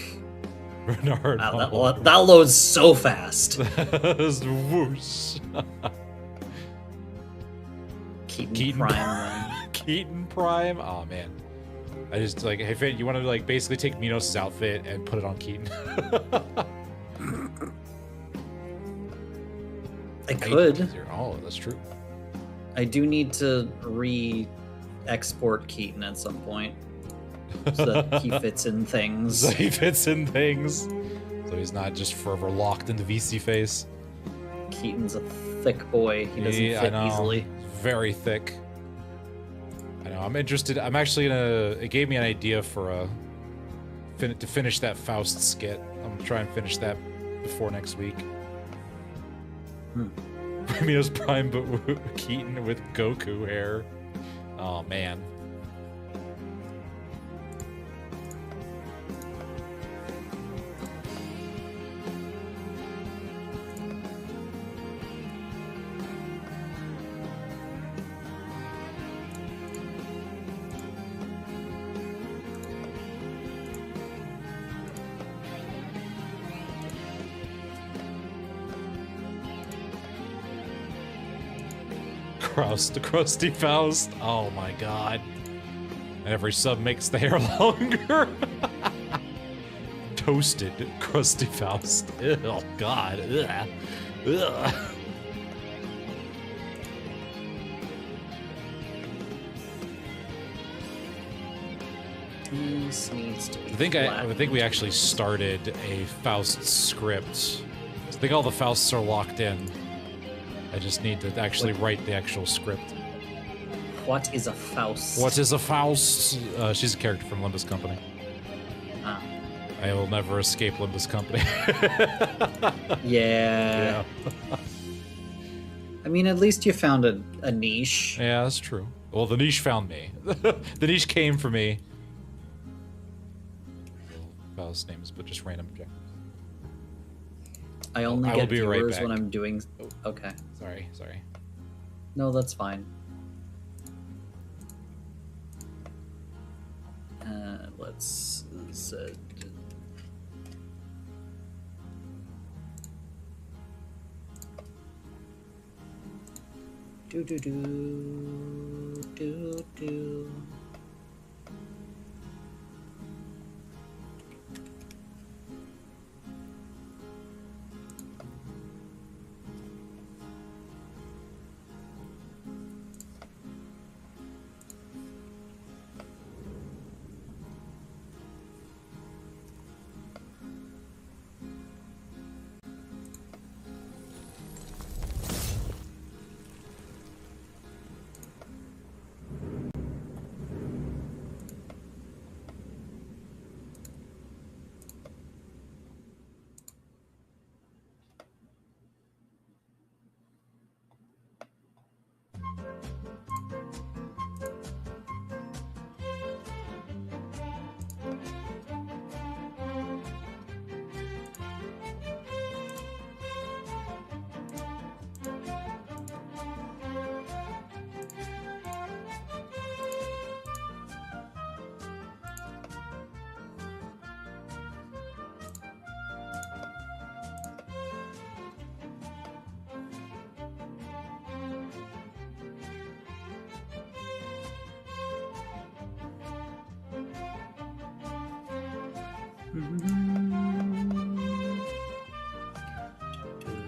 Bernard. Wow, that loads so fast. Whoosh. Keaton Prime. Then. Keaton Prime. Oh man, I just like, hey Finn, you want to like basically take Minos' outfit and put it on Keaton? I could. Oh, that's true. I do need to re-export Keaton at some point, so that he fits in things. So he fits in things. So he's not just forever locked into VC face. Keaton's a thick boy. He doesn't fit easily. Very thick. I know. I'm interested. I'm actually gonna. It gave me an idea for to finish that Faust skit. I'm gonna try and finish that before next week. Minos Prime, but Keaton with Goku hair. Oh man. The crusty Faust. Oh my god. And every sub makes the hair longer. Toasted crusty Faust. Oh god. Ugh. Ugh. This needs to be I think we actually started a Faust script. I think all the Fausts are locked in. I just need to actually write the actual script. What is a Faust? What is a Faust? She's a character from Limbus Company. Ah. I will never escape Limbus Company. Yeah. I mean, at least you found a niche. Yeah, that's true. Well, the niche found me. The niche came for me. Faust names, but just random objectives. I only I will get be right viewers back. when I'm doing. Okay. Sorry. No, that's fine. Let's. Do do do do do.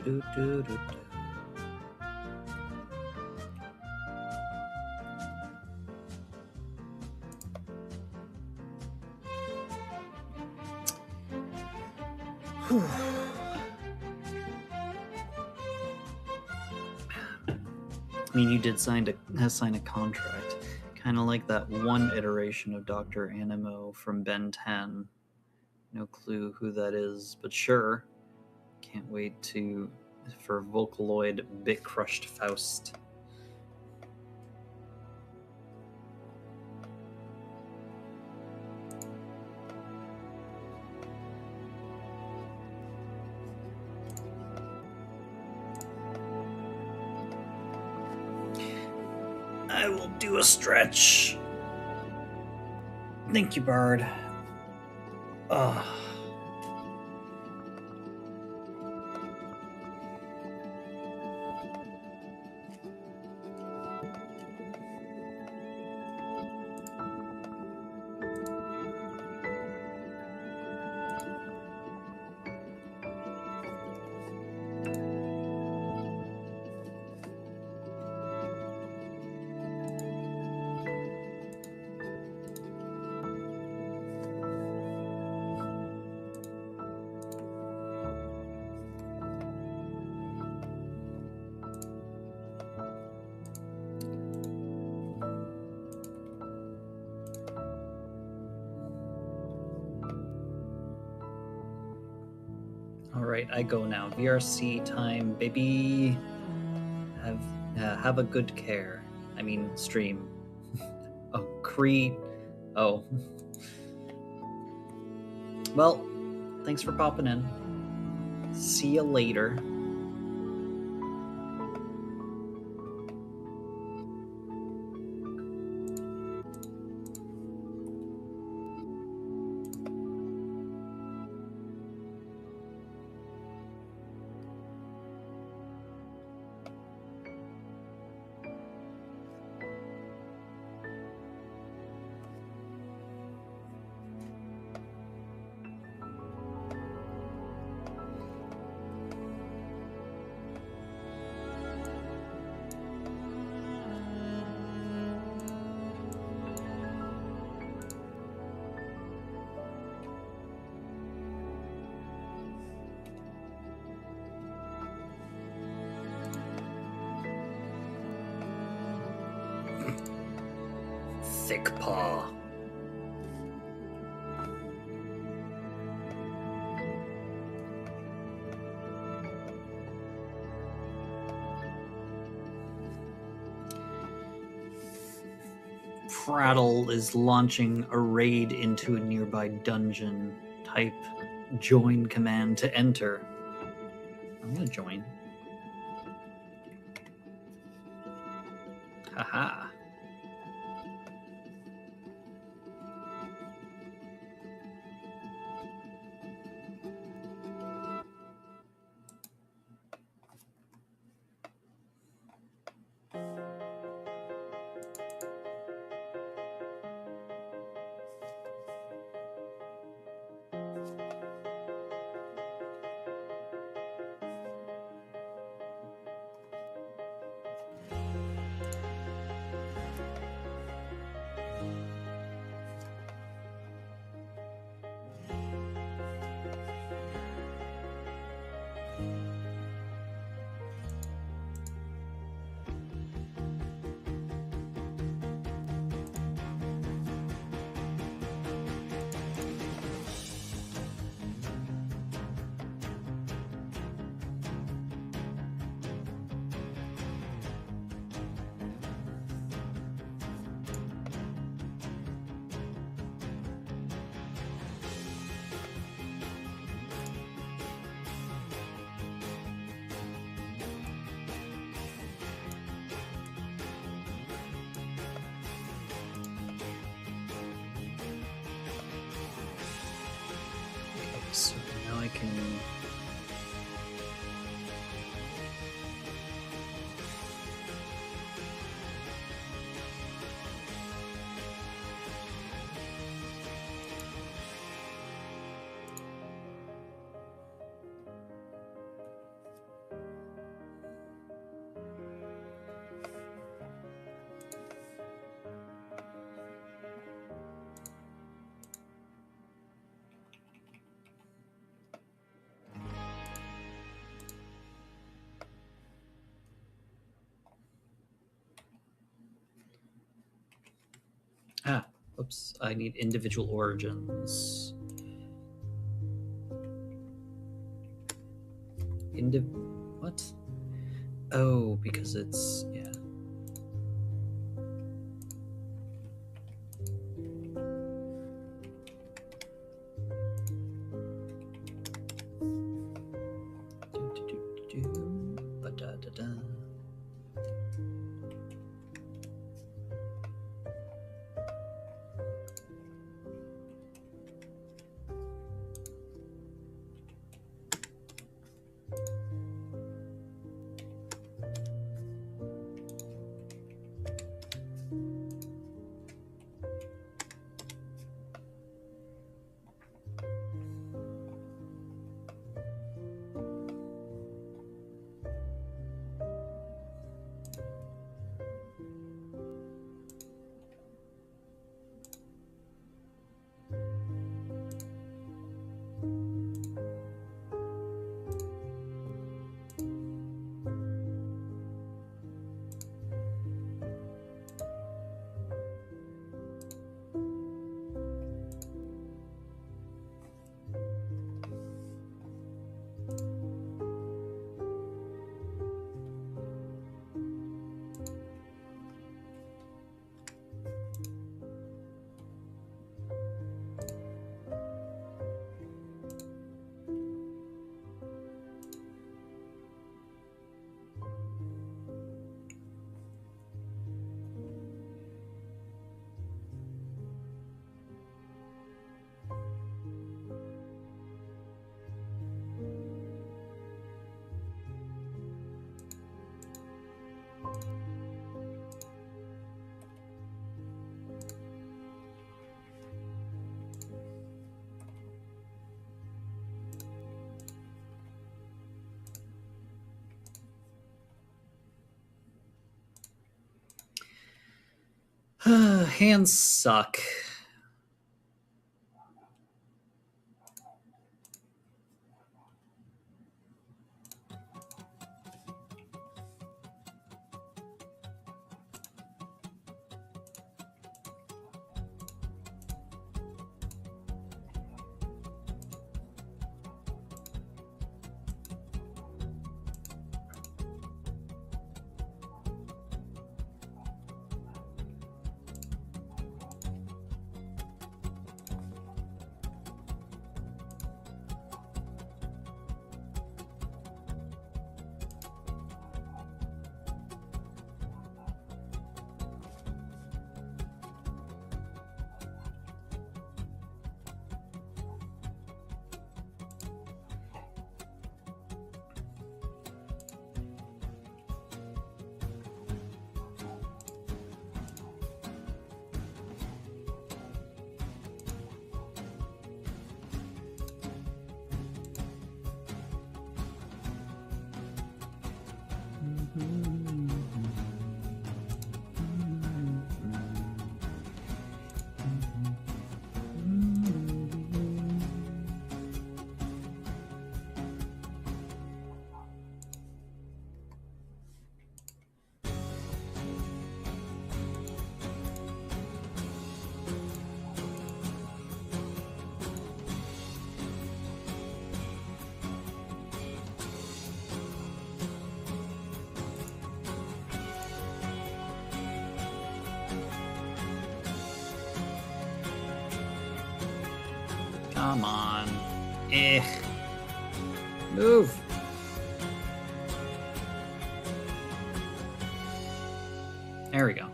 Do-do-do-do-do. Whew. I mean, you did sign a contract, kind of like that one iteration of Dr. Animo from Ben 10. No clue who that is, but sure. Can't wait for Vocaloid Bit Crushed Faust. I will do a stretch. Thank you, Bard. Ugh. All right, I go now. VRC time, baby. Have a good care. I mean, stream. Oh, Cree. Oh. Well, thanks for popping in. See you later. Thick paw. Prattle is launching a raid into a nearby dungeon. Type join command to enter. I'm gonna join. Haha. can. Ah, oops. I need individual origins. What? Oh, because it's yeah. Ba-da-da-da. Hands suck. Come on. Move. There we go.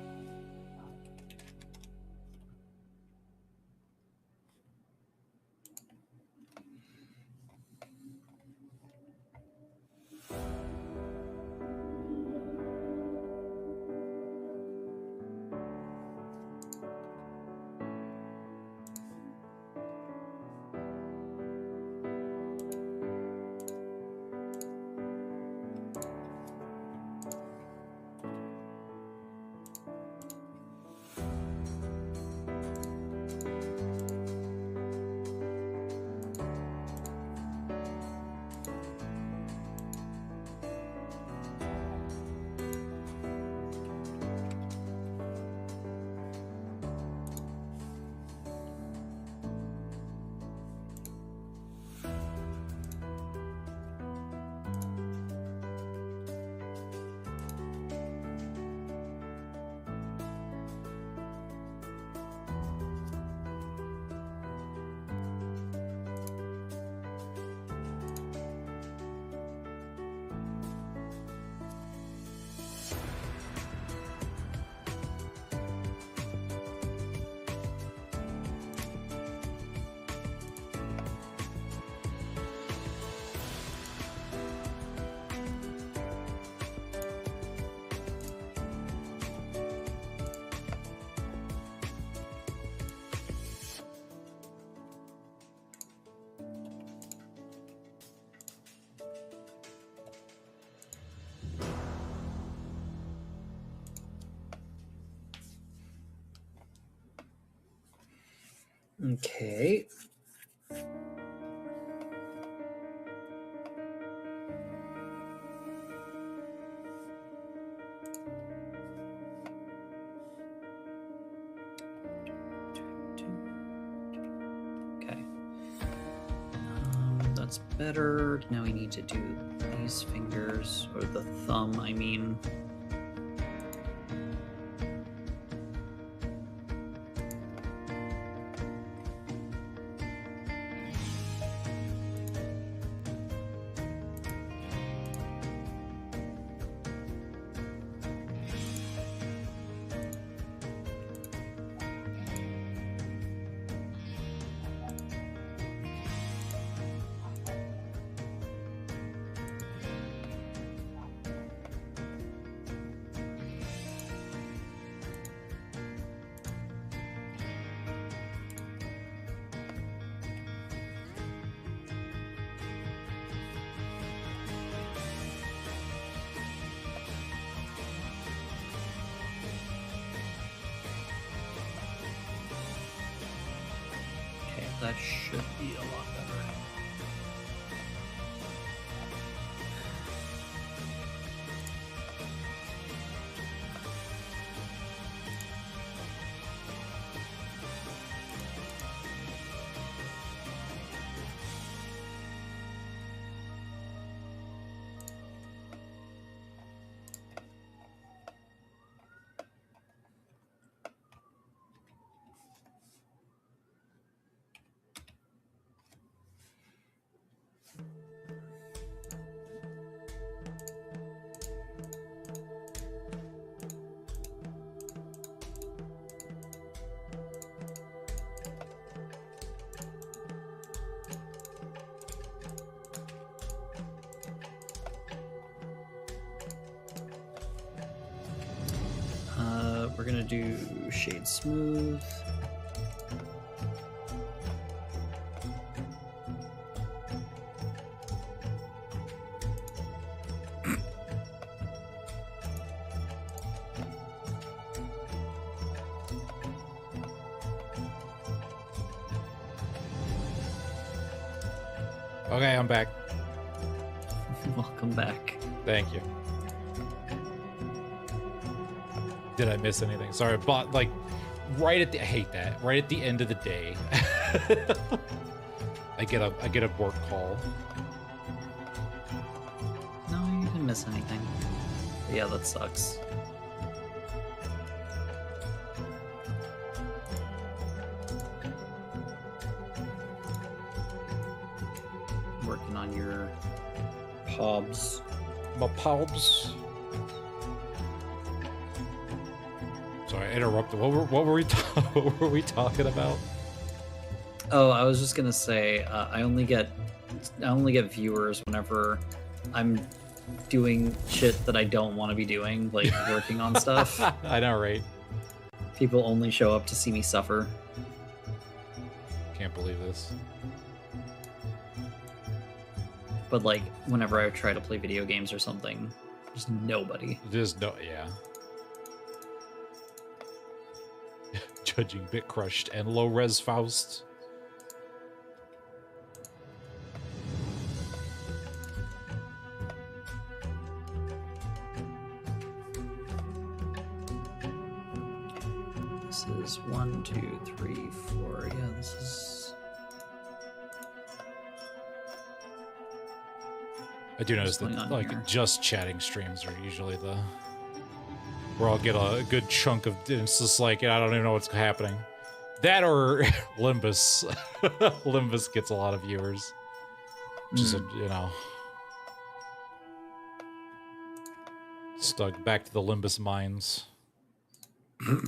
Okay. Okay. That's better. Now we need to do these fingers, or the thumb, I mean. Okay, that should be a lot better. We're gonna do shade smooth. Okay, I'm back. Welcome back. Thank you. Did I miss anything? Sorry, but like right at the I hate that. Right at the end of the day. I get a work call. No, you didn't miss anything. But yeah, that sucks. Working on your pobs. My palms. Sorry, I interrupted. What were we what were we talking about? Oh, I was just gonna say I only get viewers whenever I'm doing shit that I don't want to be doing, like working on stuff. I know, right? People only show up to see me suffer. Can't believe this. But like whenever I try to play video games or something, there's nobody. There's no, yeah. Judging Bit Crushed and Low Res Faust. This is 1, 2, 3, 4. Yeah, this is. I do notice going that on like here? just chatting streams are usually the where I'll get a good chunk of it's just like I don't even know what's happening. That or Limbus. Limbus gets a lot of viewers. Just you know. Stuck back to the Limbus mines. What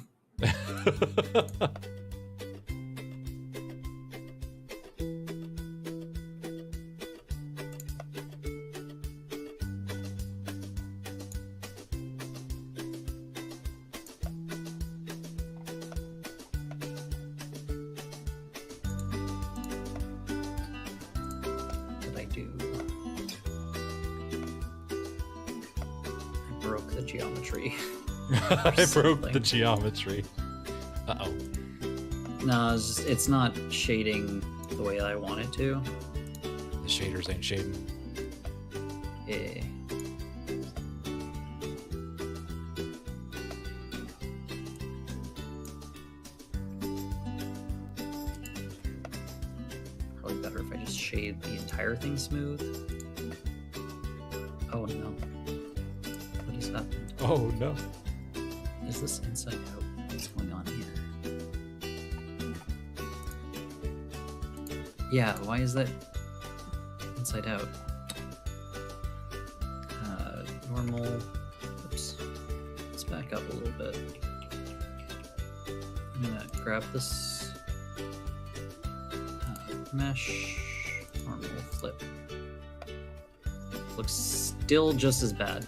did I do? I broke the geometry. I broke something. the geometry. Uh-oh. No, it's not shading the way I want it to. The shaders ain't shading. Eh. Probably better if I just shade the entire thing smooth. Oh no. What is happening? Oh no. Is this inside out? What's going on here? Yeah, why is that inside out? Normal. Oops. Let's back up a little bit. I'm gonna grab this mesh. Normal flip. Looks still just as bad.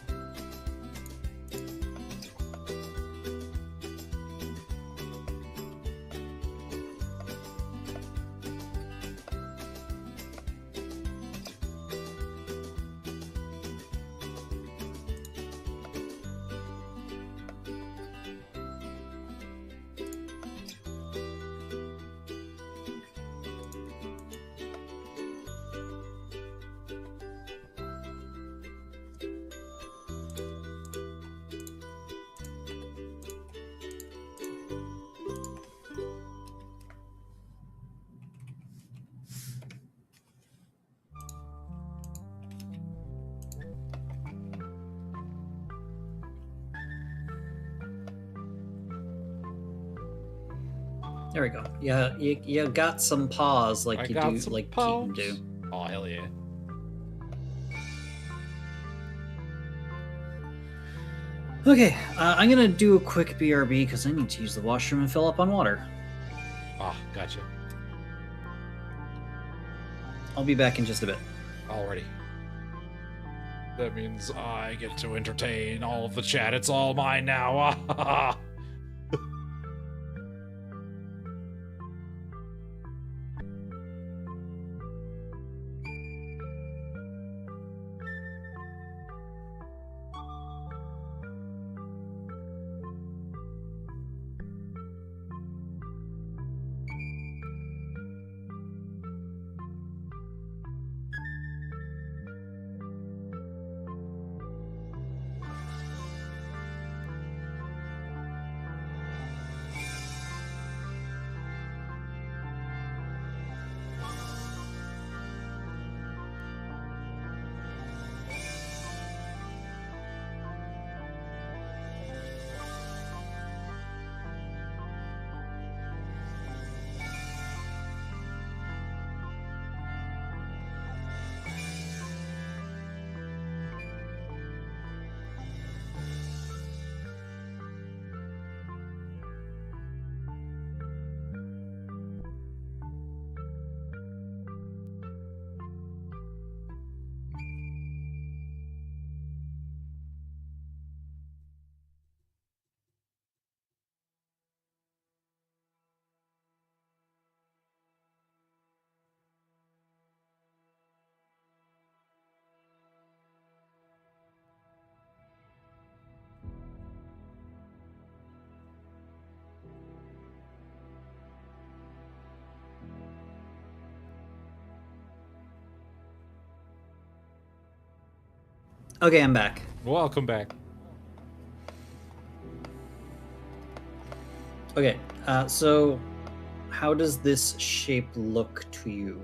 There we go. Yeah, you got some paws like I you got do, some like paws. Keaton do. Oh hell yeah. Okay, I'm gonna do a quick BRB because I need to use the washroom and fill up on water. Ah, gotcha. I'll be back in just a bit. Already. That means I get to entertain all of the chat. It's all mine now. Okay, I'm back. Welcome back. Okay, so how does this shape look to you?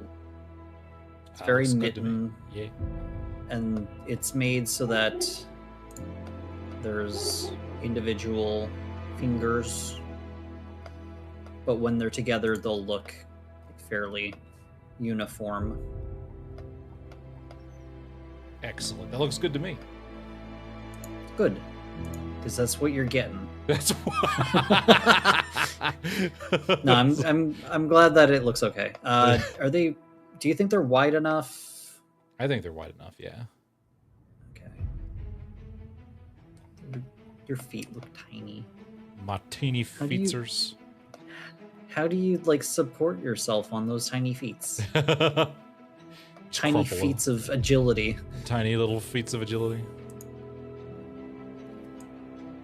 It's very Looks good to me. mitten, Yeah. and it's made so that there's individual fingers, but when they're together, they'll look fairly uniform. Excellent. That looks good to me. Good, because that's what you're getting. That's No, I'm glad that it looks okay. Are they? Do you think they're wide enough? I think they're wide enough, yeah. Okay. Your feet look tiny. Martini How do you- featsers. How do you like support yourself on those tiny feet? Tiny Crumple feats of agility. Tiny little feats of agility.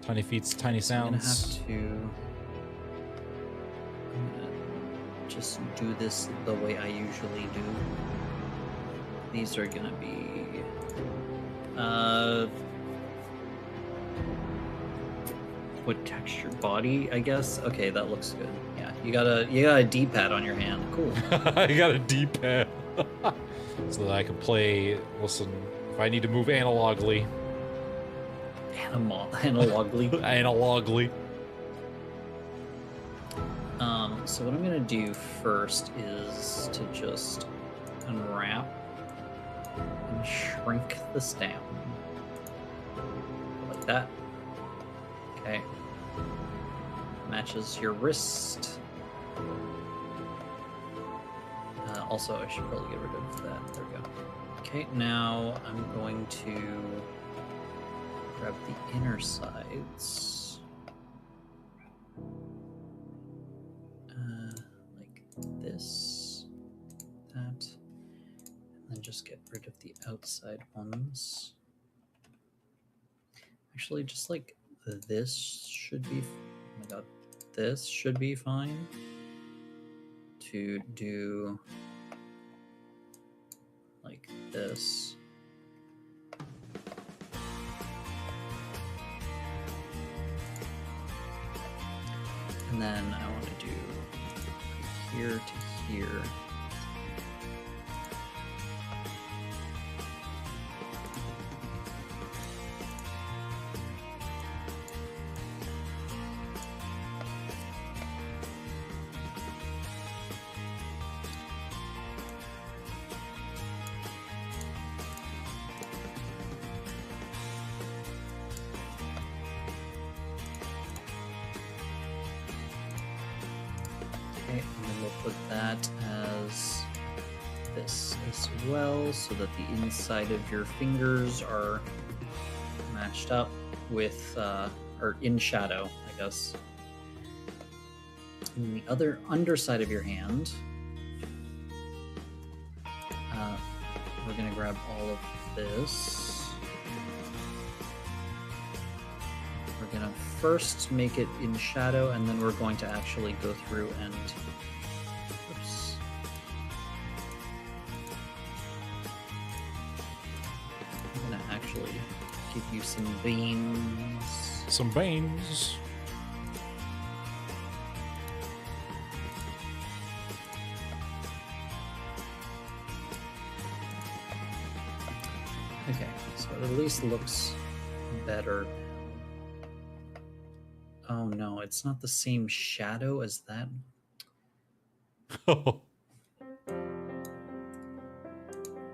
Tiny feats, tiny I'm gonna sounds. have to. I'm gonna just do this the way I usually do. These are gonna be what texture? Body, I guess. Okay, that looks good. Yeah, you got a D-pad on your hand. Cool. I got a D-pad. So that I can play, listen, if I need to move analogically. Analogically. Analogically. So what I'm gonna do first is to just unwrap and shrink this down. Like that. Okay. Matches your wrist. Also, I should probably get rid of that. There we go. Okay, now I'm going to grab the inner sides. Like this, that, and then just get rid of the outside ones. Actually, just like this should be, oh my god, this should be fine to do like this. And then I want to do here to here. Okay, and then we'll put that as this as well, so that the inside of your fingers are matched up with, or in shadow, I guess. And then the other underside of your hand, we're gonna grab all of this. We're gonna first make it in shadow, and then we're going to actually go through and, oops. I'm gonna actually give you some beams. Some veins. Okay, so it at least looks better. Oh no, it's not the same shadow as that. Oh.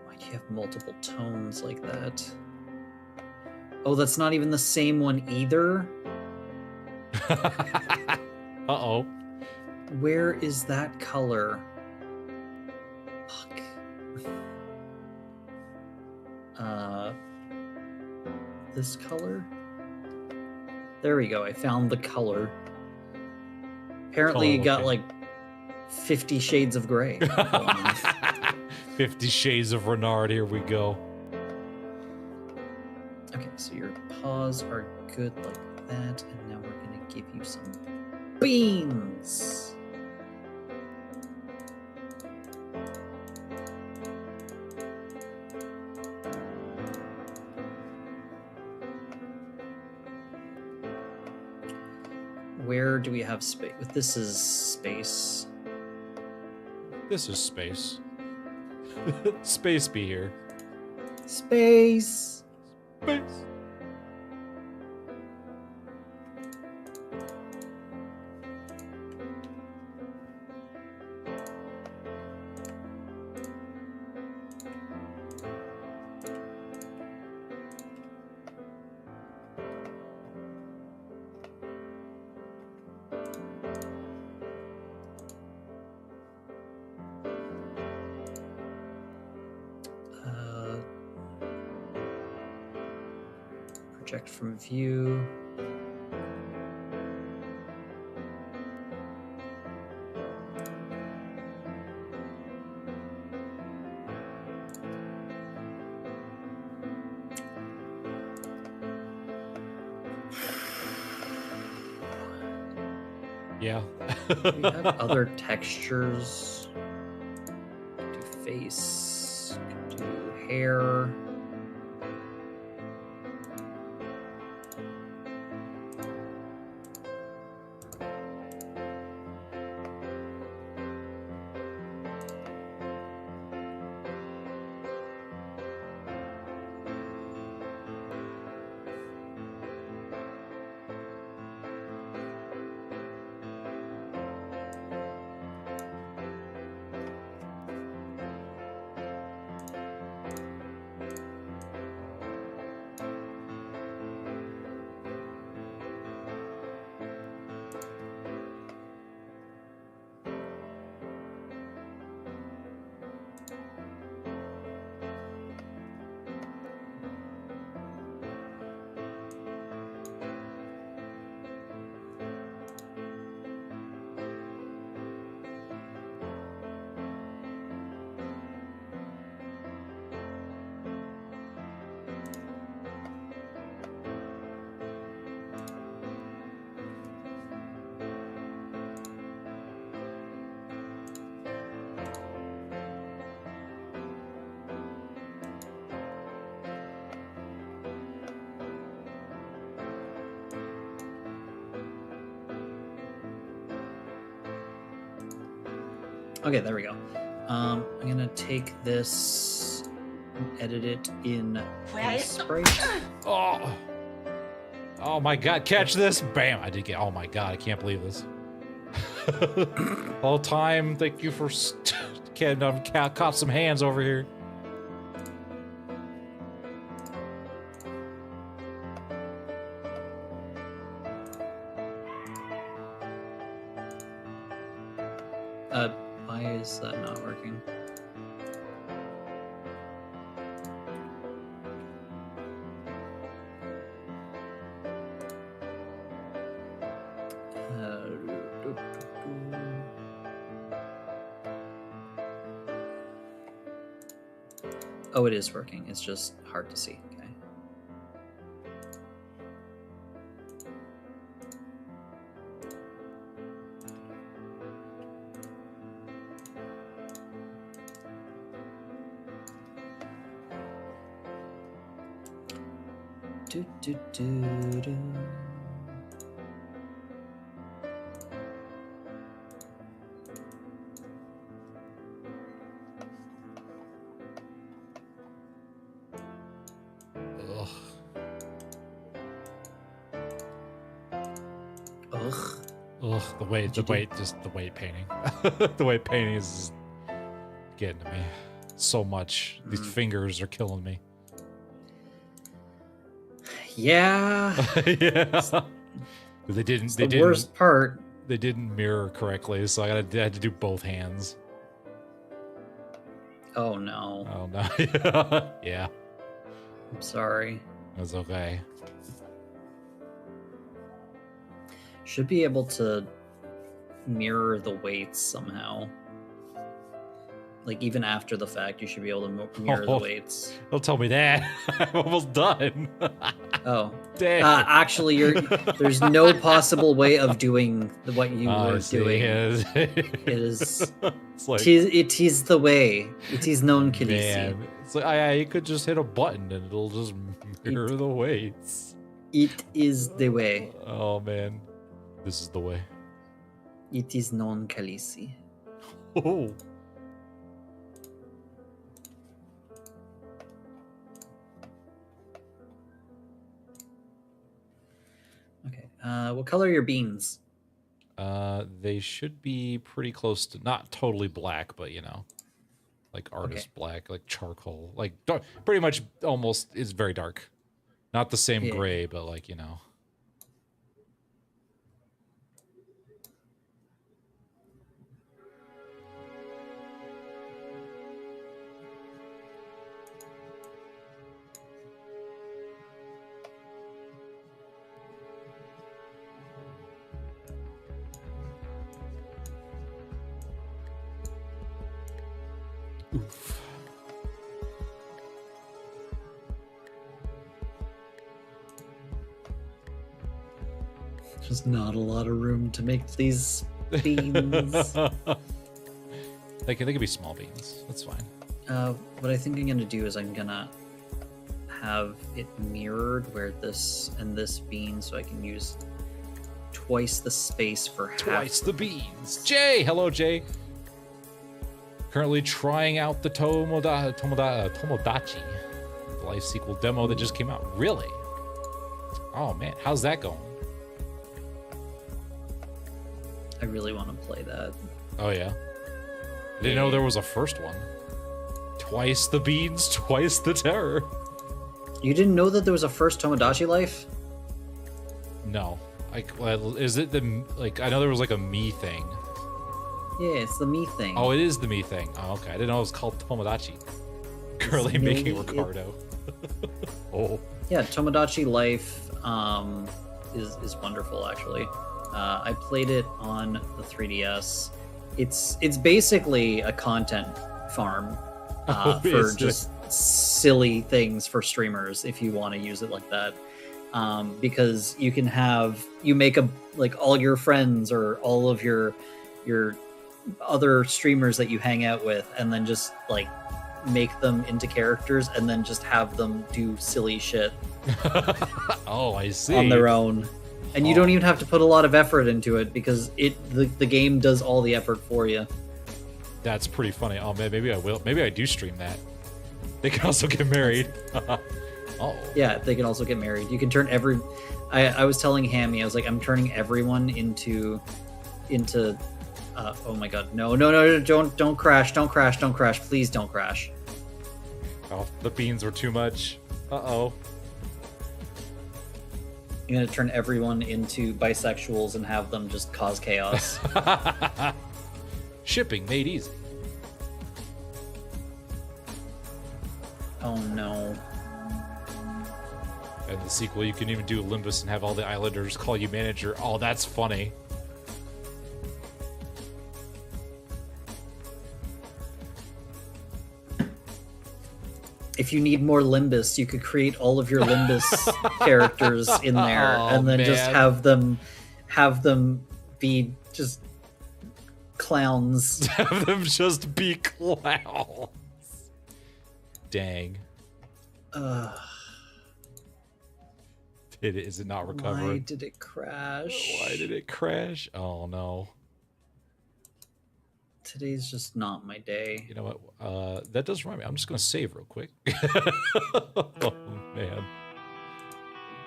Why do you have multiple tones like that? Oh, that's not even the same one either? Uh-oh. Where is that color? Fuck. This color? There we go, I found the color. Apparently you got okay. like 50 shades of gray. 50 Shades of Renard, here we go. Okay, so your paws are good like that, and now we're gonna give you some beans. Where do we have space? This is space. This is space. Space be here. Space. Space. Project from view. Yeah. We have other textures. Do face, do hair. Okay, there we go. I'm gonna take this and edit it in Sprite. Oh. Oh my god, catch this! Bam! I did get. Oh my god, I can't believe this. All time, thank you for. I've caught some hands over here. Why is that not working? Oh, it is working. It's just hard to see. Okay. Do, do, do, do. Ugh. Ugh. Ugh. The weight painting. The weight painting is getting to me so much. These fingers are killing me. Yeah. Yeah. They didn't. The worst part. They didn't mirror correctly, so I had to do both hands. Oh no. Oh no. Yeah. I'm sorry. That's okay. Should be able to mirror the weights somehow. Like, even after the fact, you should be able to mirror the weights. Don't tell me that. I'm almost done. Oh. Dang. Actually, there's no possible way of doing what you were doing. Yes. It is... It's like, it is the way. It is known, Khaleesi. man. It's like, you could just hit a button and it'll just mirror the weights. It is the way. Oh, man. This is the way. It is known, Khaleesi. Oh. Okay. What color are your beans? They should be pretty close to, not totally black, but you know, like artist black, like charcoal, like dark, pretty much almost is very dark. Not the same gray, but like, you know. Oof. There's not a lot of room to make these beans. They could be small beans. That's fine. What I think I'm gonna do is I'm gonna have it mirrored where this and this bean, so I can use twice the space for Twice half. the beans. Jay! Hello, Jay. Currently trying out the Tomodachi, the life sequel demo that just came out. Really? Oh, man. How's that going? I really want to play that. Oh, yeah? I didn't know there was a first one. Twice the beans, twice the terror. You didn't know that there was a first Tomodachi Life? No. Is it the, like, I know there was like a me thing. Yeah, it's the me thing. Oh, it is the me thing. Oh, okay. I didn't know it was called Tomodachi. Currently making Ricardo. Oh. Yeah, Tomodachi Life is wonderful, actually. I played it on the 3DS. It's basically a content farm for just silly things for streamers, if you want to use it like that. Because you can make all your friends or all of your other streamers that you hang out with, and then just like make them into characters, and then just have them do silly shit. Oh, I see. On their own. And you don't even have to put a lot of effort into it, because the game does all the effort for you. That's pretty funny. Oh man, maybe I will. Maybe I do stream that. They can also get married. Oh. Yeah, they can also get married. You can turn I was telling Hammy, I was like, I'm turning everyone into oh my god, no, don't crash, please don't crash. Oh, the beans were too much. Uh-oh. I'm gonna turn everyone into bisexuals and have them just cause chaos. Shipping made easy. Oh no. And the sequel, you can even do Limbus and have all the Islanders call you manager. Oh, that's funny. If you need more Limbus, you could create all of your Limbus characters in there, and then just have them be just clowns. Have them just be clowns. Dang. Is it not recovered? Why did it crash? Why did it crash? Oh no. Today's just not my day. You know what? That does remind me. I'm just gonna save real quick. Oh man.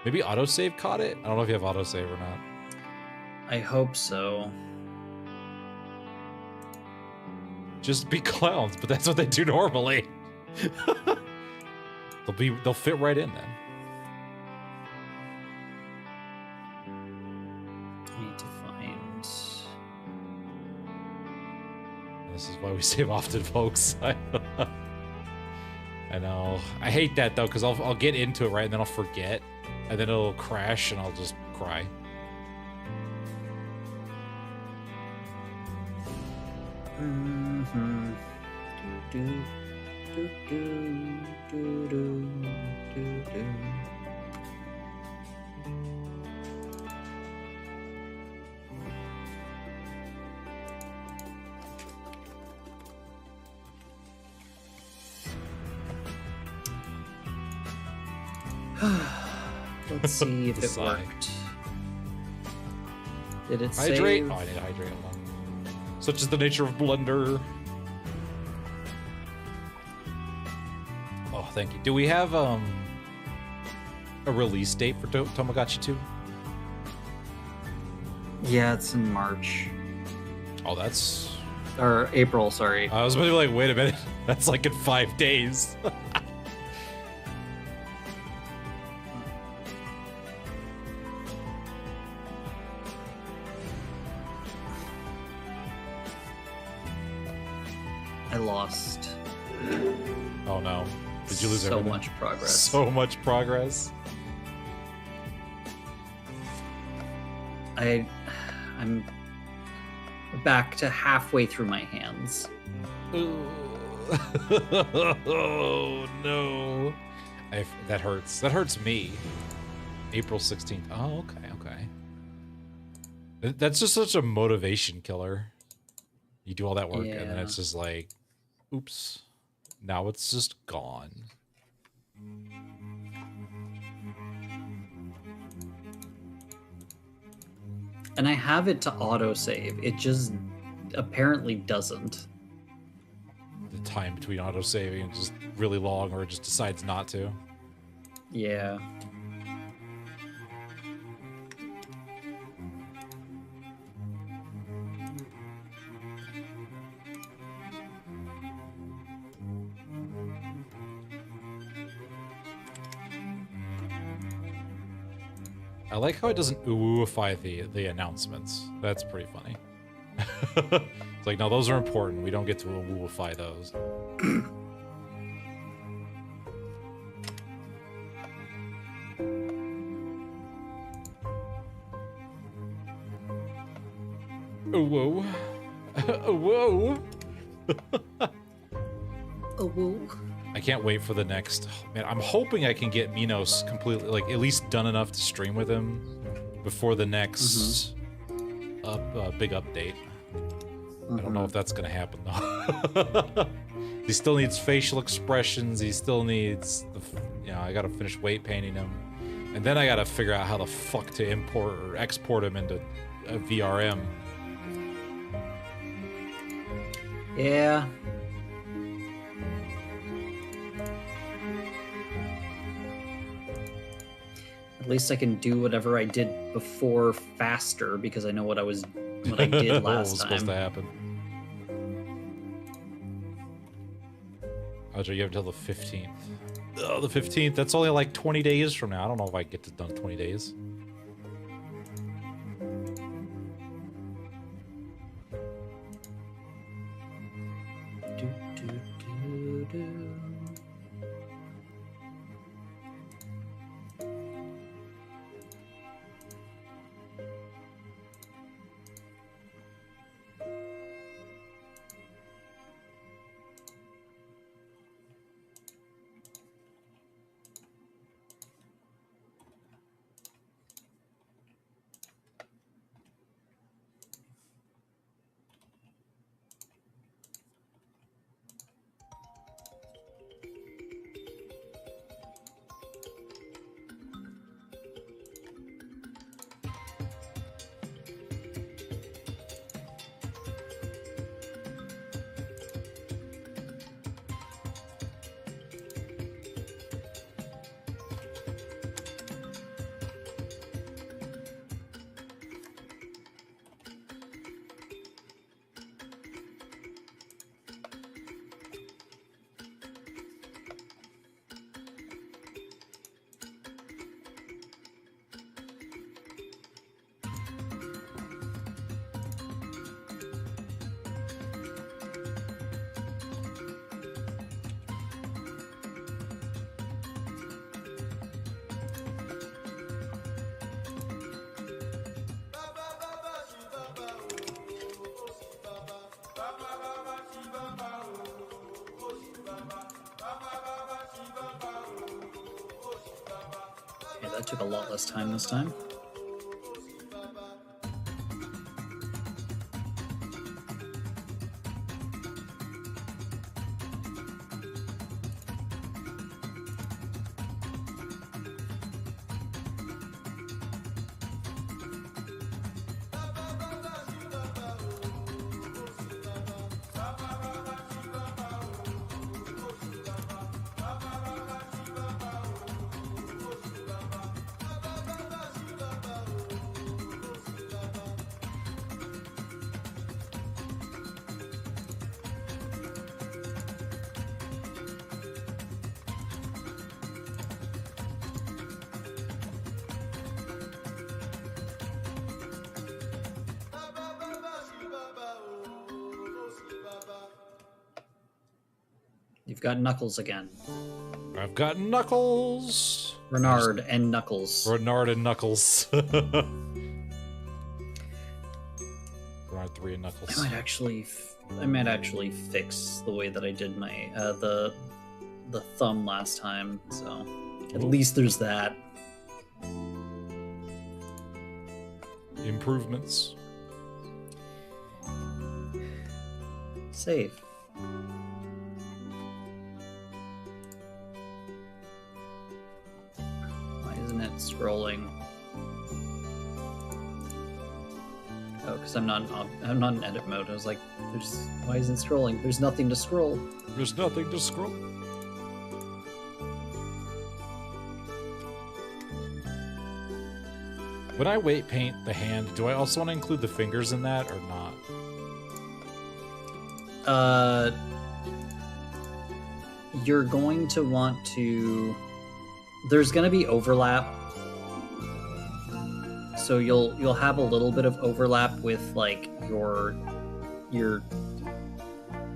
Maybe autosave caught it? I don't know if you have autosave or not. I hope so. Just be clowns, but that's what they do normally. They'll fit right in then. I need to find. This is why we save often, folks. I know. I hate that though, because I'll get into it right, and then I'll forget, and then it'll crash, and I'll just cry. Mm-hmm. Let's see if it worked. Did it Hydrate? save? Oh, I need to hydrate. Hold on. Such is the nature of Blender. Oh, thank you. Do we have a release date for Tamagotchi 2? Yeah, it's in March. Oh, that's... Or April, sorry. I was about to be like, wait a minute. That's like in 5 days. I lost Oh no. Did you lose so everything? much progress. So much progress. I'm back to halfway through my hands. Oh no. That hurts. That hurts me. April 16th. Oh, okay, okay. That's just such a motivation killer. You do all that work, and then Yeah. it's just like, oops. Now it's just gone. And I have it to autosave. It just apparently doesn't. The time between auto-saving is just really long, or it just decides not to. Yeah. I like how it doesn't ooify the announcements. That's pretty funny. It's like, no, those are important. We don't get to ooify those. Oh, whoa. Oh, whoa. Oh, whoa. I can't wait for the next. Oh, man, I'm hoping I can get Minos completely, like, at least done enough to stream with him before the next big update. I don't know if that's gonna happen though. He still needs facial expressions. He still needs, I gotta finish weight painting him, and then I gotta figure out how the fuck to import or export him into a VRM. Yeah. At least I can do whatever I did before faster because I know what I did What was last supposed to time. happen? Oh, you have until the 15th. Oh, the 15th. That's only like 20 days from now. I don't know if I get this done in 20 days. Do, do, do, do. Okay, that took a lot less time this time. You've got Knuckles again. I've got Knuckles. Renard and Knuckles. Renard and Knuckles. Renard 3 and Knuckles. I might actually fix the way that I did my the thumb last time. So at least there's that. improvements. Save. Why isn't it scrolling? Oh, because I'm not in edit mode. I was like, why isn't it scrolling? There's nothing to scroll. There's nothing to scroll. When I weight paint the hand, do I also want to include the fingers in that or not? You're going to want to. There's going to be overlap, so you'll have a little bit of overlap with like your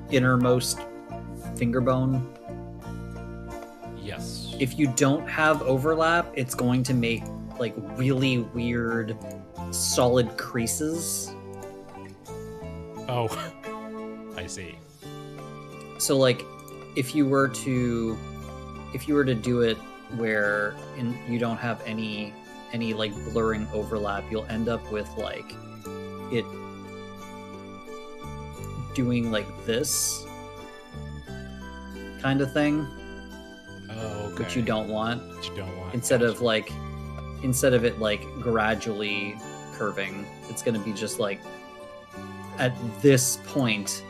innermost finger bone. Yes. If you don't have overlap, it's going to make like really weird solid creases. Oh, I see. So like if you were to do it where you don't have any like blurring overlap, you'll end up with like it doing like this kind of thing. Oh, okay. Which you don't want. Which you don't want. Instead of it like gradually curving, it's going to be just like at this point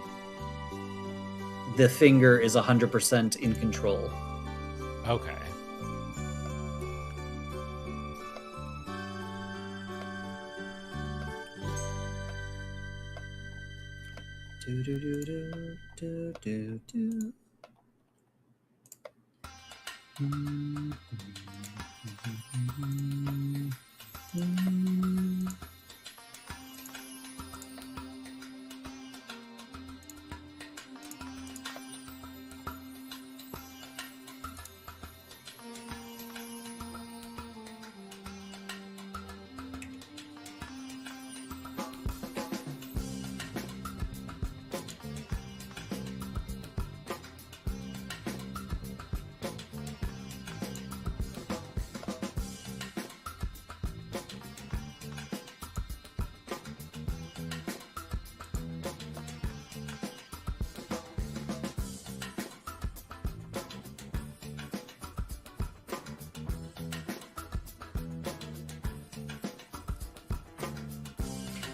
the finger is 100% in control. Okay. Do do do do do do do.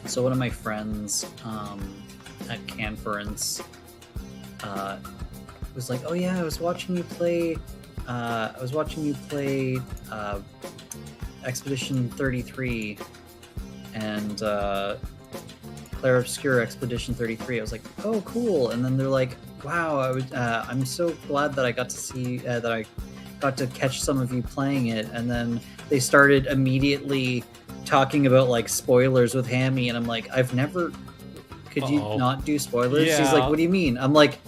So one of my friends at Conference was like, "Oh yeah, I was watching you play. Expedition 33 and Clair Obscure Expedition 33." I was like, "Oh, cool!" And then they're like, "Wow, I'm so glad that I got to see that I got to catch some of you playing it." And then they started immediately talking about like spoilers with Hammy, and I'm like, could you not do spoilers? Yeah. He's like, "What do you mean?" I'm like,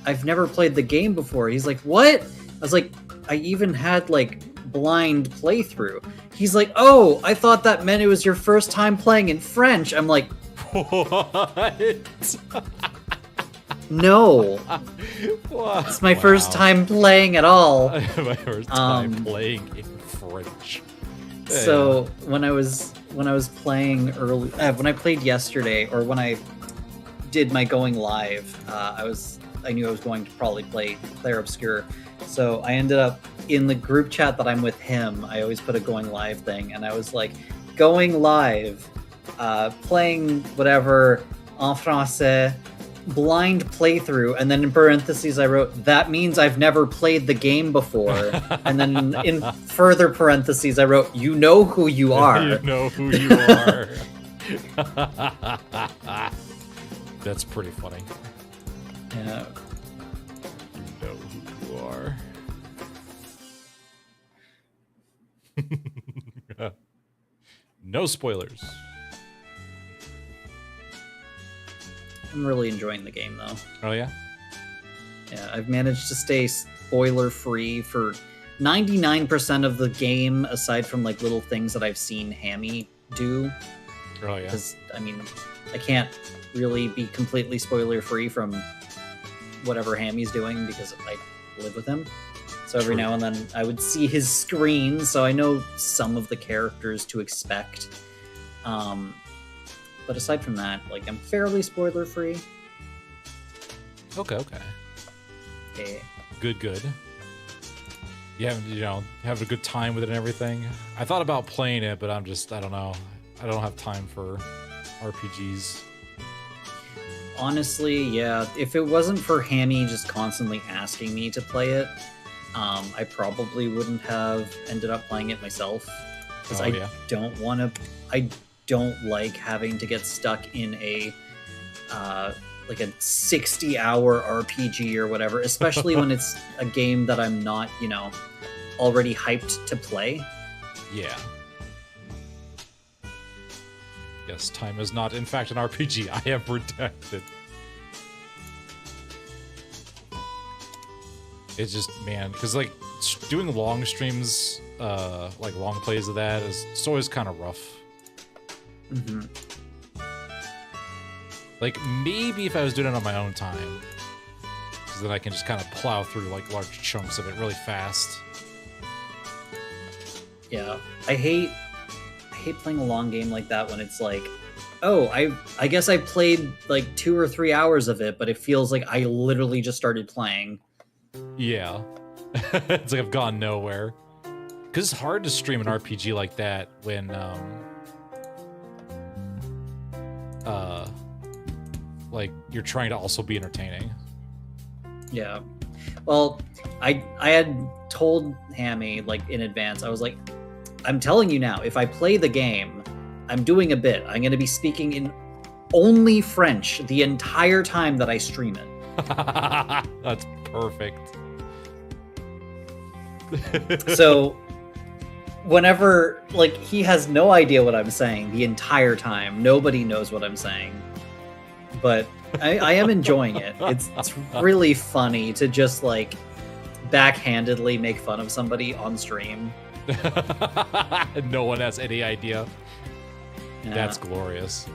"I've never played the game before." He's like, "What?" I was like, "I even had like blind playthrough." He's like, "Oh, I thought that meant it was your first time playing in French." I'm like, What? "No, What? it's my first time playing at all." My first time playing in French. So when I was playing early, when I played yesterday, or when I did my going live, I knew I was going to probably play Clair Obscure, so I ended up in the group chat that I'm with him. I always put a going live thing, and I was like, "Going live, playing whatever en français, blind playthrough," and then in parentheses I wrote, "That means I've never played the game before," and then in further parentheses I wrote, "You know who you are." You know who you are. That's pretty funny. Yeah. You know who you are. No spoilers. I'm really enjoying the game though. Oh yeah? Yeah, I've managed to stay spoiler free for 99% of the game, aside from like little things that I've seen Hammy do. Oh yeah. Because I mean, I can't really be completely spoiler free from whatever Hammy's doing because I live with him. So every True. now and then I would see his screen, so I know some of the characters to expect. But aside from that, like, I'm fairly spoiler free. Okay. Yeah. Good. You having a good time with it and everything? I thought about playing it, but I don't know. I don't have time for RPGs. Honestly, yeah. If it wasn't for Hammy just constantly asking me to play it, I probably wouldn't have ended up playing it myself. Because don't want to. I don't like having to get stuck in a like a 60-hour RPG or whatever, especially when it's a game that I'm not, already hyped to play. Yeah. Yes, time is not, in fact, an RPG. I am protected. It's just, man, because, like, doing long streams, like, long plays of that, it's always kind of rough. Mm-hmm. Like, maybe if I was doing it on my own time, because then I can just kind of plow through, like, large chunks of it really fast. Yeah, I hate playing a long game like that when it's like, oh, I guess I played like 2 or 3 hours of it, but it feels like I literally just started playing. Yeah. It's like I've gone nowhere. Because it's hard to stream an RPG like that when, like, you're trying to also be entertaining. Yeah. Well, I had told Hammy, like, in advance, I was like, I'm telling you now, if I play the game, I'm doing a bit. I'm going to be speaking in only French the entire time that I stream it. That's perfect. So, whenever, like, he has no idea what I'm saying the entire time. Nobody knows what I'm saying. But I am enjoying it. It's really funny to just, like, backhandedly make fun of somebody on stream. No one has any idea. Yeah. That's glorious.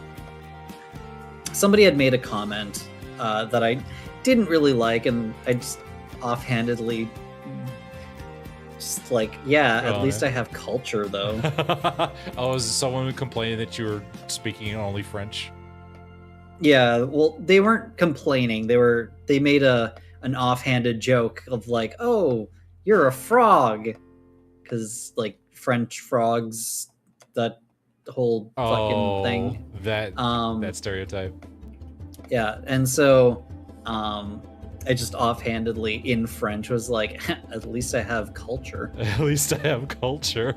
Somebody had made a comment that I didn't really like, and I just offhandedly just like, at least I have culture, though. Oh, is someone complaining that you were speaking only French? Yeah, well, they weren't complaining. They made an offhanded joke of like, oh, you're a frog. Because, like, French frogs, that whole fucking thing. That stereotype. Yeah, and so I just offhandedly in French was like, at least I have culture. At least I have culture.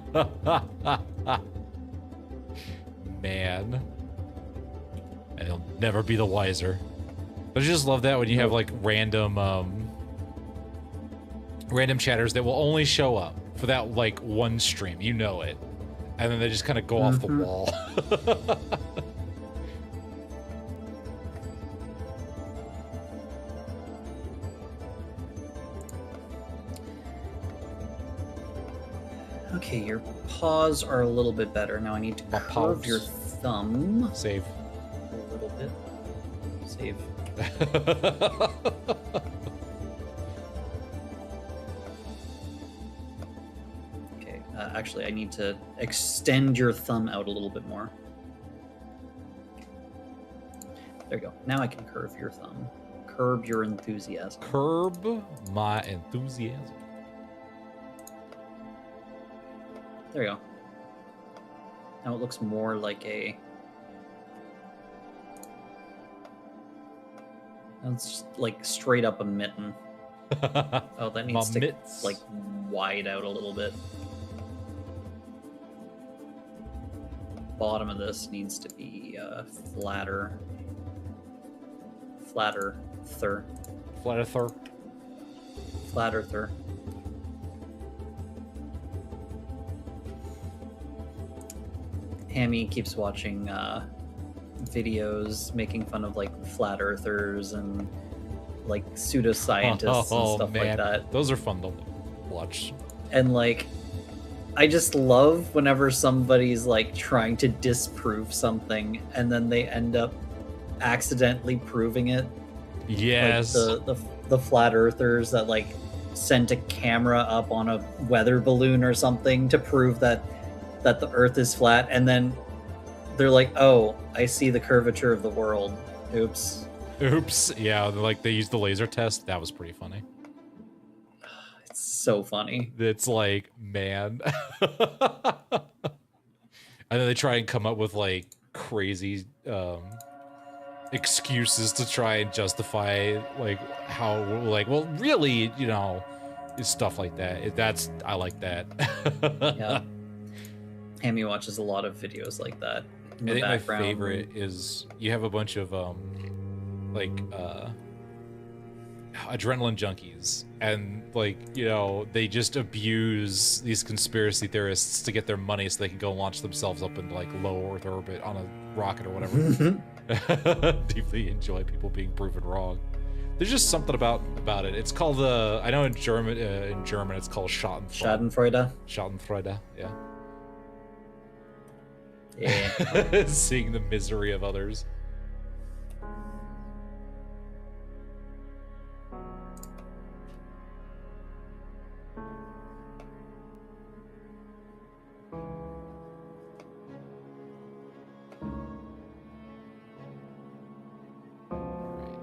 Man. And he'll never be the wiser. But I just love that when you have, like, random chatters that will only show up for that, like, one stream, you know it, and then they just kind of go off the wall. Okay, your paws are a little bit better. Now I need to curve your thumb. Save. A little bit. Save. Actually, I need to extend your thumb out a little bit more. There you go. Now I can curve your thumb. Curb your enthusiasm. Curb my enthusiasm. There you go. Now it looks more like a... That's just like straight up a mitten. Oh, that needs to like wide out a little bit. Bottom of this needs to be flatter. Flatter. Hammy keeps watching videos making fun of like flat earthers and like pseudoscientists and stuff like that. Those are fun to watch. And like, I just love whenever somebody's like trying to disprove something and then they end up accidentally proving it. Yes. Like the flat earthers that like sent a camera up on a weather balloon or something to prove that the earth is flat, and then they're like, oh, I see the curvature of the world. Oops. Oops. Yeah, like they used the laser test. That was pretty funny. It's so funny. It's like, man. And then they try and come up with like crazy excuses to try and justify like how like, well, really, you know, stuff like that. I like that. Yeah. Hammy watches a lot of videos like that. In I the think my background. favorite is you have a bunch of like adrenaline junkies, and like, you know, they just abuse these conspiracy theorists to get their money so they can go launch themselves up into like low Earth orbit on a rocket or whatever. Deeply enjoy people being proven wrong. There's just something about it. It's called I know in German it's called Schadenfreude. Schadenfreude, yeah. Yeah. Seeing the misery of others.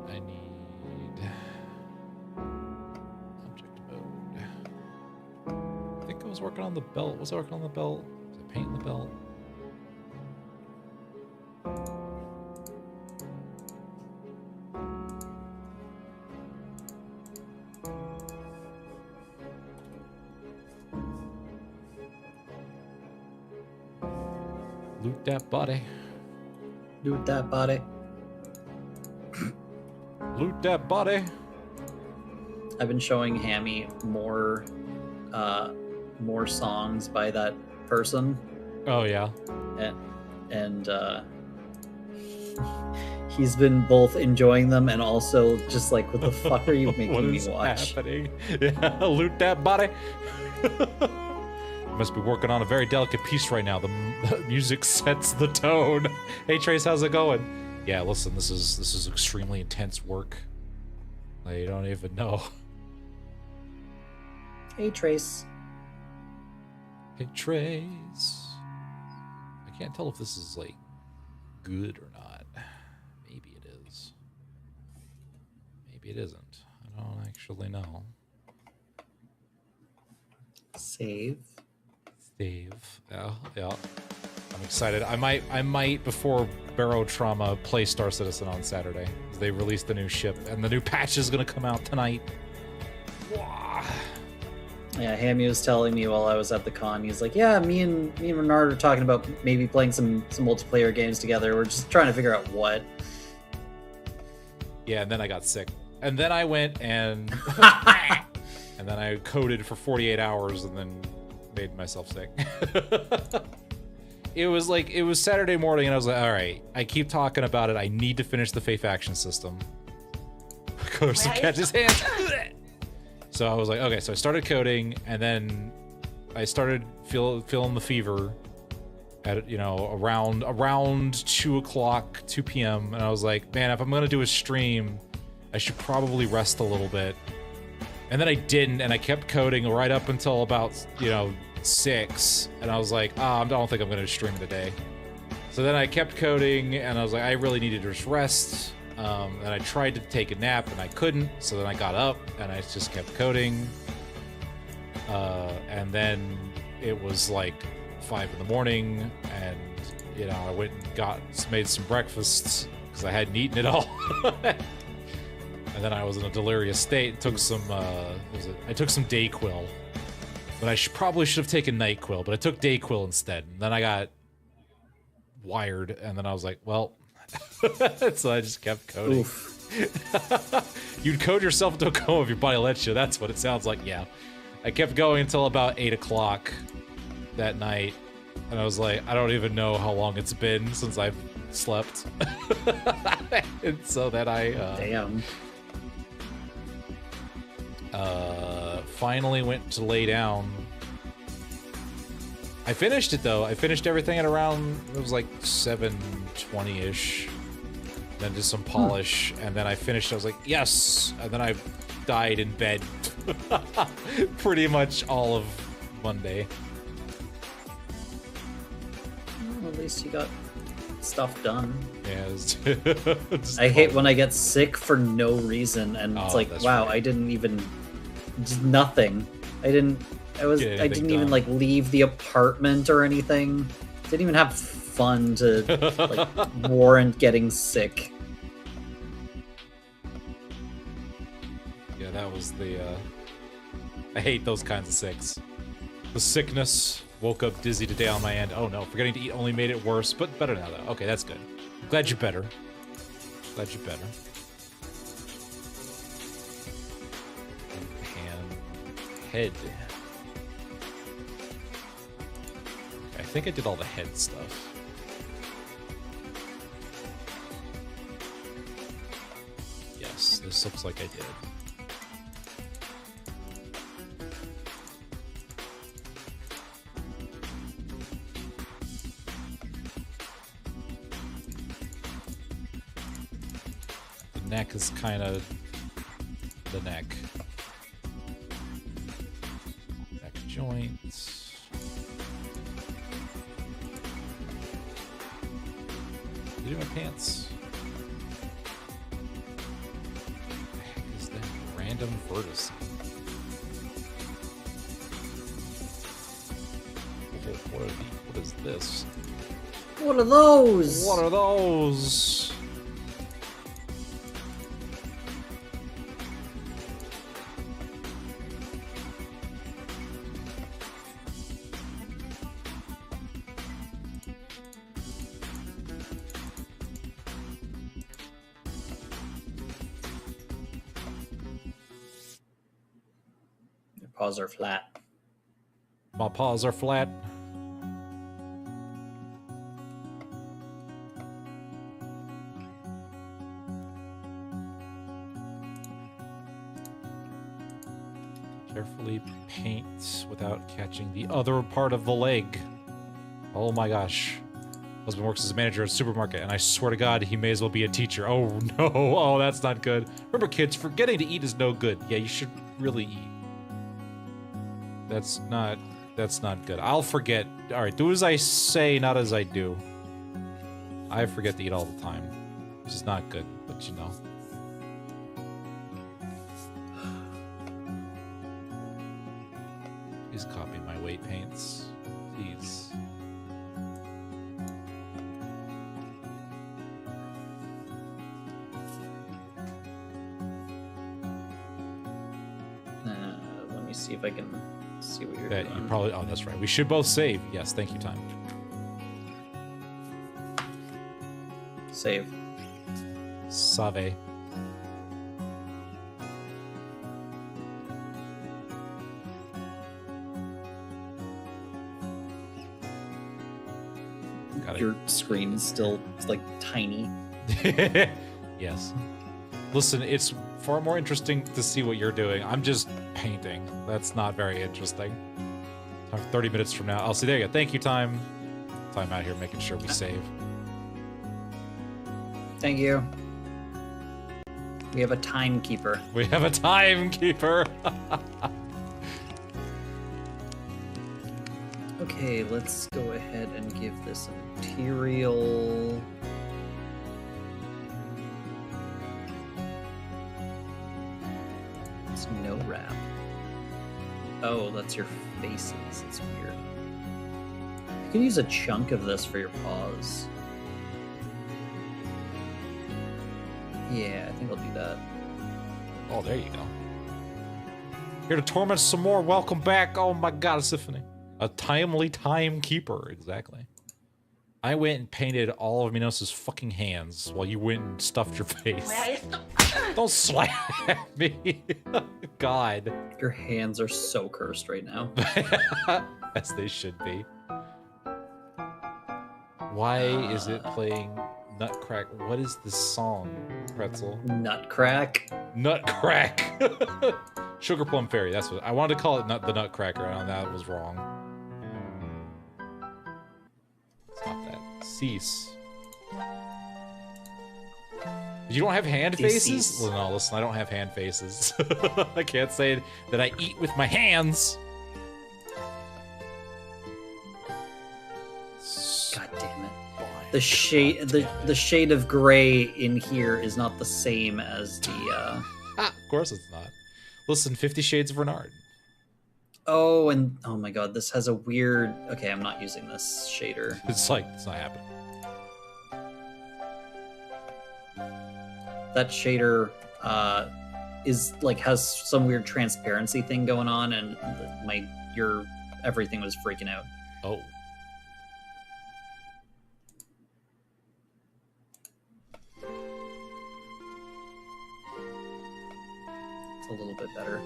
I need object mode. I think I was working on the belt. Was I working on the belt? Was I painting the belt? Loot that body. Loot that body. Loot that body. I've been showing Hammy more songs by that person, Oh yeah. and he's been both enjoying them and also just like, what the fuck are you making What me is watch? happening? Yeah, loot that body. Must be working on a very delicate piece right now. The music sets the tone. Hey Trace, how's it going? Yeah, listen, this is extremely intense work. Like, you don't even know. Hey Trace. Hey Trace. I can't tell if this is like good or not. Maybe it is. Maybe it isn't. I don't actually know. Save. Save. Yeah, yeah. I'm excited. I might before Barrow Trauma play Star Citizen on Saturday. They released the new ship, and the new patch is gonna come out tonight. Wah. Yeah, Hammy was telling me while I was at the con. He's like, "Yeah, me and Renard are talking about maybe playing some multiplayer games together. We're just trying to figure out what." Yeah, and then I got sick, and then I went and and then I coded for 48 hours, and then made myself sick. It was Saturday morning, and I was like, all right, I keep talking about it. I need to finish the Fae faction system. Course to catch his hands. So I was like, okay, so I started coding, and then I started feeling the fever at, you know, around 2 p.m. And I was like, man, if I'm gonna do a stream, I should probably rest a little bit. And then I didn't, and I kept coding right up until about, you know, 6, and I was like, I don't think I'm gonna stream today. So then I kept coding, and I was like, I really needed to just rest. And I tried to take a nap, and I couldn't. So then I got up, and I just kept coding. And then it was like 5 in the morning, and you know, I went and made some breakfast because I hadn't eaten it all. And then I was in a delirious state. Took some, I took some Dayquil. But I probably should have taken NyQuil, but I took Dayquil instead. And then I got wired, and then I was like, well, so I just kept coding. You'd code yourself into a coma if your body lets you. That's what it sounds like, yeah. I kept going until about 8 o'clock that night, and I was like, I don't even know how long it's been since I've slept. And so then I... Damn. Finally went to lay down. I finished it though. I finished everything at around, it was like 7:20ish. Then did some polish, and then I finished. I was like, yes. And then I died in bed pretty much all of Monday. Well, at least you got stuff done. Yeah, it's I hate when I get sick for no reason, and it's Oh, like, that's wow, right. I didn't even, just nothing. I didn't Get anything even done. like leave the apartment or anything. Didn't even have fun to like warrant getting sick. Yeah, that was the, I hate those kinds of sicks. The sickness, woke up dizzy today on my end. Oh no, forgetting to eat only made it worse, but better now though. Okay, that's good. Glad you're better. Glad you're better. And head. I think I did all the head stuff. Yes, this looks like I did. The neck is kind of the neck. Neck joints. Did I do my pants? What the heck is that? Random vertice. What is this? What are those? What are those? Your paws are flat. My paws are flat. Carefully paint without catching the other part of the leg. Oh my gosh. Husband works as a manager at a supermarket, and I swear to God, he may as well be a teacher. Oh no, oh that's not good. Remember kids, forgetting to eat is no good. Yeah, you should really eat. That's not good. I'll forget. Alright, do as I say, not as I do. I forget to eat all the time. Which is not good, but you know. Please copy my weight paints. Please. Let me see if I can see what you're That doing. you probably. Oh, that's right. We should both save. Yes, thank you, time. Save. Save. Got it. Your screen is still like tiny. Yes. Listen, it's far more interesting to see what you're doing. I'm just painting. That's not very interesting. 30 minutes from now. I'll see. There you go. Thank you, time. Time out here making sure we save. Thank you. We have a timekeeper. We have a timekeeper. Okay, let's go ahead and give this a material. It's no wrap. Oh, that's your faces. It's weird. You can use a chunk of this for your paws. Yeah, I think I'll do that. Oh, there you go. Here to torment some more. Welcome back. Oh my God, Symphony. A timely timekeeper. Exactly. I went and painted all of Minos' fucking hands while you went and stuffed your face. Don't slap at me. God. Your hands are so cursed right now. As they should be. Why is it playing Nutcrack? What is this song, Pretzel? Nutcrack. Nutcrack. Sugar Plum Fairy. That's what I wanted to call it. The Nutcracker, and that was wrong. Stop that. Cease. You don't have hand faces? Cease. Well, no, listen, I don't have hand faces. I can't say that I eat with my hands. God damn it. Fine. the shade of gray in here is not the same as the. Of course it's not. Listen, 50 Shades of Renard. Oh, and oh my god, this has a weird. Okay, I'm not using this shader. It's like it's not happening. That shader is like has some weird transparency thing going on, and everything was freaking out. Oh. It's a little bit better.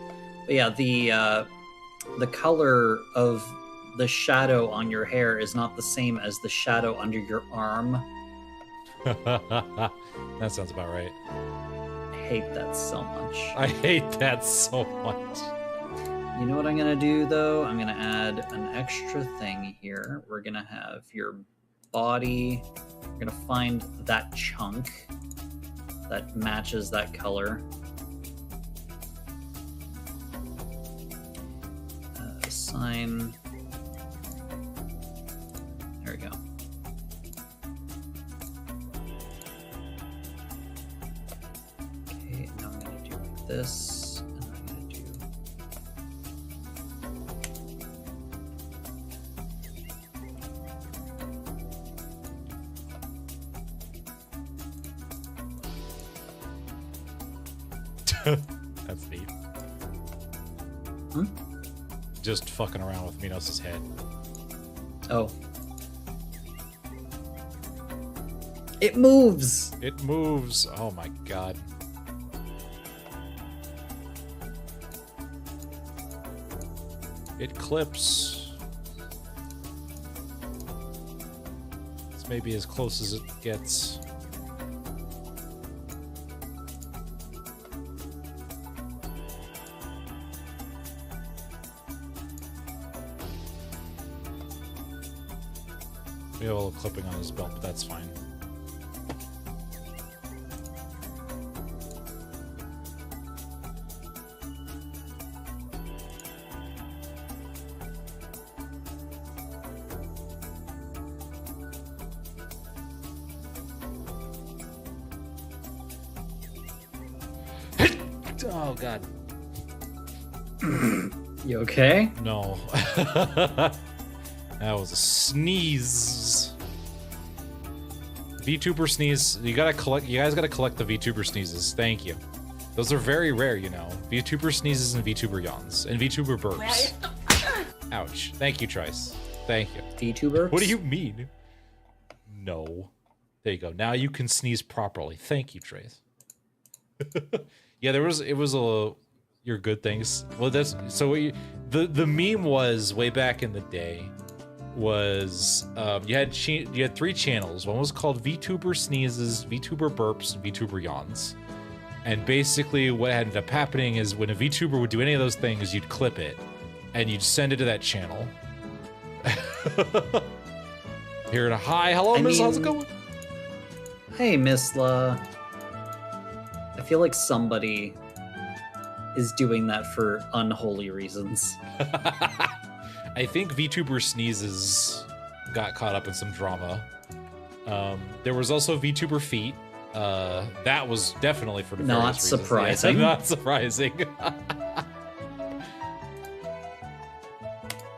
But yeah, the color of the shadow on your hair is not the same as the shadow under your arm. That sounds about right. I hate that so much. I hate that so much. You know what I'm gonna do though? I'm gonna add an extra thing here. We're gonna have your body. We're gonna find that chunk that matches that color. Assign. There we go. Okay, now I'm gonna do this, and I'm gonna do. That's neat. Hmm? Just fucking around with Minos' head. Oh. It moves! It moves. Oh my god. It clips. It's maybe as close as it gets. We have a little clipping on his belt, but that's fine. Oh god. You okay? No. That was a sneeze. VTuber sneeze. You guys gotta collect the VTuber sneezes. Thank you. Those are very rare, you know. VTuber sneezes and VTuber yawns. And VTuber burps. Ouch. Thank you, Trice. Thank you. VTuber? What do you mean? No. There you go. Now you can sneeze properly. Thank you, Trace. Yeah, it was a your good things. Well, that's so the meme was way back in the day was you had 3 channels. One was called VTuber sneezes, VTuber burps, and VTuber yawns. And basically what ended up happening is when a VTuber would do any of those things, you'd clip it and you'd send it to that channel. Here to hi, hello, Miss, how's it going? Hey, Miss La. I feel like somebody is doing that for unholy reasons. I think VTuber sneezes got caught up in some drama. There was also VTuber feet. That was definitely for nefarious Not reasons. surprising. Yeah, not surprising.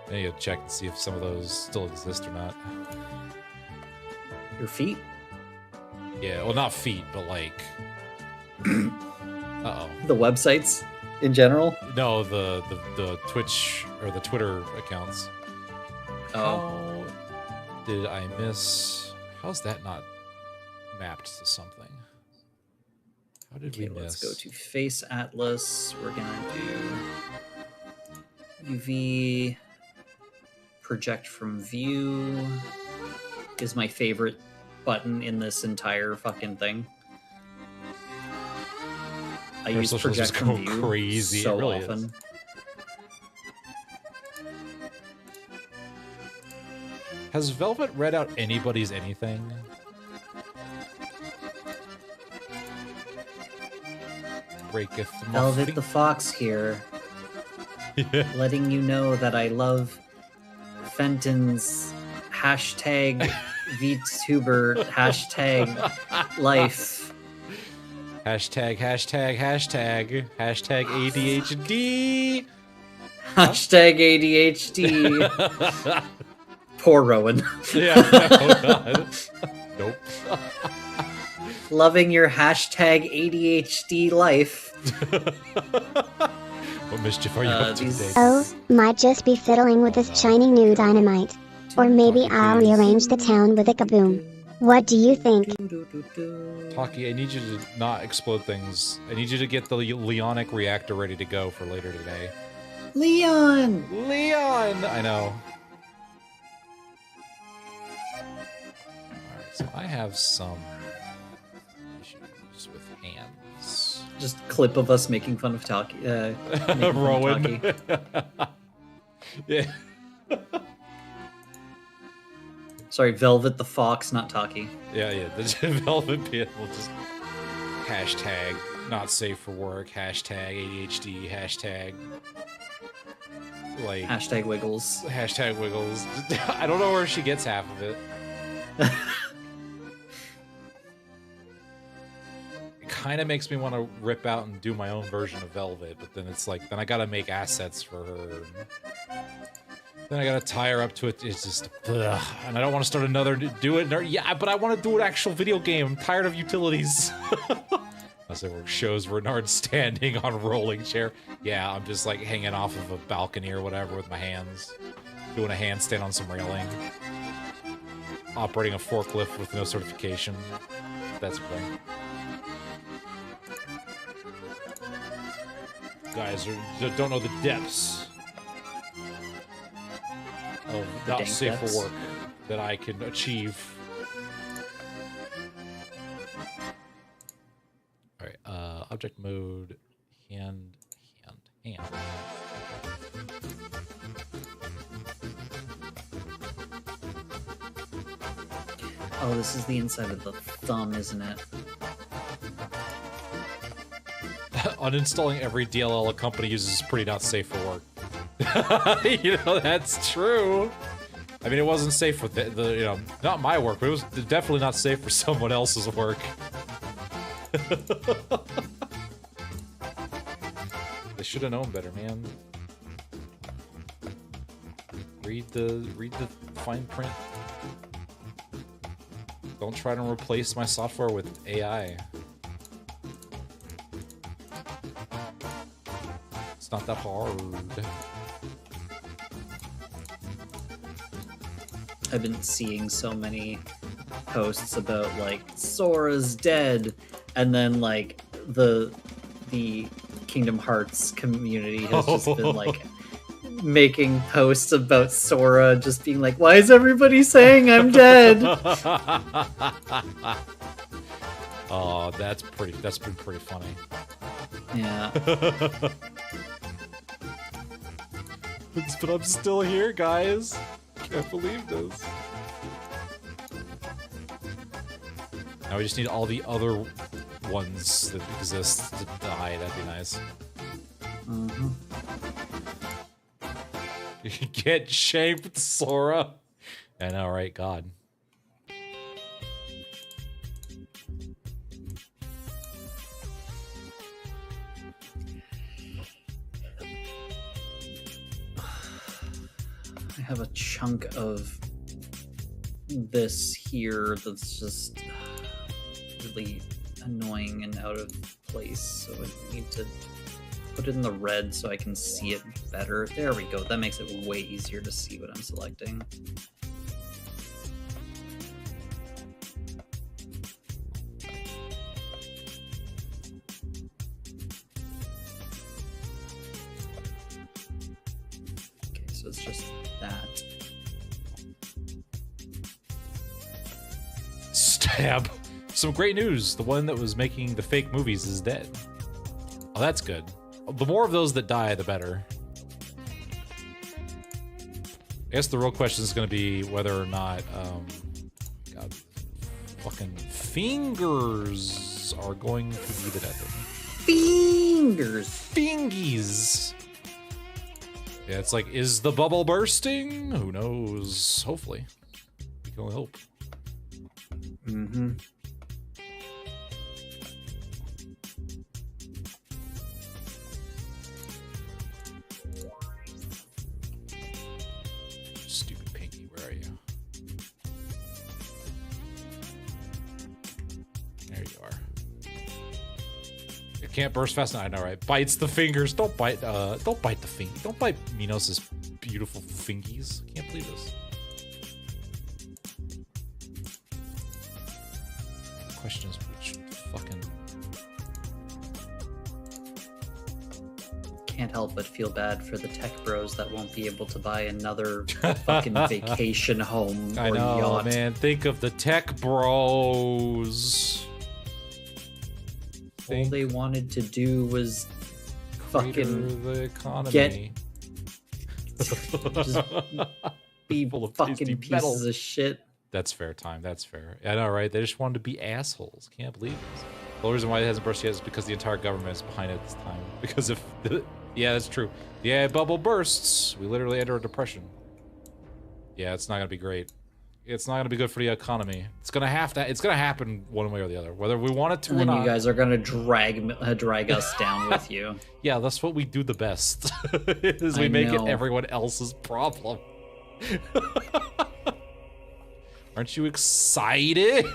I need to check and see if some of those still exist or not. Your feet? Yeah, well, not feet, but like. Uh-oh. The websites in general? No, the Twitch or the Twitter accounts. Oh. How did I miss? How's that not mapped to something? How did we miss? Let's go to Face Atlas. We're gonna do UV project from view is my favorite button in this entire fucking thing. I use Socials project just from go view crazy. so It really often. is. Has Velvet read out anybody's anything? Breaketh Velvet the Fox here, letting you know that I love Fenton's hashtag VTuber hashtag life. Hashtag ADHD. Hashtag ADHD. Poor Rowan. Yeah. Oh, God. Nope. Loving your hashtag ADHD life. What mischief are you up to today? Oh, might just be fiddling with this shiny new dynamite. Or maybe I'll rearrange the town with a kaboom. What do you think? Taki, I need you to not explode things. I need you to get the Leonic reactor ready to go for later today. Leon! Leon! I know. Alright, so I have some issues with hands. Just clip of us making fun of Taki. Rowan. Yeah. Sorry, Velvet the Fox, not Taki. Yeah, the Velvet Pit will just hashtag not safe for work, hashtag ADHD, hashtag like Hashtag Wiggles. hashtag Wiggles. I don't know where she gets half of it. It kind of makes me want to rip out and do my own version of Velvet, but then it's like, then I gotta make assets for her. Then I gotta tie her up to it. It's just, ugh. And I don't want to start another do it. Yeah, but I want to do an actual video game. I'm tired of utilities. Unless it were shows Renard standing on a rolling chair. Yeah, I'm just like hanging off of a balcony or whatever with my hands, doing a handstand on some railing, operating a forklift with no certification. That's okay. Guys don't know the depths of not dank safe depths. for work that I can achieve. All right, object mode, hand. Oh, this is the inside of the thumb, isn't it? Uninstalling every DLL a company uses is pretty not safe for work. You know, that's true. I mean, it wasn't safe for the you know, not my work, but it was definitely not safe for someone else's work. They should have known better, man. Read the fine print. Don't try to replace my software with AI. It's not that hard. I've been seeing so many posts about like Sora's dead, and then like the Kingdom Hearts community has just been like making posts about Sora, just being like, "Why is everybody saying I'm dead?" Oh, that's been pretty funny. Yeah. But I'm still here, guys. Can't believe this. Now we just need all the other ones that exist to die. That'd be nice. Mm-hmm. Get shaped, Sora. I know, right? God. I have a chunk of this here that's just really annoying and out of place, so I need to put it in the red so I can see it better. There we go. That makes it way easier to see what I'm selecting. Okay, so it's just that. Stab. Some great news. The one that was making the fake movies is dead. Oh, that's good. The more of those that die, the better. I guess the real question is going to be whether or not, God, fucking fingers are going to be the death of Fingers! Fingies. Yeah, it's like, is the bubble bursting? Who knows? Hopefully. We can only hope. Mm-hmm. Stupid Pinky, where are you? There you are. It can't burst fast enough. I know, right? Bites the fingers. Don't bite the finger. Don't bite Minos' beautiful fingies. Can't believe this. Question is which fucking... Can't help but feel bad for the tech bros that won't be able to buy another fucking vacation home or I know, yacht. man. Think of the tech bros. All they wanted to do was Crater fucking the economy. get- just be Full of fucking tasty pieces metal. of shit. That's fair time. That's fair. I know, right? They just wanted to be assholes. Can't believe this. The only reason why it hasn't burst yet is because the entire government is behind it at this time. Because if... yeah, that's true. The AI bubble bursts. We literally enter a depression. Yeah, it's not going to be great. It's not going to be good for the economy. It's going to have to... It's going to happen one way or the other. Whether we want it to And or then not. you guys are gonna drag us down with you. Yeah, that's what we do the best. Is we I make it know. everyone else's problem. Aren't you excited?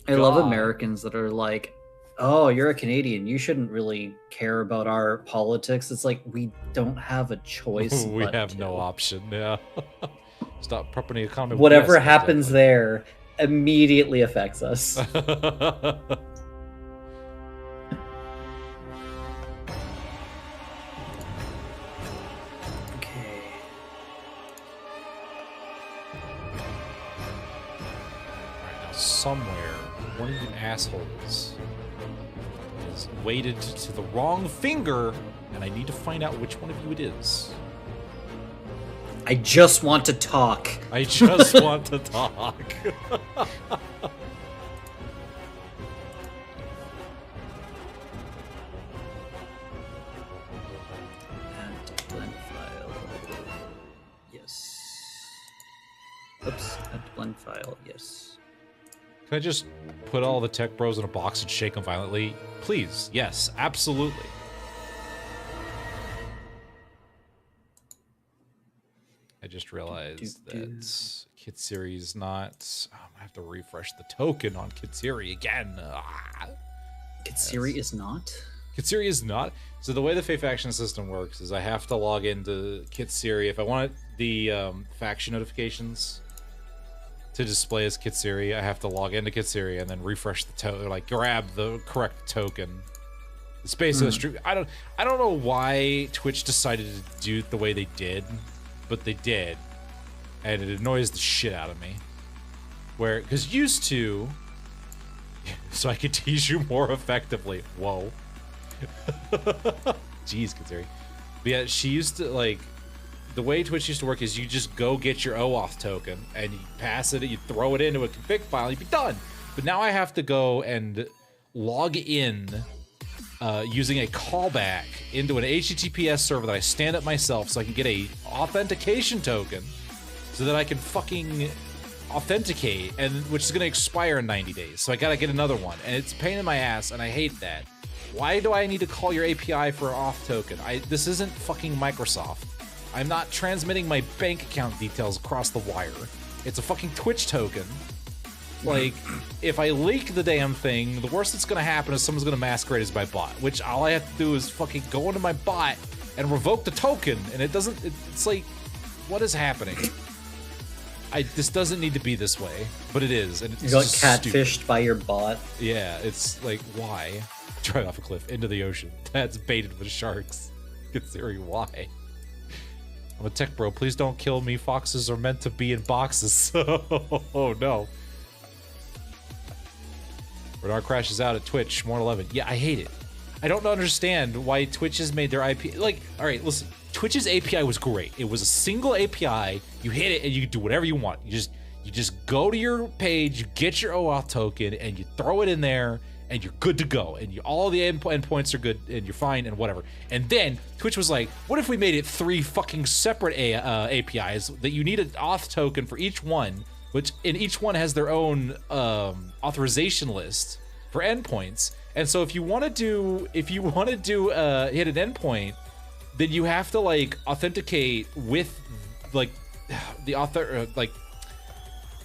I love God. Americans that are like, "Oh, you're a Canadian. You shouldn't really care about our politics." It's like we don't have a choice. We but have to. no option. Yeah. Stop prepping the economy. Whatever Yes, happens there immediately affects us. exactly. Okay. Alright, now somewhere, one of you assholes has weighted to the wrong finger, and I need to find out which one of you it is. I just want to talk. I just want to talk. Add blend file. Yes. Oops. Add blend file. Yes. Can I just put all the tech bros in a box and shake them violently? Please. Yes, absolutely. I just realized that Kitsiri is not... Oh, I have to refresh the token on Kitsiri again. Kitsiri is not. Kitsiri is not. So the way the Fae faction system works is I have to log into Kitsiri. If I want the faction notifications to display as Kitsiri, I have to log into Kitsiri and then refresh the token, like grab the correct token. The space of the stream. I don't know why Twitch decided to do it the way they did, but they did, and it annoys the shit out of me. Where, because used to, so I could tease you more effectively. Whoa. Jeez, Kitsiri. But yeah, she used to, like, the way Twitch used to work is you just go get your OAuth token and you pass it, you throw it into a config file, and you'd be done. But now I have to go and log in using a callback into an HTTPS server that I stand up myself so I can get a authentication token so that I can fucking authenticate, and which is going to expire in 90 days. So I got to get another one, and it's a pain in my ass, and I hate that. Why do I need to call your API for an auth token? This isn't fucking Microsoft. I'm not transmitting my bank account details across the wire. It's a fucking Twitch token. Like, if I leak the damn thing, the worst that's gonna happen is someone's gonna masquerade as my bot, which all I have to do is fucking go into my bot and revoke the token, and it doesn't, it's like, what is happening? This doesn't need to be this way, but it is, and it's You got just catfished stupid. by your bot. Yeah, it's like, why? Drive off a cliff into the ocean. That's baited with sharks. Considering why. I'm a tech bro. Please don't kill me. Foxes are meant to be in boxes. Oh no. Radar crashes out at Twitch. More 11. Yeah, I hate it. I don't understand why Twitch has made their IP. Like, all right, listen. Twitch's API was great. It was a single API. You hit it and you can do whatever you want. You just go to your page, you get your OAuth token, and you throw it in there, and you're good to go. And all the endpoints are good, and you're fine, and whatever. And then Twitch was like, what if we made it 3 fucking separate APIs that you need an auth token for each one, which in each one has their own authorization list for endpoints. And so if you want to do hit an endpoint, then you have to like authenticate with like the author, like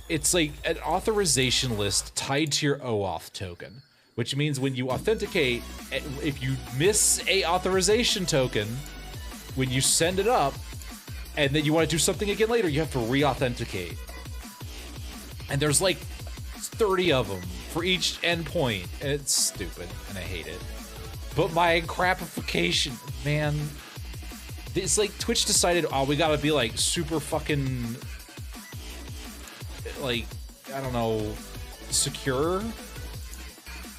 it's like an authorization list tied to your OAuth token, which means when you authenticate, if you miss a authorization token, when you send it up and then you want to do something again later, you have to re-authenticate. And there's like 30 of them for each endpoint, and it's stupid, and I hate it. But my crapification, man, it's like Twitch decided, oh, we gotta be like super fucking, like, I don't know, secure?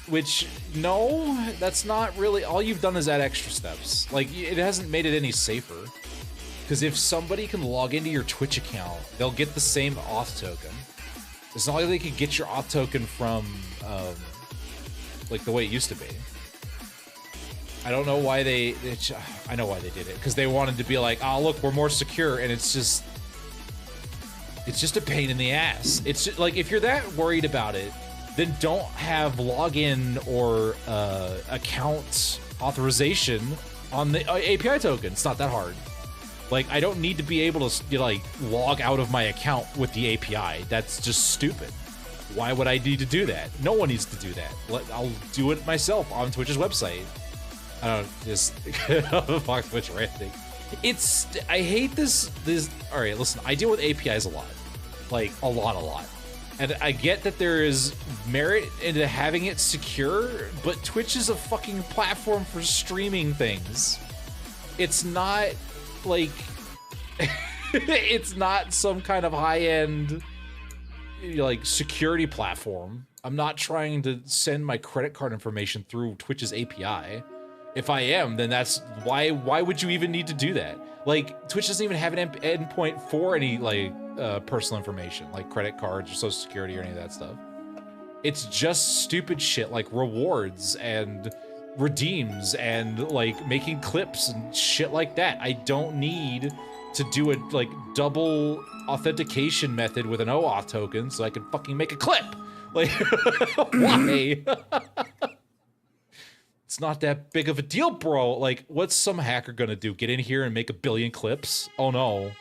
Which, no, that's not really, all you've done is add extra steps. Like, it hasn't made it any safer. Because if somebody can log into your Twitch account, they'll get the same auth token. It's not like they could get your auth token from, like, the way it used to be. I don't know why I know why they did it. Because they wanted to be like, oh, look, we're more secure, and it's just a pain in the ass. It's just, like, if you're that worried about it, then don't have login or account authorization on the API token. It's not that hard. Like, I don't need to be able to, like, log out of my account with the API. That's just stupid. Why would I need to do that? No one needs to do that. I'll do it myself on Twitch's website. I don't know, just Fox Twitch ranting. I hate this. All right, listen, I deal with APIs a lot. Like, a lot. And I get that there is merit into having it secure, but Twitch is a fucking platform for streaming things. It's not, like, it's not some kind of high-end, like, security platform. I'm not trying to send my credit card information through Twitch's API. If I am, then that's why would you even need to do that? Like, Twitch doesn't even have an endpoint for any, like, personal information, like credit cards or social security or any of that stuff. It's just stupid shit like rewards and redeems and, like, making clips and shit like that. I don't need to do a, like, double authentication method with an OAuth token so I can fucking make a clip. Like, why? It's not that big of a deal, bro. Like, what's some hacker gonna do? Get in here and make 1 billion clips? Oh no.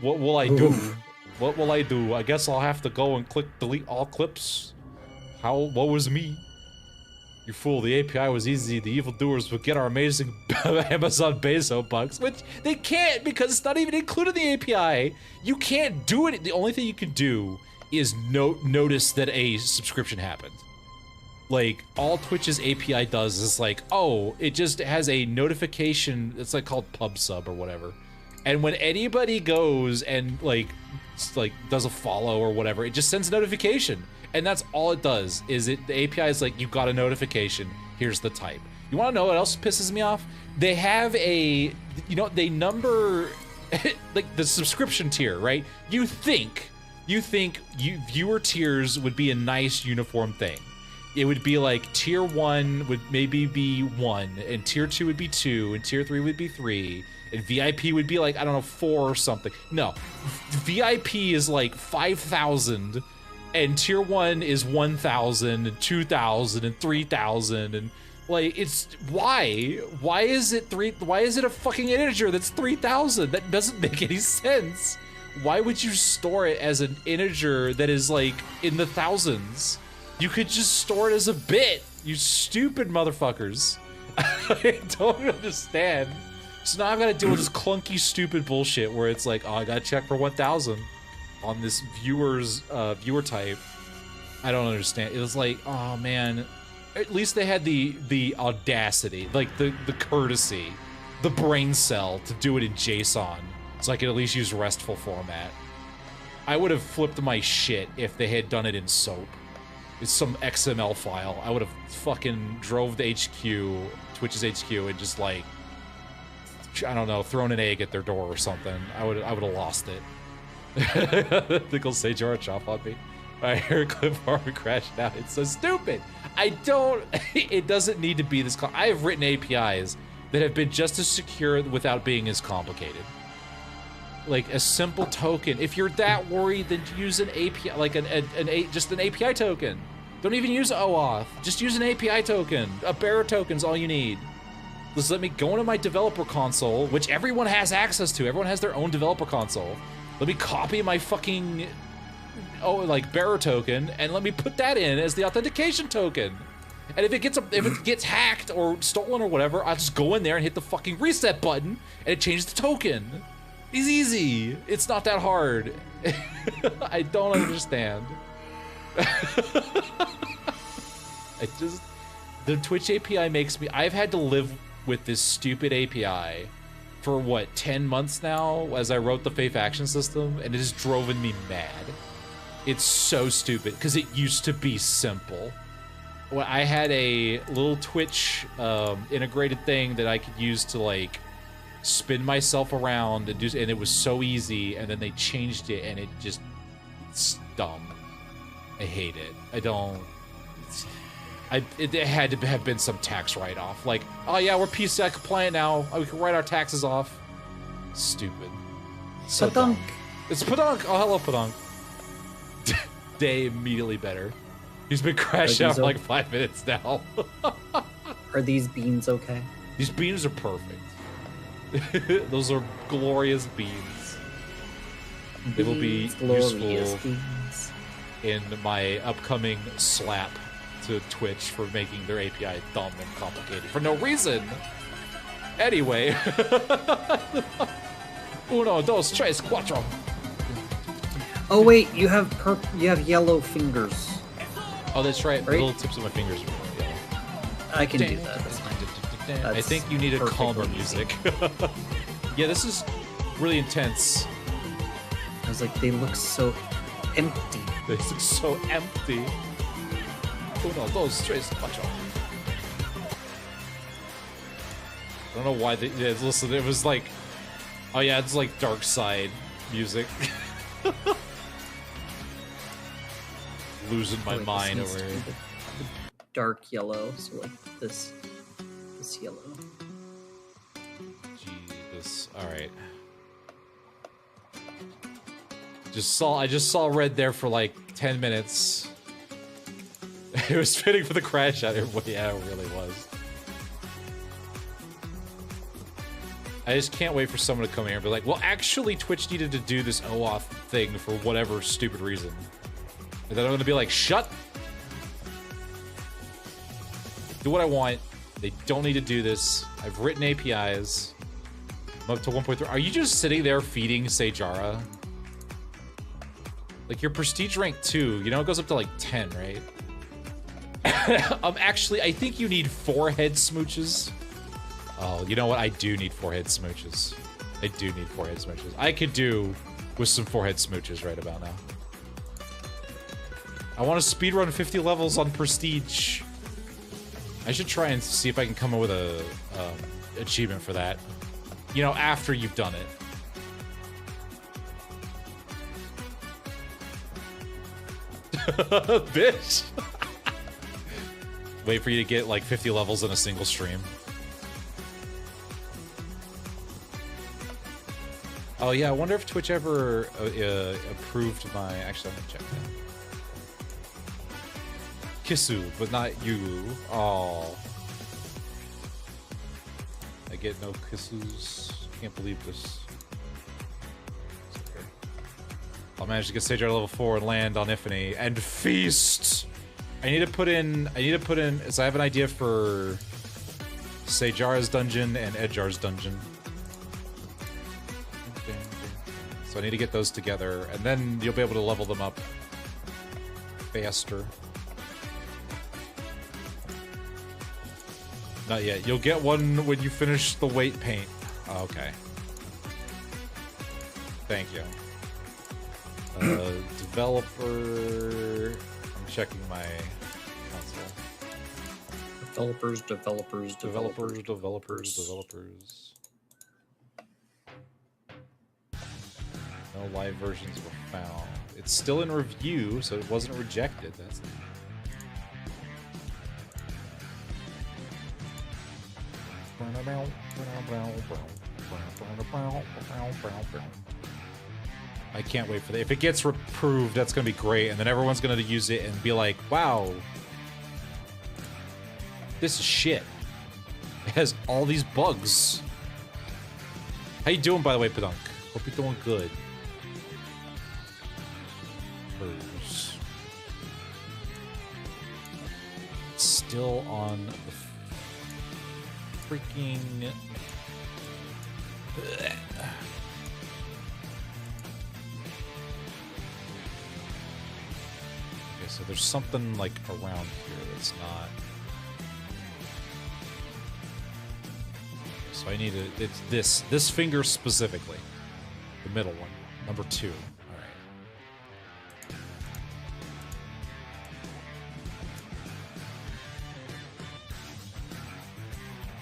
What will I do? What will I do? I guess I'll have to go and click delete all clips. What was me? You fool, the API was easy. The evildoers would get our amazing Amazon Bezo bucks, which they can't because it's not even included in the API. You can't do it. The only thing you can do is notice that a subscription happened. Like, all Twitch's API does is like, oh, it just has a notification. It's like called pub sub or whatever. And when anybody goes and like does a follow or whatever, it just sends a notification. And that's all it does. Is the API is like, you got a notification. Here's the type. You want to know what else pisses me off? They have they number like the subscription tier, right? You think viewer tiers would be a nice uniform thing. It would be like tier 1 would maybe be 1, and tier 2 would be 2, and tier 3 would be 3, and VIP would be like, I don't know, 4 or something. No, VIP is like 5,000, and tier 1 is 1,000, and 2,000, and 3,000, and like, it's why is it a fucking integer that's 3,000? That doesn't make any sense. Why would you store it as an integer that is like in the thousands? You could just store it as a bit, you stupid motherfuckers. I don't understand. So now I've got to deal with this clunky, stupid bullshit where it's like, oh, I gotta check for 1,000 on this viewer type. I don't understand. It was like, oh man, at least they had the audacity, like the courtesy, the brain cell to do it in JSON, so I could at least use RESTful format. I would have flipped my shit if they had done it in SOAP. It's some XML file. I would have fucking drove the HQ, Twitch's HQ, and just like, I don't know, thrown an egg at their door or something. I would have lost it. I think I'll say George chop on me. I hear a clip farm crashing out. It's so stupid. It doesn't need to be this. I have written APIs that have been just as secure without being as complicated. like a simple token. If you're that worried, then use an API, like just an API token. Don't even use OAuth. Just use an API token. A bearer token's all you need. Just let me go into my developer console, which everyone has access to. Everyone has their own developer console. Let me copy my fucking bearer token and let me put that in as the authentication token. And if it gets hacked or stolen or whatever, I'll just go in there and hit the fucking reset button and it changes the token. It's easy. It's not that hard. I don't understand. The Twitch API makes me, I've had to live with this stupid API for what, 10 months now as I wrote the Fae faction system, and it has driven me mad. It's so stupid because it used to be simple. Well, I had a little Twitch integrated thing that I could use to like spin myself around and and it was so easy, and then they changed it and it's dumb. I hate it. It had to have been some tax write-off. Like, oh yeah, we're PCI compliant now. We can write our taxes off. Stupid. So dumb. It's Padunk. Oh, hello, Padunk. Day immediately better. He's been crashing out for like 5 minutes now. Are these beans okay? These beans are perfect. Those are glorious beans. They will be useful in my upcoming slap to Twitch for making their API dumb and complicated for no reason. Anyway. Uno, dos, tres, cuatro. Oh wait, you have yellow fingers. Oh, that's right. The little tips of my fingers are yellow. I can do that. I think you need a calmer music. Yeah, this is really intense. I was like, they look so empty. They look so empty. Uno, dos, tres, cuatro. I don't know why they listen, it was like, oh yeah, it's like dark side music. Losing my mind over here. Dark yellow, so like this yellow. Jesus. Alright. I just saw red there for like 10 minutes. It was fitting for the crash out. Yeah, it really was. I just can't wait for someone to come here and be like, well, actually, Twitch needed to do this OAuth thing for whatever stupid reason. And then I'm going to be like, shut. Do what I want. They don't need to do this. I've written APIs. I'm up to 1.3. Are you just sitting there feeding Sejara? Like, your prestige rank 2, you know, it goes up to like 10, right? Actually, I think you need 4 head smooches. Oh, you know what? I do need 4 head smooches. I do need 4 head smooches. I could do with some 4 head smooches right about now. I want to speedrun 50 levels on prestige. I should try and see if I can come up with a achievement for that. You know, after you've done it. Bitch. Wait for you to get like 50 levels in a single stream. Oh yeah, I wonder if Twitch ever approved my... Actually, I'm gonna check that. Kisu, but not you. Oh. I get no kisses. Can't believe this. Okay. I'll manage to get stage out of level 4 and land on Ifany and feast. I need to put in, so I have an idea for Sejara's dungeon and Edjar's dungeon. So I need to get those together, and then you'll be able to level them up faster. Not yet. You'll get one when you finish the weight paint. Oh, okay. Thank you. Developer... I'm checking my console. Developers. No live versions were found. It's still in review, so it wasn't rejected. That's it. I can't wait for that. If it gets approved, that's gonna be great, and then everyone's gonna use it and be like, wow, this is shit. It has all these bugs. How you doing, by the way, Pedunk? Hope you're doing good. It's still on the freaking... Okay, so there's something like around here that's not... So I need to... It's this finger specifically. The middle one. Number 2. Alright.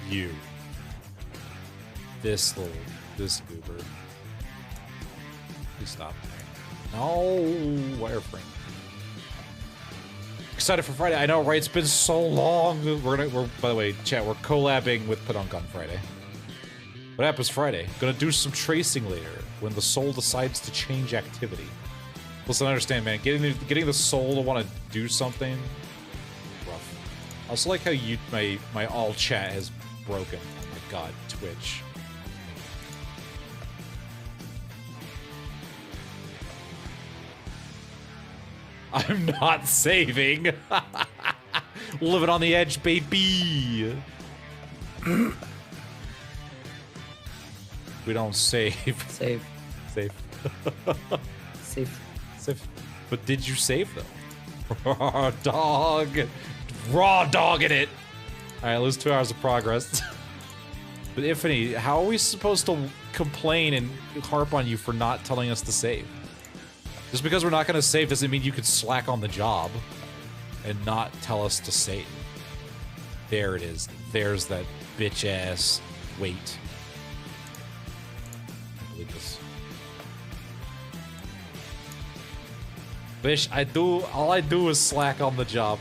You. This goober. Please stop. No, wireframe. Excited for Friday. I know, right? It's been so long. We're by the way, chat, we're collabing with Pedunk on Friday. What happens Friday? Gonna do some tracing later when the soul decides to change activity. Listen, I understand, man. Getting the soul to want to do something, rough. I also like how my all chat has broken. Oh my god, Twitch. I'm not saving. Living on the edge, baby. We don't save. Save. Save. Save. Save. But did you save though? Dog. Raw dogging it. Alright, lose 2 hours of progress. But Ifany, how are we supposed to complain and harp on you for not telling us to save? Just because we're not going to save doesn't mean you could slack on the job and not tell us to save. There it is. There's that bitch-ass weight. I can't believe this. Bish, all I do is slack on the job.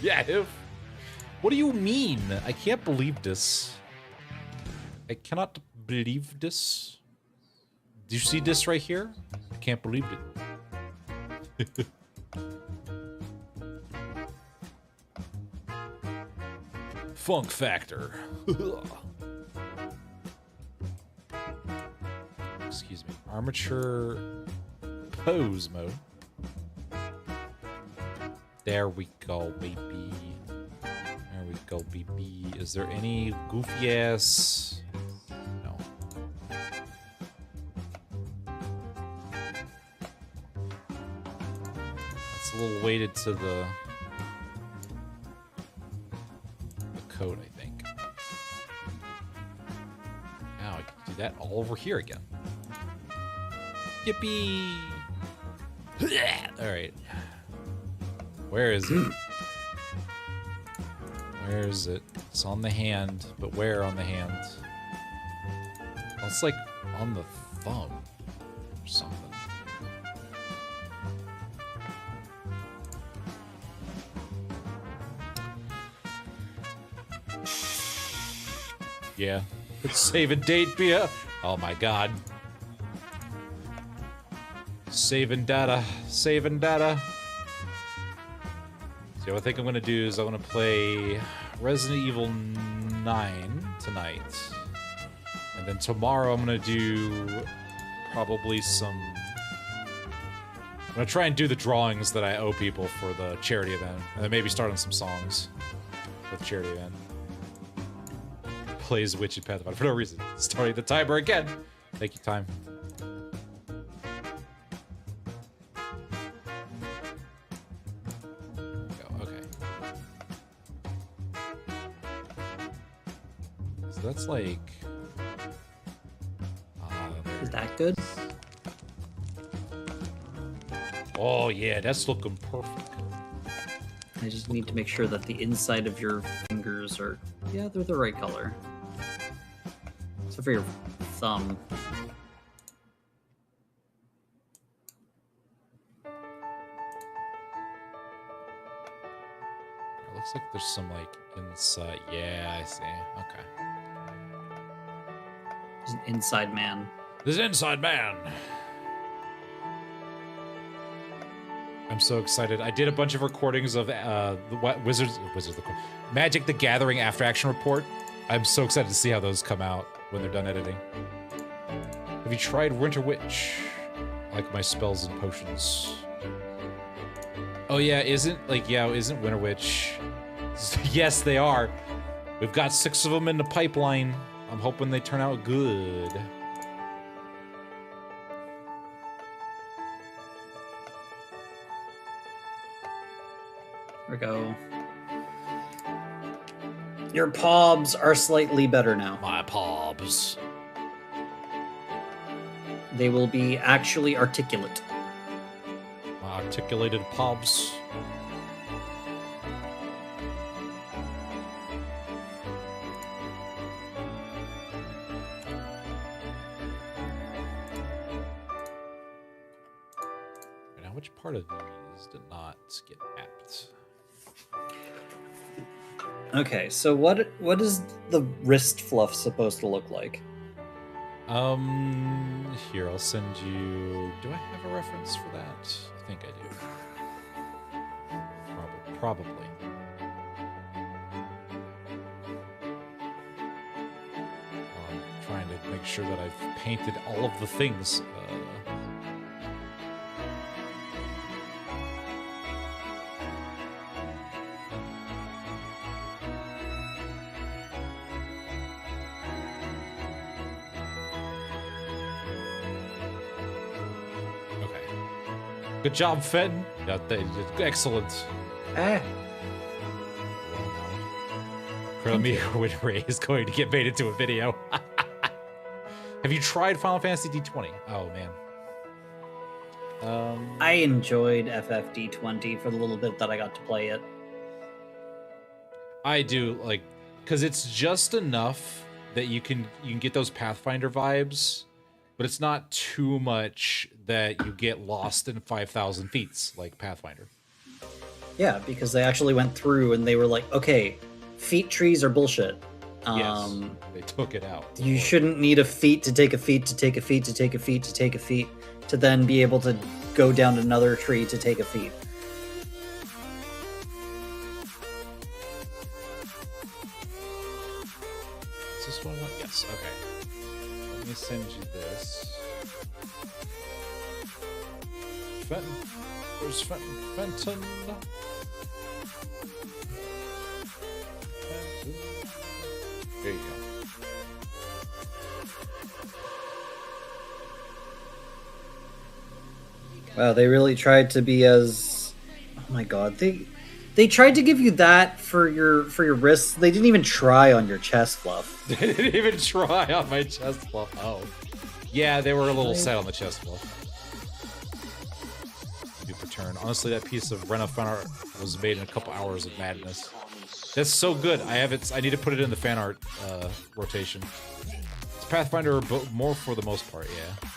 Yeah, what do you mean? I can't believe this. I cannot believe this. Do you see this right here? I can't believe it. Funk factor. Excuse me. Armature pose mode. There we go, baby. There we go, baby. Is there any goofy ass? No. It's a little weighted to the coat, I think. Now I can do that all over here again. Yippee! Alright. Where is it? Where is it? It's on the hand, but where on the hand? Oh, it's like on the thumb or something. Yeah. It's save and date via. Oh my god. Saving data. Saving data. So what I think I'm gonna do is I'm gonna play Resident Evil 9 tonight. And then tomorrow I'm gonna do probably some... I'm gonna try and do the drawings that I owe people for the charity event. And then maybe start on some songs for the charity event. Plays Witch and Pathfinder for no reason. Starting the timer again. Thank you, time. That's like... Is that good? Oh yeah, that's looking perfect. I just need to make sure that the inside of your fingers are... Yeah, they're the right color. Except for your thumb. It looks like there's some like inside... Yeah, I see. Okay. There's an inside man. There's an inside man. I'm so excited. I did a bunch of recordings of Magic the Gathering After Action Report. I'm so excited to see how those come out when they're done editing. Have you tried Winter Witch? I like my spells and potions. Oh yeah, isn't Winter Witch? Yes, they are. We've got 6 of them in the pipeline. I'm hoping they turn out good. There we go. Your pobs are slightly better now. My pobs. They will be actually articulate. My articulated pobs. Now, which part of these did not get mapped? Okay, so what is the wrist fluff supposed to look like? Here, I'll send you... Do I have a reference for that? I think I do. Probably. I'm trying to make sure that I've painted all of the things. Good job, Fenton. Yeah, excellent. Chromie Winray is going to get made into a video. Have you tried Final Fantasy D20? Oh, man. I enjoyed FFD20 for the little bit that I got to play it. I do, like, because it's just enough that you can get those Pathfinder vibes, but it's not too much that you get lost in 5,000 feet like Pathfinder. Yeah, because they actually went through and they were like, okay, feat trees are bullshit. Yes, they took it out. You shouldn't need a feat to take a feat to take a feat to take a feat to take a feat to then be able to go down another tree to take a feat. Is this what I want? Yes, okay. Let me send you this. Fenton. Where's Fenton? Fenton. There you go. Wow, they really tried to be as... Oh my god, they tried to give you that for your wrists. They didn't even try on your chest fluff. They didn't even try on my chest fluff. Oh. Yeah, they were a little set on the chest fluff. Super turn. Honestly, that piece of Rena fan art was made in a couple hours of madness. That's so good. I need to put it in the fan art rotation. It's Pathfinder, but more for the most part, yeah.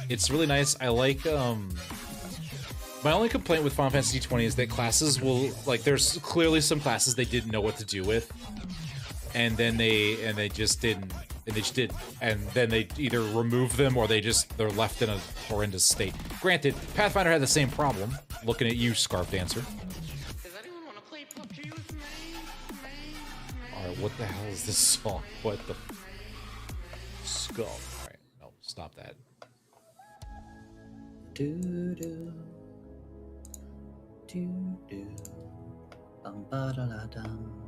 It's really nice. I like, my only complaint with Final Fantasy X is that classes will, like, there's clearly some classes they didn't know what to do with, and then they just didn't, and then they either remove them or they're left in a horrendous state. Granted, Pathfinder had the same problem. Looking at you, Scarf Dancer. Does anyone want to play PUBG with me? Alright, what the hell is this song? What the skull? Alright, no, stop that. Do-do. Do-do. Bum-ba-da-da-dum.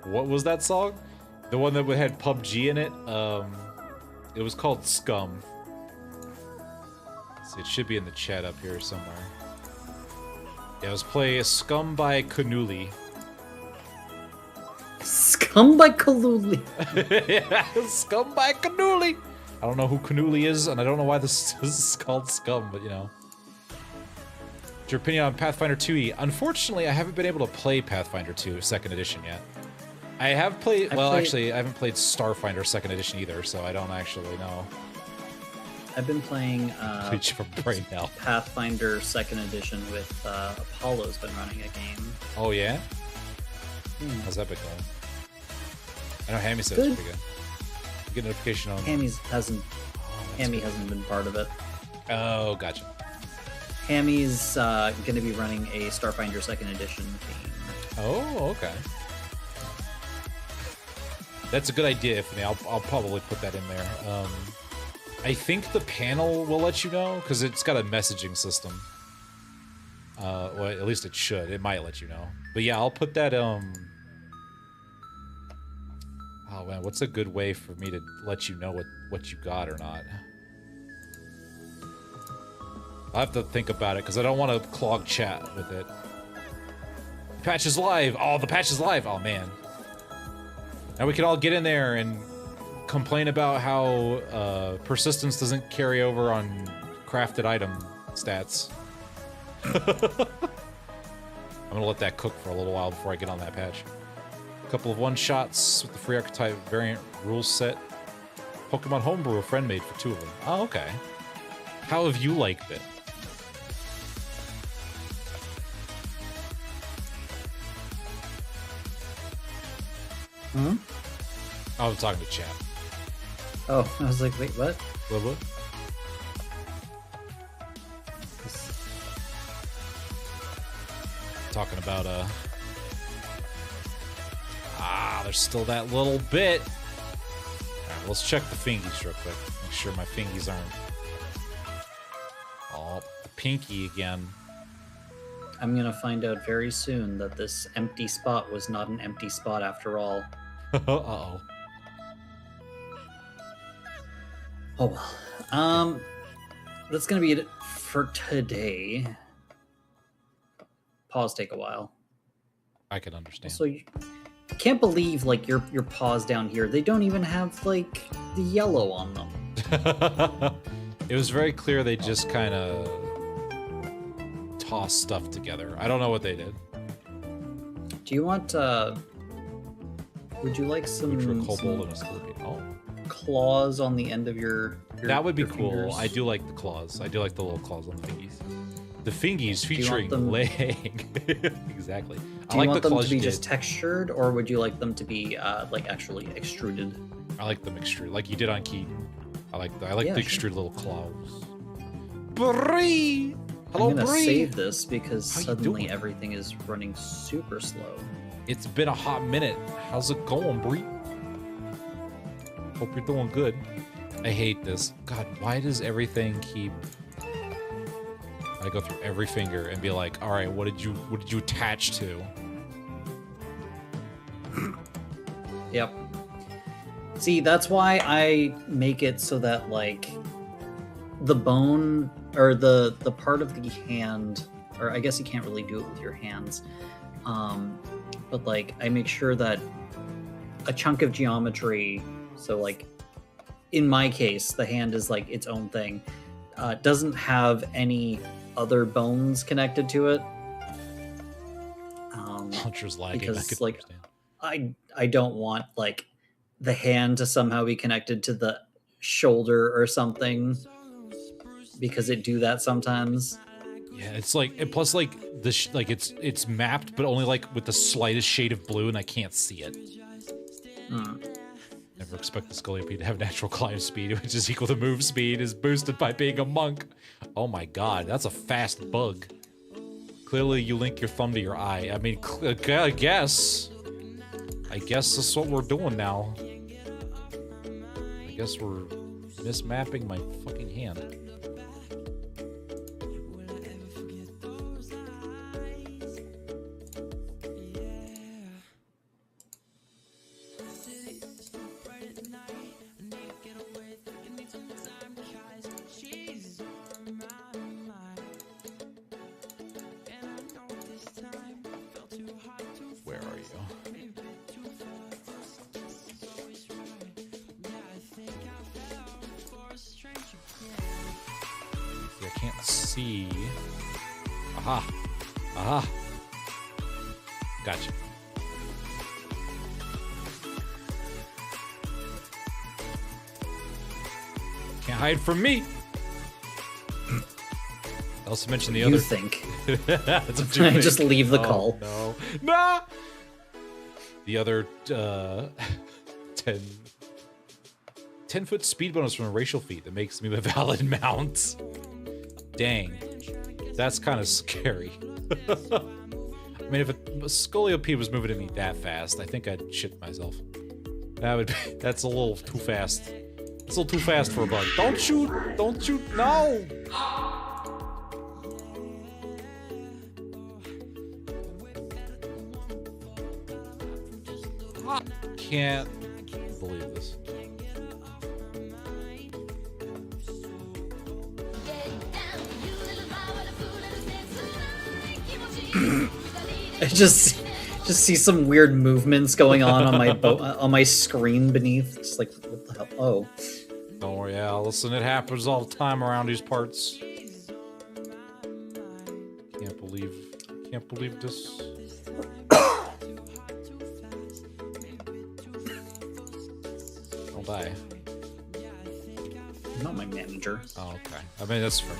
What was that song? The one that had PUBG in it? It was called Scum. See, it should be in the chat up here somewhere. Yeah, it was play Scum by Kanuli. Scum by Kaluli. Yeah, Scum by Kanuli. I don't know who Kanuli is, and I don't know why this is called Scum, but you know. What's your opinion on Pathfinder 2e? Unfortunately, I haven't been able to play Pathfinder 2 2nd edition yet. I have played, actually, I haven't played Starfinder 2nd edition either, so I don't actually know. I've been playing Bleach from brain now. Pathfinder 2nd Edition with Apollo's been running a game. Oh yeah? Hmm. How's that been going? I know Hammy said Good. it's pretty good. You get a notification on. Hammy hasn't good. been part of it. Oh, gotcha. Hammy's going to be running a Starfinder 2nd Edition theme. Oh, okay. That's a good idea, Anthony. I'll probably put that in there. I think the panel will let you know because it's got a messaging system. Well, at least it should. It might let you know. But yeah, I'll put that. Oh man, what's a good way for me to let you know what you got or not? I'll have to think about it because I don't want to clog chat with it. Patch is live. Oh, the patch is live. Oh man. Now we can all get in there and complain about how persistence doesn't carry over on crafted item stats. I'm gonna let that cook for a little while before I get on that patch. A couple of one-shots with the free archetype variant rule set. Pokemon Homebrew a friend made for 2 of them. Oh, okay. How have you liked it? Hmm? I was talking to chat. Oh, I was like, wait, what? What? Talking about there's still that little bit. Alright, let's check the fingies real quick. Make sure my fingies aren't. Oh, the pinky again. I'm gonna find out very soon that this empty spot was not an empty spot after all. Uh-oh. Oh well. That's gonna be it for today. Pause take a while. I can understand. So you can't believe like your paws down here. They don't even have like the yellow on them. It was very clear they just kind of tossed stuff together. I don't know what they did. Do you want would you like some, Neutral kobold some and a scorpion. Oh, claws on the end of your that would be your cool. fingers? I do like the claws. I do like the little claws on the fingies. The fingies you want featuring them- leg. Exactly. Do I you like want the them claws to be you just did. textured, or would you like them to be like actually extruded? I like them extruded, like you did on Keaton. I like Yeah, the sure. extruded little claws. Bree! Hello, I'm gonna Bree! save this because How you suddenly doing? everything is running super slow. It's been a hot minute. How's it going, Bree? Hope you're doing good. I hate this. God, why does everything keep... I go through every finger and be like, all right, what did you attach to? Yep. See, that's why I make it so that like the bone or the part of the hand, or I guess you can't really do it with your hands, but like I make sure that a chunk of geometry, so like in my case the hand is like its own thing, doesn't have any other bones connected to it. Launcher's lagging. I Because could like understand. I don't want like the hand to somehow be connected to the shoulder or something, because it do that sometimes. Yeah, it's like, and plus like like it's mapped, but only like with the slightest shade of blue, and I can't see it. Never expect the Scoliope to have natural climb speed, which is equal to move speed, is boosted by being a monk. Oh my god, that's a fast bug. Clearly, you link your thumb to your eye. I mean, I guess that's what we're doing now. I guess we're mismapping my fucking hand. Where are you? See, I can't see. Aha! Aha! Gotcha. Can't hide from me! also mentioned the You other. think? That's what you I think. just leave the Oh, call. No, no. The other 10-foot speed bonus from a racial feat that makes me a valid mount. Dang, that's kind of scary. I mean, if a Scoliope was moving at me that fast, I think I'd shit myself. That would be, that's a little too fast. It's a little too fast for a bug. Don't shoot! Don't shoot! No! Can't believe this. I just see some weird movements going on my on my screen beneath. It's like, what the hell? Oh, Don't worry, Al. Listen, it happens all the time around these parts. Can't believe this. Don't die. not my manager. Oh, okay. I mean, that's fair.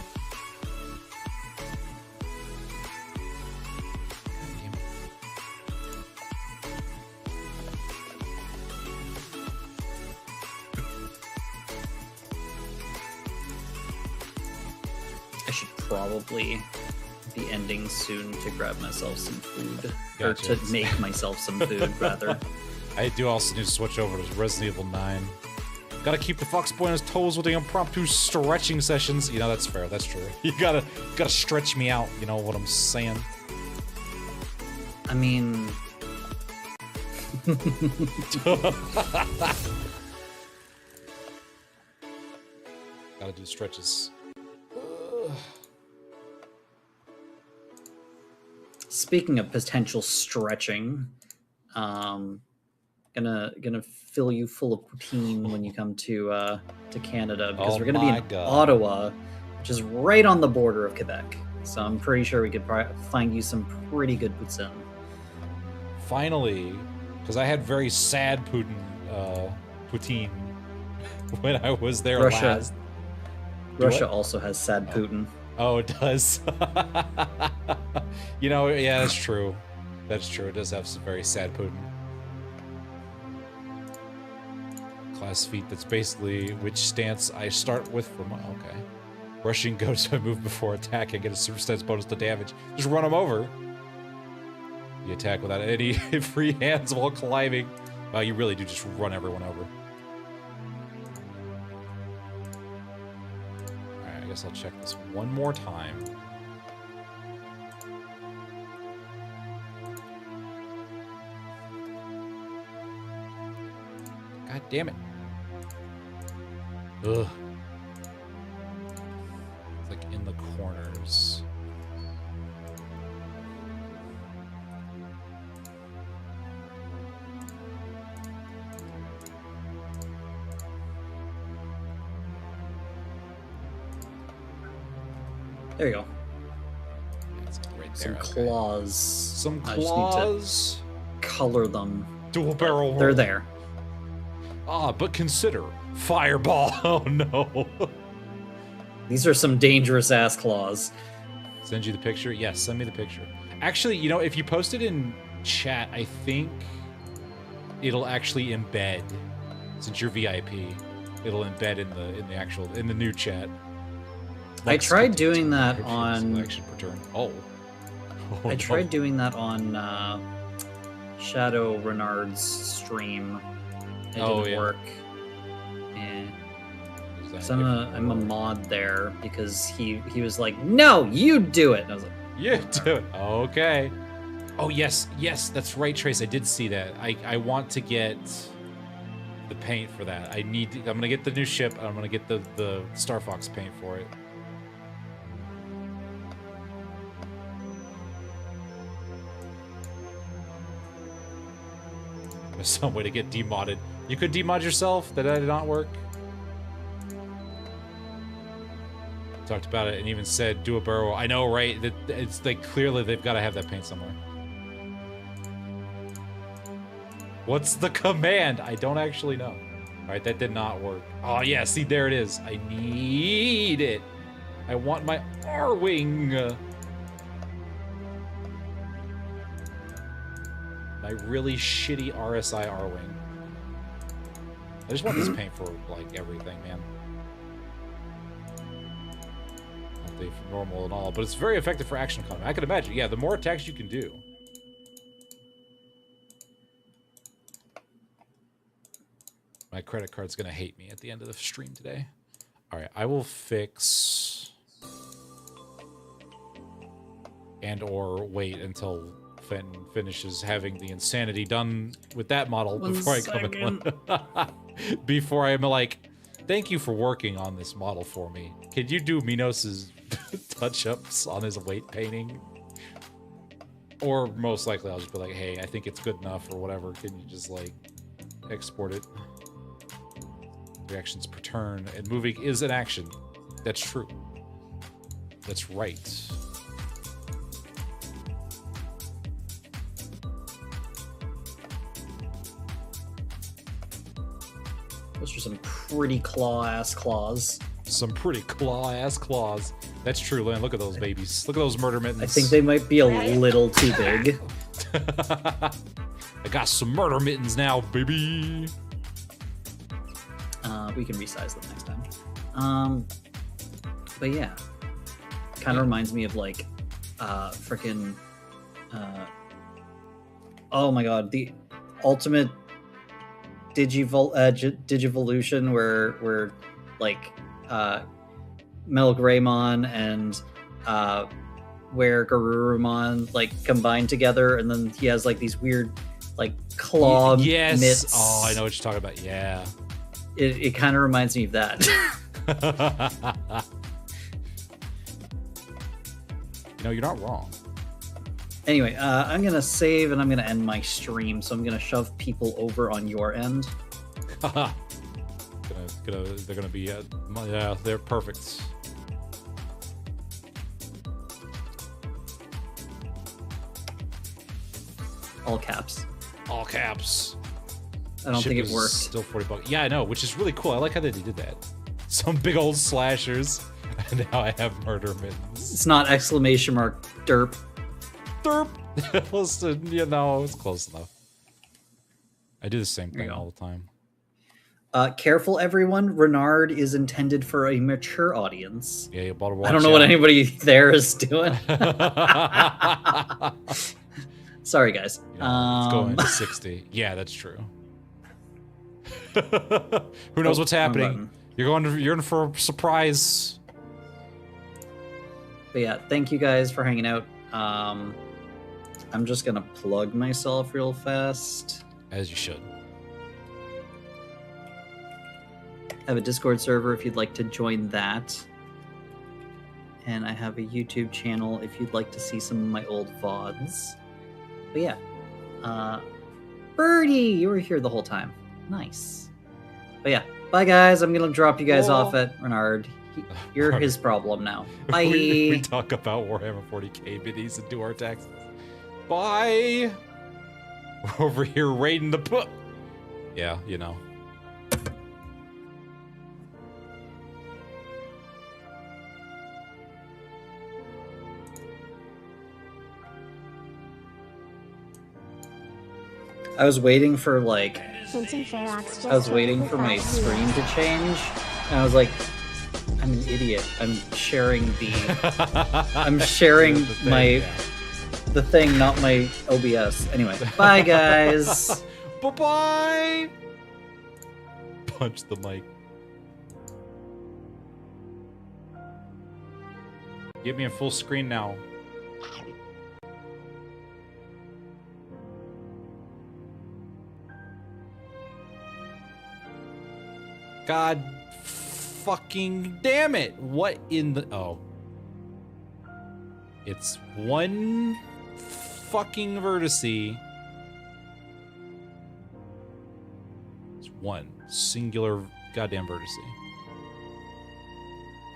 I should probably be ending soon to grab myself some food. Gotcha. Or to make myself some food, rather. I do also need to switch over to Resident Evil 9. Gotta keep the Foxboy on his toes with the impromptu stretching sessions. You know, that's fair, that's true. You gotta stretch me out, you know what I'm saying? I mean... Gotta do stretches. Speaking of potential stretching, gonna fill you full of poutine when you come to Canada, because Oh we're gonna be my in God. Ottawa, which is right on the border of Quebec. So I'm pretty sure we could find you some pretty good poutine. Finally, because I had very sad poutine when I was there Russia- last. Russia what? also has sad Putin. Oh, it does. You know, yeah, that's true. That's true. It does have some very sad Putin. Class feat. That's basically which stance I start with from. Okay. Rushing goes to move before attacking. Get a super stance bonus to damage. Just run him over. You attack without any free hands while climbing. Wow, you really do just run everyone over. Alright, I guess I'll check this one more time. God damn it. Ugh. It's like in the corners. There you go. It's right Some there. okay. claws. Some I just need to claws. color them. Dual barrel. They're roll. there. Ah, but consider fireball. Oh no. These are some dangerous ass claws. Send you the picture? Yes, send me the picture. Actually, you know, if you post it in chat, I think it'll actually embed. Since you're VIP, it'll embed in the new chat. I Lex tried content doing that pictures, on- selection per turn. Oh. I tried doing that on Shadow Renard's stream. It Oh, didn't yeah. work. And Is that so I'm different? a mod there because he was like, "No, you do it." And I was like, Yeah, do it. Okay. Oh yes, that's right, Trace. I did see that. I want to get the paint for that. I'm gonna get the new ship. And I'm gonna get the Star Fox paint for it. There's some way to get demodded. You could demod yourself. That did not work. Talked about it and even said do a barrel. I know, right? That it's like clearly they've got to have that paint somewhere. What's the command? I don't actually know. All right, that did not work. Oh yeah, see there it is. I need it. I want my R-Wing! My really shitty RSI R-Wing. I just want this paint for, like, everything, man. Not the normal and all, but it's very effective for action combat. I can imagine, yeah, the more attacks you can do. My credit card's gonna hate me at the end of the stream today. Alright, I will fix... and or wait until Fenton finishes having the insanity done with that model before I come in. Before I'm like, thank you for working on this model for me. Can you do Minos's touch-ups on his weight painting? Or most likely I'll just be like, hey, I think it's good enough or whatever. Can you just like export it? Reactions per turn, and moving is an action. That's true. That's right. Those are some pretty claw-ass claws. Some pretty claw-ass claws. That's true, Lynn. Look at those babies. Look at those murder mittens. I think they might be a little too big. I got some murder mittens now, baby. We can resize them next time. But yeah, kind of reminds me of like, freaking, oh my god, the ultimate Digivolution where like Metal Greymon and where Garurumon like combine together, and then he has like these weird like claw mitts. Oh, I know what you're talking about. Yeah. It kind of reminds me of that. You know, you're not wrong. Anyway, I'm gonna save and I'm gonna end my stream, so I'm gonna shove people over on your end. They're gonna be, yeah, they're perfect. All caps. All caps. I don't think it worked. Still $40. Yeah, I know, which is really cool. I like how they did that. Some big old slashers, and now I have murder mittens. It's not exclamation mark derp. Derp. Listen, you know, it's close enough. I do the same thing all the time. Careful, everyone. Renard is intended for a mature audience. Yeah, you better watch I don't know out. what anybody there is doing. Sorry, guys. Yeah, it's going to 60. Yeah, that's true. Who knows what's happening? You're in for a surprise. But yeah, thank you guys for hanging out. I'm just gonna plug myself real fast. As you should. I have a Discord server if you'd like to join that. And I have a YouTube channel if you'd like to see some of my old VODs. But yeah. Birdie, you were here the whole time. Nice. But yeah, bye guys. I'm gonna drop you guys off at Renard. You're his problem now. Bye. we talk about Warhammer 40k minis and do our taxes. Bye. We're over here raiding the put. Yeah, you know. I was waiting for like Vincent Ferox just I was waiting for my screen to change, and I was like, I'm an idiot. I'm sharing my the thing, not my OBS. Anyway, bye guys. Bye-bye. Punch the mic. Get me a full screen now. God fucking damn it. What in the... Oh. It's one fucking vertice. It's one singular goddamn vertice.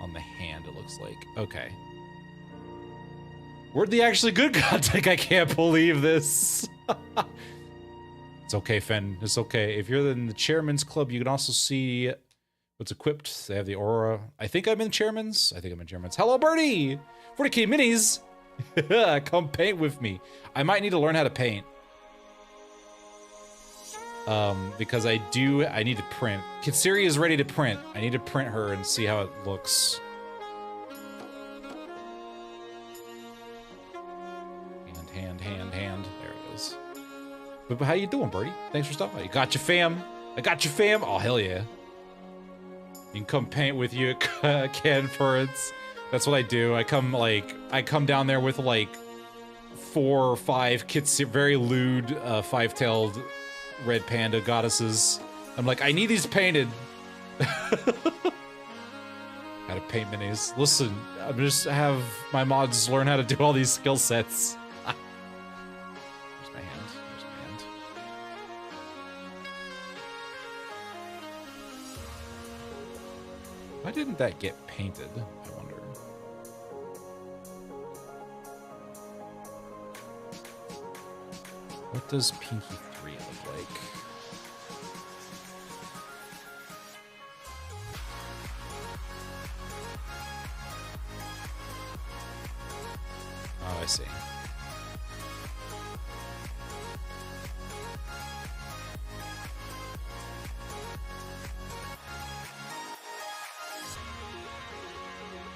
On the hand, it looks like. Okay. Where'd the actually good god take? I can't believe this. It's okay, Fen. It's okay. If you're in the chairman's club, you can also see What's equipped? They have the aura. I think I'm in Chairman's. I think I'm in Chairman's. Hello, Birdie! 40k minis! Come paint with me. I might need to learn how to paint. Because I need to print. Kitsiri is ready to print. I need to print her and see how it looks. Hand. There it is. But how you doing, Birdie? Thanks for stopping by. You got your fam? I got your fam? Oh, hell yeah. You can come paint with you at Can Furrets. That's what I do. I come down there with like 4 or 5 very lewd, 5-tailed red panda goddesses. I'm like, I need these painted. How to paint minis. Listen, I'm just have my mods learn how to do all these skill sets. There's my hand. Why didn't that get painted? I wonder. What does Pinky 3 look like? Oh, I see.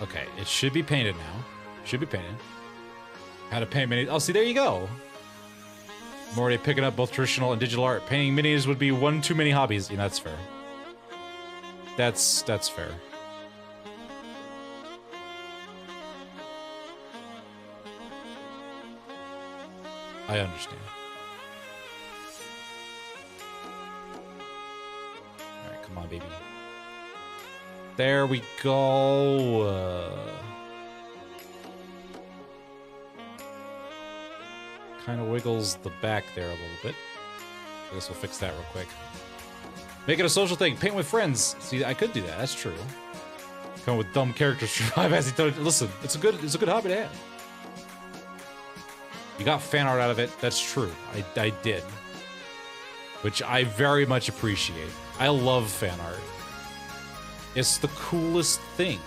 Okay, it should be painted now. Should be painted. How to paint minis. Oh, see, there you go. I'm already picking up both traditional and digital art. Painting minis would be one too many hobbies. Yeah, that's fair. That's fair. I understand. Alright, come on, baby. There we go. Kind of wiggles the back there a little bit. I guess we'll fix that real quick. Make it a social thing. Paint with friends. See, I could do that. That's true. Come with dumb characters. Survive as he told. Listen, it's a good hobby to have. You got fan art out of it. That's true. I did, which I very much appreciate. I love fan art. It's the coolest thing.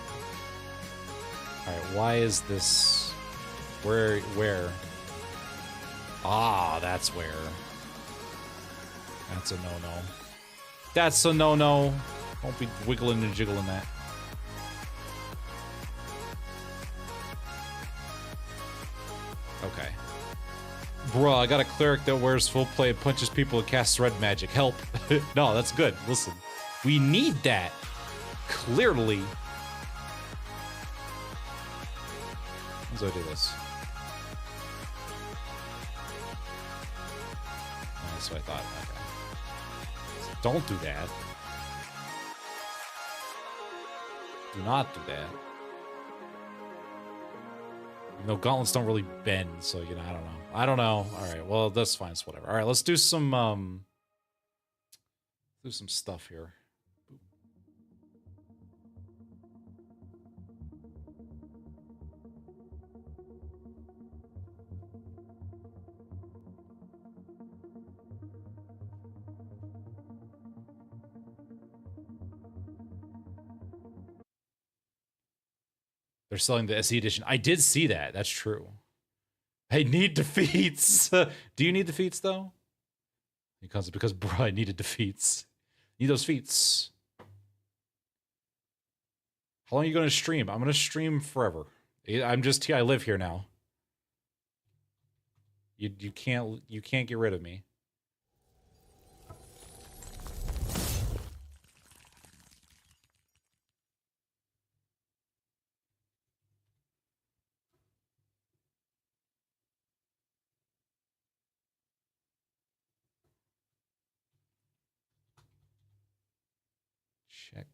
All right, why is this? Where? Ah, that's where. That's a no-no. That's a no-no. Don't be wiggling and jiggling that. Okay. Bruh, I got a cleric that wears full plate and punches people and casts red magic. Help. No, that's good. Listen. We need that. Clearly. How do I do this? Oh, that's what I thought. Okay. Don't do that. Do not do that. You know, gauntlets don't really bend, so, you know, I don't know. I don't know. Alright, well, that's fine. It's whatever. Alright, let's do some stuff here. They're selling the SE edition. I did see that. That's true. I need defeats. Do you need defeats, though? Because bro, I needed defeats. Need those feats. How long are you going to stream? I'm going to stream forever. I live here now. You can't get rid of me. Check.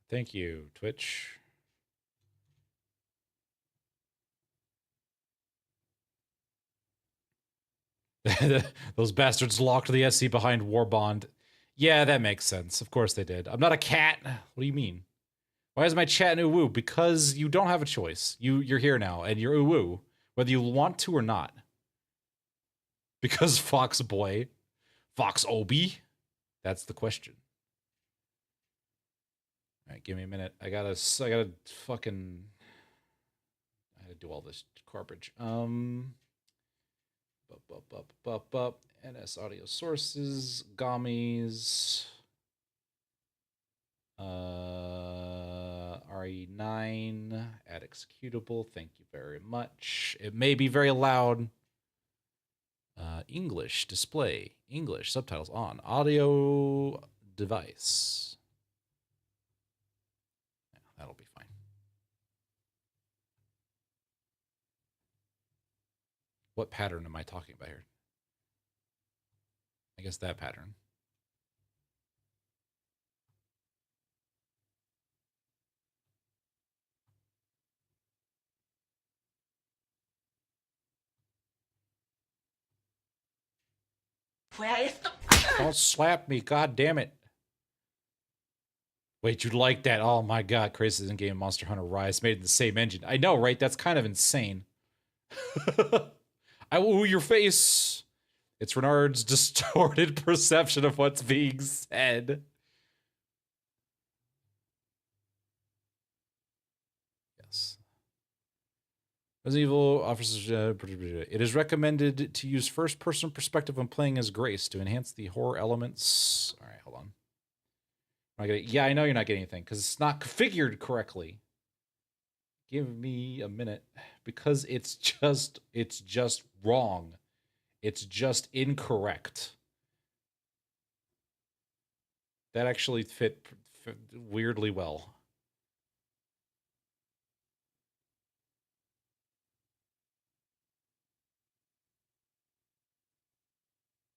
Thank you, Twitch. Those bastards locked the SC behind Warbond. Yeah, that makes sense. Of course they did. I'm not a cat. What do you mean? Why is my chat in uwu? Because you don't have a choice. You're here now, and you're uwu, whether you want to or not. Because Fox Boy, Fox Obi, that's the question. All right, give me a minute. I gotta fucking, I gotta do all this garbage. NS audio sources, gummies, RE9, add executable. Thank you very much. It may be very loud. English display, English subtitles on, audio device. Yeah, that'll be fine. What pattern am I talking about here? I guess that pattern. Don't slap me, god damn it. Wait, you like that? Oh my god, Crazy in Game Monster Hunter Rise made in the same engine. I know, right? That's kind of insane. I will woo your face. It's Renard's distorted perception of what's being said. Yes. Resident Evil offers it is recommended to use first-person perspective when playing as Grace to enhance the horror elements. All right, hold on. Yeah, I know you're not getting anything because it's not configured correctly. Give me a minute because it's just wrong. It's just incorrect. That actually fit weirdly well.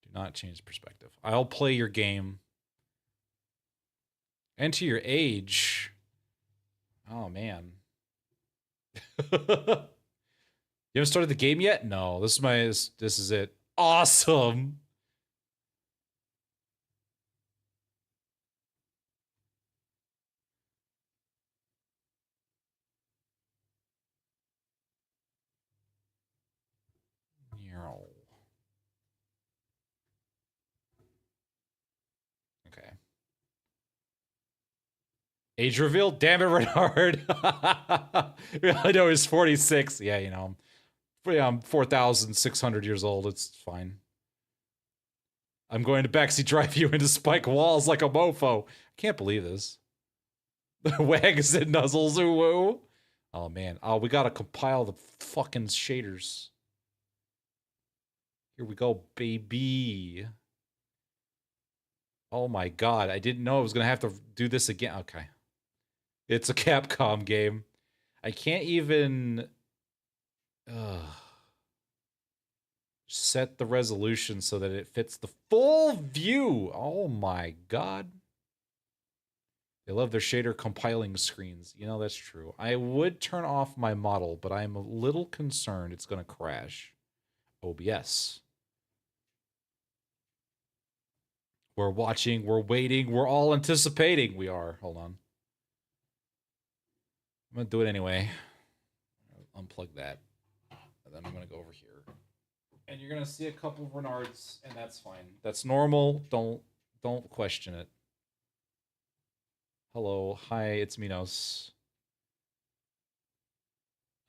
Do not change perspective. I'll play your game. Enter your age. Oh, man. You haven't started the game yet? No, this is it. Awesome. Okay. Age reveal? Damn it, Renard. I know he's 46. Yeah, you know. I'm 4,600 years old. It's fine. I'm going to backseat drive you into spike walls like a mofo. I can't believe this. Wags and nuzzles, ooh. Oh, man. Oh, we gotta compile the fucking shaders. Here we go, baby. Oh my god, I didn't know I was gonna have to do this again. Okay. It's a Capcom game. I can't even set the resolution so that it fits the full view. Oh my god. They love their shader compiling screens. You know, that's true. I would turn off my model, but I'm a little concerned it's going to crash. OBS. We're watching, we're waiting, we're all anticipating. We are. Hold on. I'm going to do it anyway. Unplug that. And then I'm going to go over here. And you're going to see a couple of Renards, and that's fine. That's normal. Don't question it. Hello. Hi, it's Minos.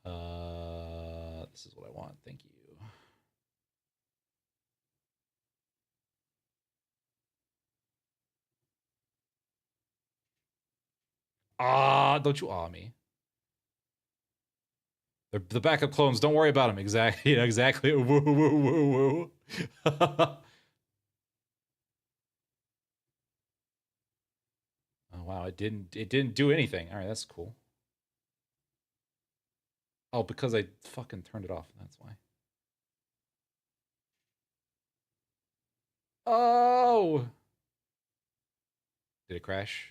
This is what I want. Thank you. Don't you awe me. The backup clones, don't worry about them. Exactly. Yeah, exactly. Woo, woo, woo, woo. Oh, wow, it didn't do anything. All right, that's cool. Oh, because I fucking turned it off. That's why. Oh! Did it crash?